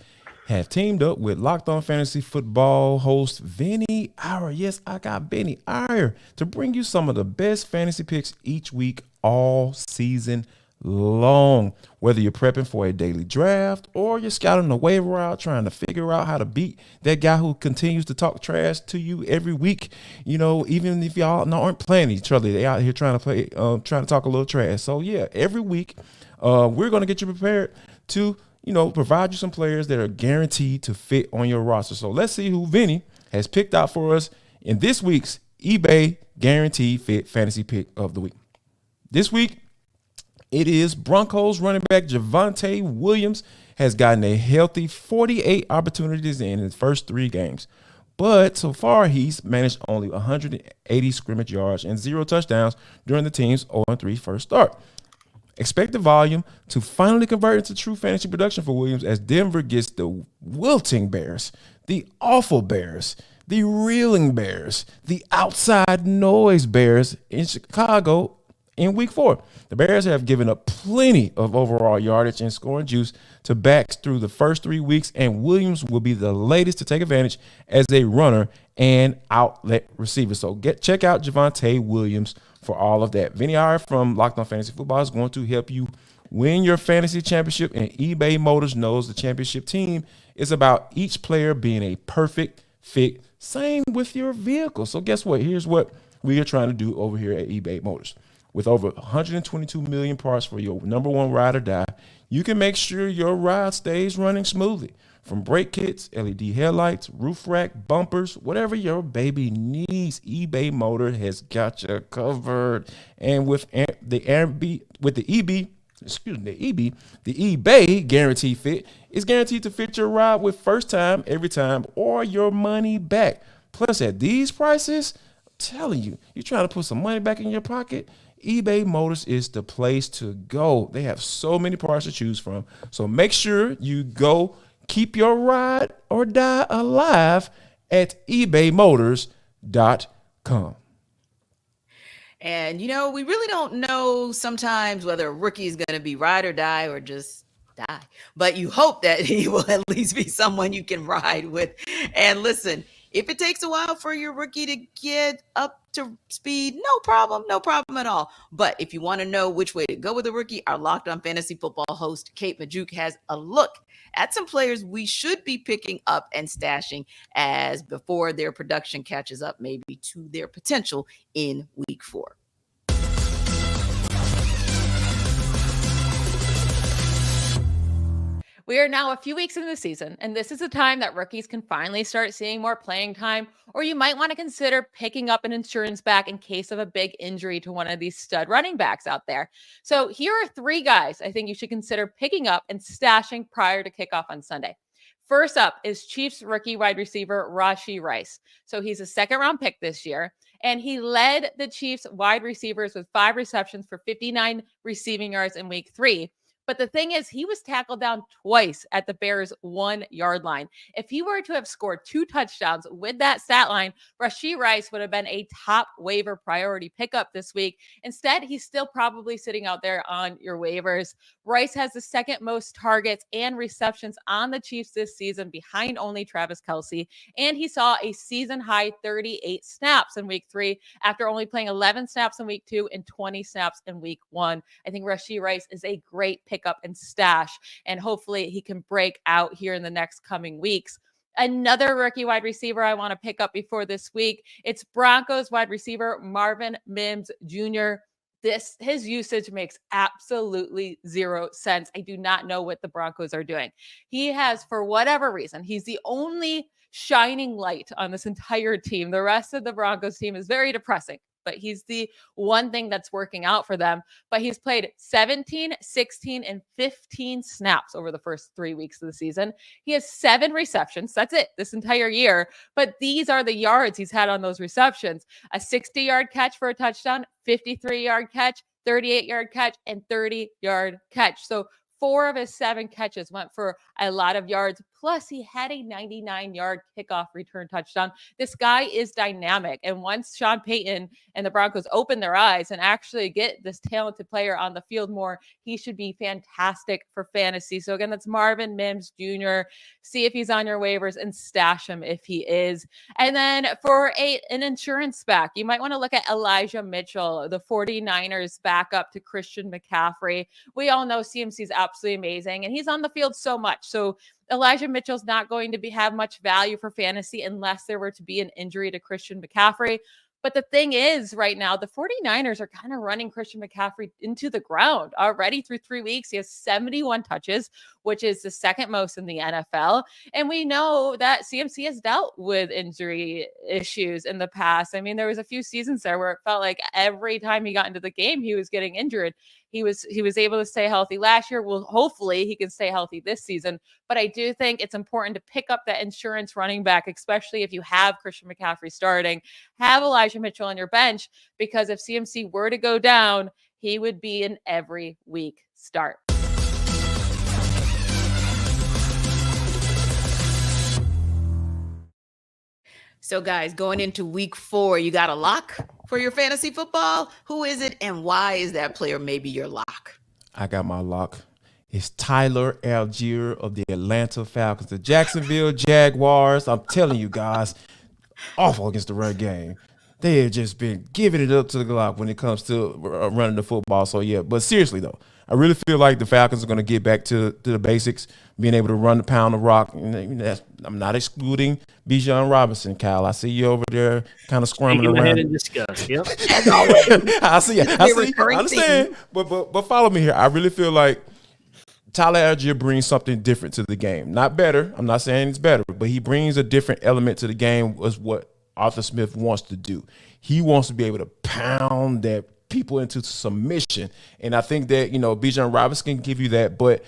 have teamed up with Locked On Fantasy Football host Vinny Iyer. Yes, I got Vinny Iyer to bring you some of the best fantasy picks each week all season long. Whether you're prepping for a daily draft or you're scouting the waiver out, trying to figure out how to beat that guy who continues to talk trash to you every week, even if y'all aren't playing each other, they out here trying to talk a little trash. So yeah, every week we're going to get you prepared to provide you some players that are guaranteed to fit on your roster. So let's see who Vinny has picked out for us in this week's eBay Guaranteed Fit Fantasy Pick of the Week. This week, it is Broncos running back Javonte Williams has gotten a healthy 48 opportunities in his first 3 games. But so far, he's managed only 180 scrimmage yards and 0 touchdowns during the team's 0-3 first start. Expect the volume to finally convert into true fantasy production for Williams as Denver gets the wilting Bears, the awful Bears, the reeling Bears, the outside noise Bears in Chicago in week 4. The Bears have given up plenty of overall yardage and scoring juice to backs through the first 3 weeks, and Williams will be the latest to take advantage as a runner and outlet receiver. So check out Javonte Williams for all of that. Vinny Iyer from Locked On Fantasy Football is going to help you win your fantasy championship, and eBay Motors knows the championship team is about each player being a perfect fit. Same with your vehicle. So guess what? Here's what we are trying to do over here at eBay Motors. With over 122 million parts for your number one ride or die, you can make sure your ride stays running smoothly. From brake kits, LED headlights, roof rack, bumpers, whatever your baby needs, eBay Motor has got you covered. And with the eBay Guaranteed Fit is guaranteed to fit your ride with first time, every time, or your money back. Plus, at these prices, I'm telling you, you're trying to put some money back in your pocket, eBay Motors is the place to go. They have so many parts to choose from. So make sure you go keep your ride or die alive at ebaymotors.com. And, we really don't know sometimes whether a rookie is going to be ride or die or just die. But you hope that he will at least be someone you can ride with. And listen, If it takes a while for your rookie to get up to speed, no problem at all. But if you want to know which way to go with a rookie, our Locked On Fantasy Football host, Kate Majuk, has a look at some players we should be picking up and stashing as before their production catches up maybe to their potential in week 4. We are now a few weeks into the season, and this is a time that rookies can finally start seeing more playing time, or you might want to consider picking up an insurance back in case of a big injury to one of these stud running backs out there. So here are 3 guys I think you should consider picking up and stashing prior to kickoff on Sunday. First up is Chiefs rookie wide receiver Rashee Rice. So he's a 2nd-round pick this year, and he led the Chiefs wide receivers with 5 receptions for 59 receiving yards in week 3. But the thing is, he was tackled down twice at the Bears' 1-yard line. If he were to have scored 2 touchdowns with that stat line, Rashee Rice would have been a top waiver priority pickup this week. Instead, he's still probably sitting out there on your waivers. Rice has the 2nd most targets and receptions on the Chiefs this season, behind only Travis Kelce. And he saw a season-high 38 snaps in week 3 after only playing 11 snaps in week 2 and 20 snaps in week 1. I think Rashee Rice is a great pick up and stash, and hopefully he can break out here in the next coming weeks. Another rookie wide receiver I want to pick up before this week, it's Broncos wide receiver Marvin Mims Jr. His usage makes absolutely 0 sense. I do not know what the Broncos are doing. He has, for whatever reason, he's the only shining light on this entire team. The rest of the Broncos team is very depressing, but he's the one thing that's working out for them. But he's played 17, 16, and 15 snaps over the first 3 weeks of the season. He has 7 receptions. That's it this entire year. But these are the yards he's had on those receptions. A 60-yard catch for a touchdown, 53-yard catch, 38-yard catch, and 30-yard catch. So 4 of his 7 catches went for a lot of yards. Plus, he had a 99-yard kickoff return touchdown. This guy is dynamic. And once Sean Payton and the Broncos open their eyes and actually get this talented player on the field more, he should be fantastic for fantasy. So again, that's Marvin Mims Jr. See if he's on your waivers and stash him if he is. And then for an insurance back, you might want to look at Elijah Mitchell, the 49ers backup to Christian McCaffrey. We all know CMC is absolutely amazing, and he's on the field so much. So Elijah Mitchell's not going to have much value for fantasy unless there were to be an injury to Christian McCaffrey. But the thing is, right now, the 49ers are kind of running Christian McCaffrey into the ground already through 3 weeks. He has 71 touches, which is the 2nd most in the NFL. And we know that CMC has dealt with injury issues in the past. I mean, there was a few seasons there where it felt like every time he got into the game, he was getting injured. He was able to stay healthy last year. Well, hopefully he can stay healthy this season. But I do think it's important to pick up that insurance running back, especially if you have Christian McCaffrey starting. Have Elijah Mitchell on your bench, because if CMC were to go down, he would be an every week start. So guys, going into week 4, you got a lock for your fantasy football? Who is it, and why is that player maybe your lock? I got my lock. It's Tyler Algier of the Atlanta Falcons. The Jacksonville Jaguars, I'm telling you guys, awful against the run game. They have just been giving it up to the Glock when it comes to running the football. So, yeah, but seriously, though, I really feel like the Falcons are going to get back to the basics, being able to run the pound of rock. And I'm not excluding Bijan Robinson, Kyle. I see you over there kind of squirming around. Ahead and discuss. Yep. I see. I understand. But follow me here. I really feel like Tyler Algier brings something different to the game. Not better. I'm not saying it's better, but he brings a different element to the game, was what Arthur Smith wants to do. He wants to be able to pound that people into submission. And I think that, Bijan Robinson can give you that, but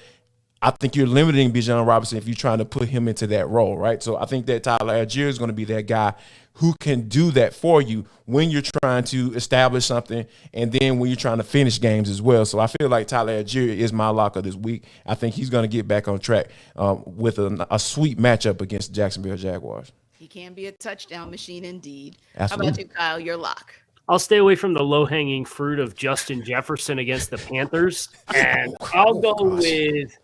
I think you're limiting Bijan Robinson if you're trying to put him into that role, right? So I think that Tyler Algier is going to be that guy who can do that for you when you're trying to establish something, and then when you're trying to finish games as well. So I feel like Tyler Algier is my lock of this week. I think he's going to get back on track with a sweet matchup against the Jacksonville Jaguars. He can be a touchdown machine indeed. Absolutely. How about you, Kyle, your lock? I'll stay away from the low-hanging fruit of Justin Jefferson against the Panthers, and I'll go with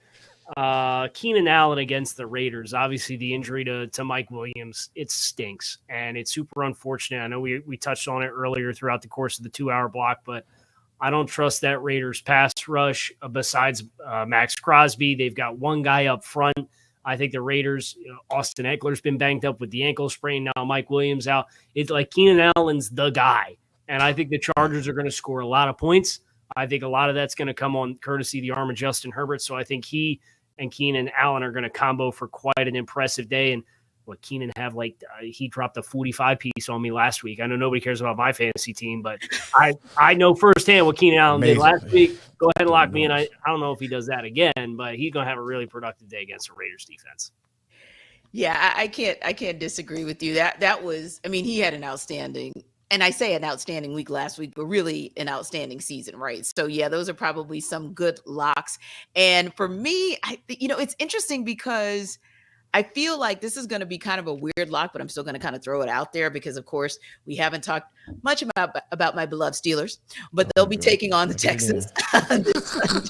Keenan Allen against the Raiders. Obviously, the injury to Mike Williams, it stinks, and it's super unfortunate. I know we touched on it earlier throughout the course of the 2-hour block, but I don't trust that Raiders pass rush besides Max Crosby. They've got one guy up front. I think the Raiders, Austin Eckler's been banged up with the ankle sprain. Now Mike Williams out. It's like Keenan Allen's the guy. And I think the Chargers are going to score a lot of points. I think a lot of that's going to come on courtesy of the arm of Justin Herbert. So I think he and Keenan Allen are going to combo for quite an impressive day. And what Keenan have he dropped a 45 piece on me last week. I know nobody cares about my fantasy team, but I know firsthand what Keenan Allen did last week. Go ahead and lock me in. I don't know if he does that again, but he's going to have a really productive day against the Raiders defense. Yeah, I can't disagree with you. That was, I mean, he had an outstanding, and I say an outstanding week last week, but really an outstanding season, right? So yeah, those are probably some good locks. And for me, it's interesting because I feel like this is going to be kind of a weird lock, but I'm still going to kind of throw it out there because, of course, we haven't talked much about my beloved Steelers, but they'll be taking on the Texans this Sunday.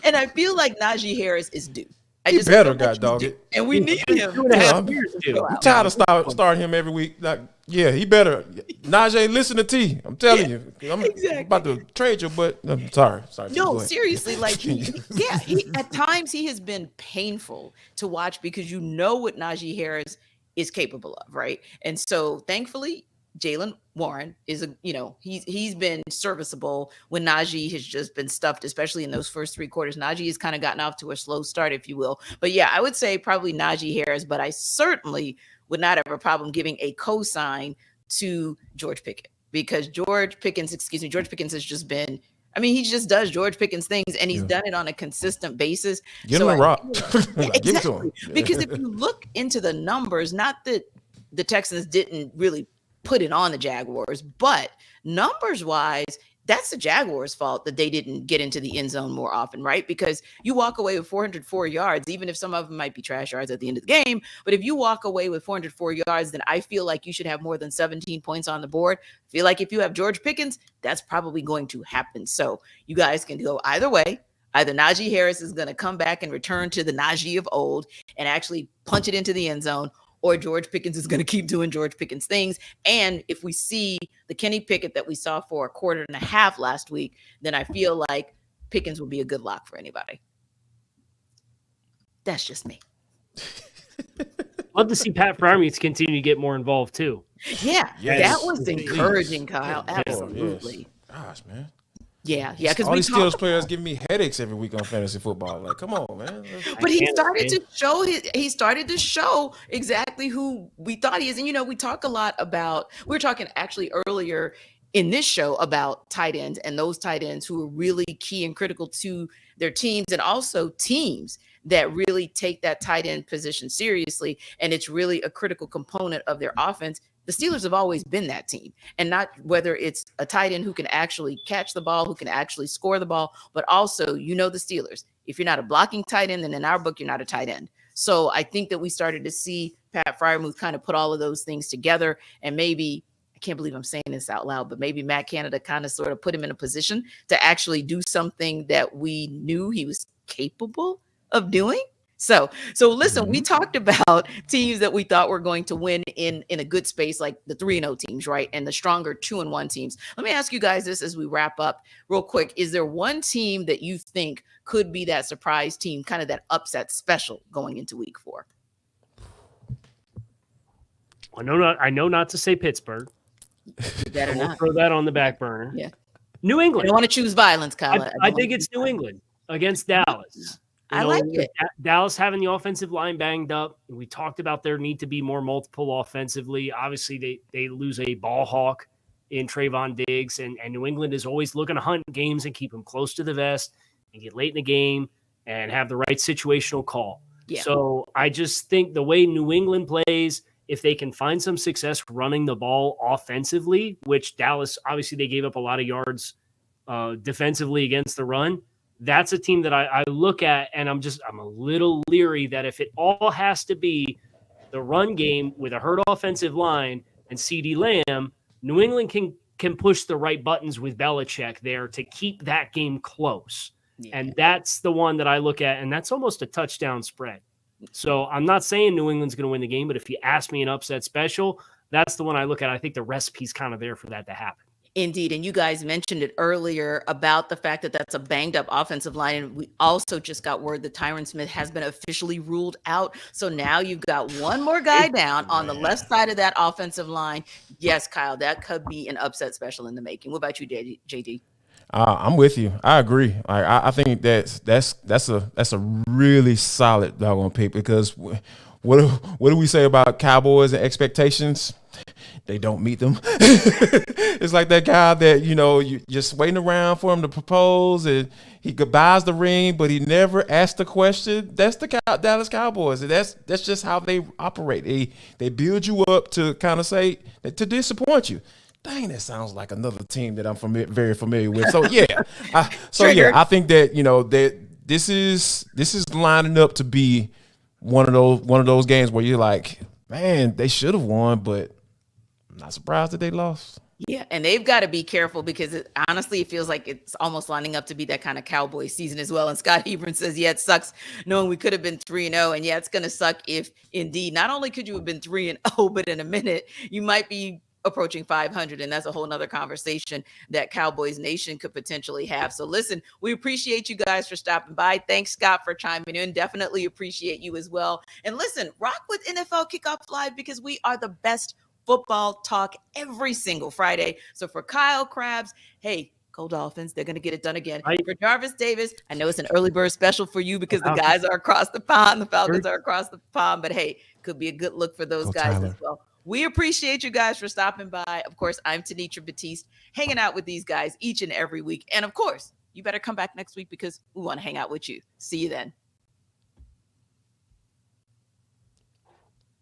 And I feel like Najee Harris is due. He better, God dog it. And we need him. I'm tired of starting him every week. He better. Najee, listen to T. I'm telling you. I'm about to trade you, but I'm sorry. No, seriously, he at times he has been painful to watch because you know what Najee is capable of, right? And so thankfully, Jaylen Warren is he's been serviceable when Najee has just been stuffed, especially in those first 3 quarters. Najee has kind of gotten off to a slow start, if you will. But yeah, I would say probably Najee Harris, but I certainly would not have a problem giving a cosign to George Pickens because George Pickens has just been, he just does George Pickens things and he's done it on a consistent basis. Give him a rock. Exactly. Give it to him. Because if you look into the numbers, not that the Texans didn't really put it on the Jaguars, but numbers wise, that's the Jaguars' fault that they didn't get into the end zone more often, right? Because you walk away with 404 yards, even if some of them might be trash yards at the end of the game. But if you walk away with 404 yards, then I feel like you should have more than 17 points on the board. I feel like if you have George Pickens, that's probably going to happen. So you guys can go either way. Either Najee Harris is going to come back and return to the Najee of old and actually punch it into the end zone, or George Pickens is going to keep doing George Pickens things. And if we see the Kenny Pickett that we saw for a quarter and a half last week, then I feel like Pickens will be a good lock for anybody. That's just me. Love to see Pat Freiermuth continue to get more involved too. Yeah, that was encouraging, Kyle. Absolutely. Gosh, man. Yeah, because all these Steelers players giving me headaches every week on fantasy football. Like, come on, man. But he started to show exactly who we thought he is. And we talk a lot about. We were talking actually earlier in this show about tight ends and those tight ends who are really key and critical to their teams, and also teams that really take that tight end position seriously. And it's really a critical component of their offense. The Steelers have always been that team, and not whether it's a tight end who can actually catch the ball, who can actually score the ball, but also, the Steelers. If you're not a blocking tight end, then in our book, you're not a tight end. So I think that we started to see Pat Freiermuth kind of put all of those things together, and maybe, I can't believe I'm saying this out loud, but maybe Matt Canada kind of sort of put him in a position to actually do something that we knew he was capable of doing. So listen, we talked about teams that we thought were going to win in a good space, like the 3-0 teams, right? And the stronger 2-1 teams. Let me ask you guys this as we wrap up real quick. Is there one team that you think could be that surprise team, kind of that upset special going into week 4? I know not to say Pittsburgh. Better not. Throw that on the back burner. Yeah. New England. I don't want to choose violence, Kyle. I think it's New England against Dallas. I like it. Dallas having the offensive line banged up. We talked about there need to be more multiple offensively. Obviously, they lose a ball hawk in Trayvon Diggs, and New England is always looking to hunt games and keep them close to the vest and get late in the game and have the right situational call. Yeah. So I just think the way New England plays, if they can find some success running the ball offensively, which Dallas, obviously they gave up a lot of yards defensively against the run, that's a team that I look at, and I'm a little leery that if it all has to be the run game with a hurt offensive line and CeeDee Lamb, New England can push the right buttons with Belichick there to keep that game close. And that's the one that I look at, and that's almost a touchdown spread. So I'm not saying New England's going to win the game, but if you ask me an upset special, that's the one I look at. I think the recipe's kind of there for that to happen. Indeed. And you guys mentioned it earlier about the fact that that's a banged up offensive line. And we also just got word that Tyron Smith has been officially ruled out. So now you've got one more guy down on the left side of that offensive line. Yes, Kyle, that could be an upset special in the making. What about you, JD? I'm with you. I agree. I think that's a really solid doggone pick, because what do we say about Cowboys and expectations? They don't meet them. It's like that guy that, you're just waiting around for him to propose, and he buys the ring, but he never asked the question. That's the Dallas Cowboys. And that's just how they operate. They build you up to kind of say, to disappoint you. Dang, that sounds like another team that I'm very familiar with. So yeah, I think that that this is lining up to be one of those games where you're like, man, they should have won, but I'm not surprised that they lost. Yeah, and they've got to be careful, because honestly, it feels like it's almost lining up to be that kind of Cowboy season as well. And Scott Hebron says, yeah, it sucks knowing we could have been 3-0. And yeah, it's going to suck if indeed, not only could you have been 3-0, but in a minute, you might be approaching 500. And that's a whole nother conversation that Cowboys Nation could potentially have. So listen, we appreciate you guys for stopping by. Thanks, Scott, for chiming in. Definitely appreciate you as well. And listen, rock with NFL Kickoff Live, because we are the best football talk every single Friday. So for Kyle Krabs, hey, go Dolphins. They're going to get it done again. For Jarvis Davis, I know it's an early bird special for you because the guys are across the pond. The Falcons are across the pond. But hey, could be a good look for those guys as well. We appreciate you guys for stopping by. Of course, I'm Tanitra Batiste, hanging out with these guys each and every week. And of course, you better come back next week, because we want to hang out with you. See you then.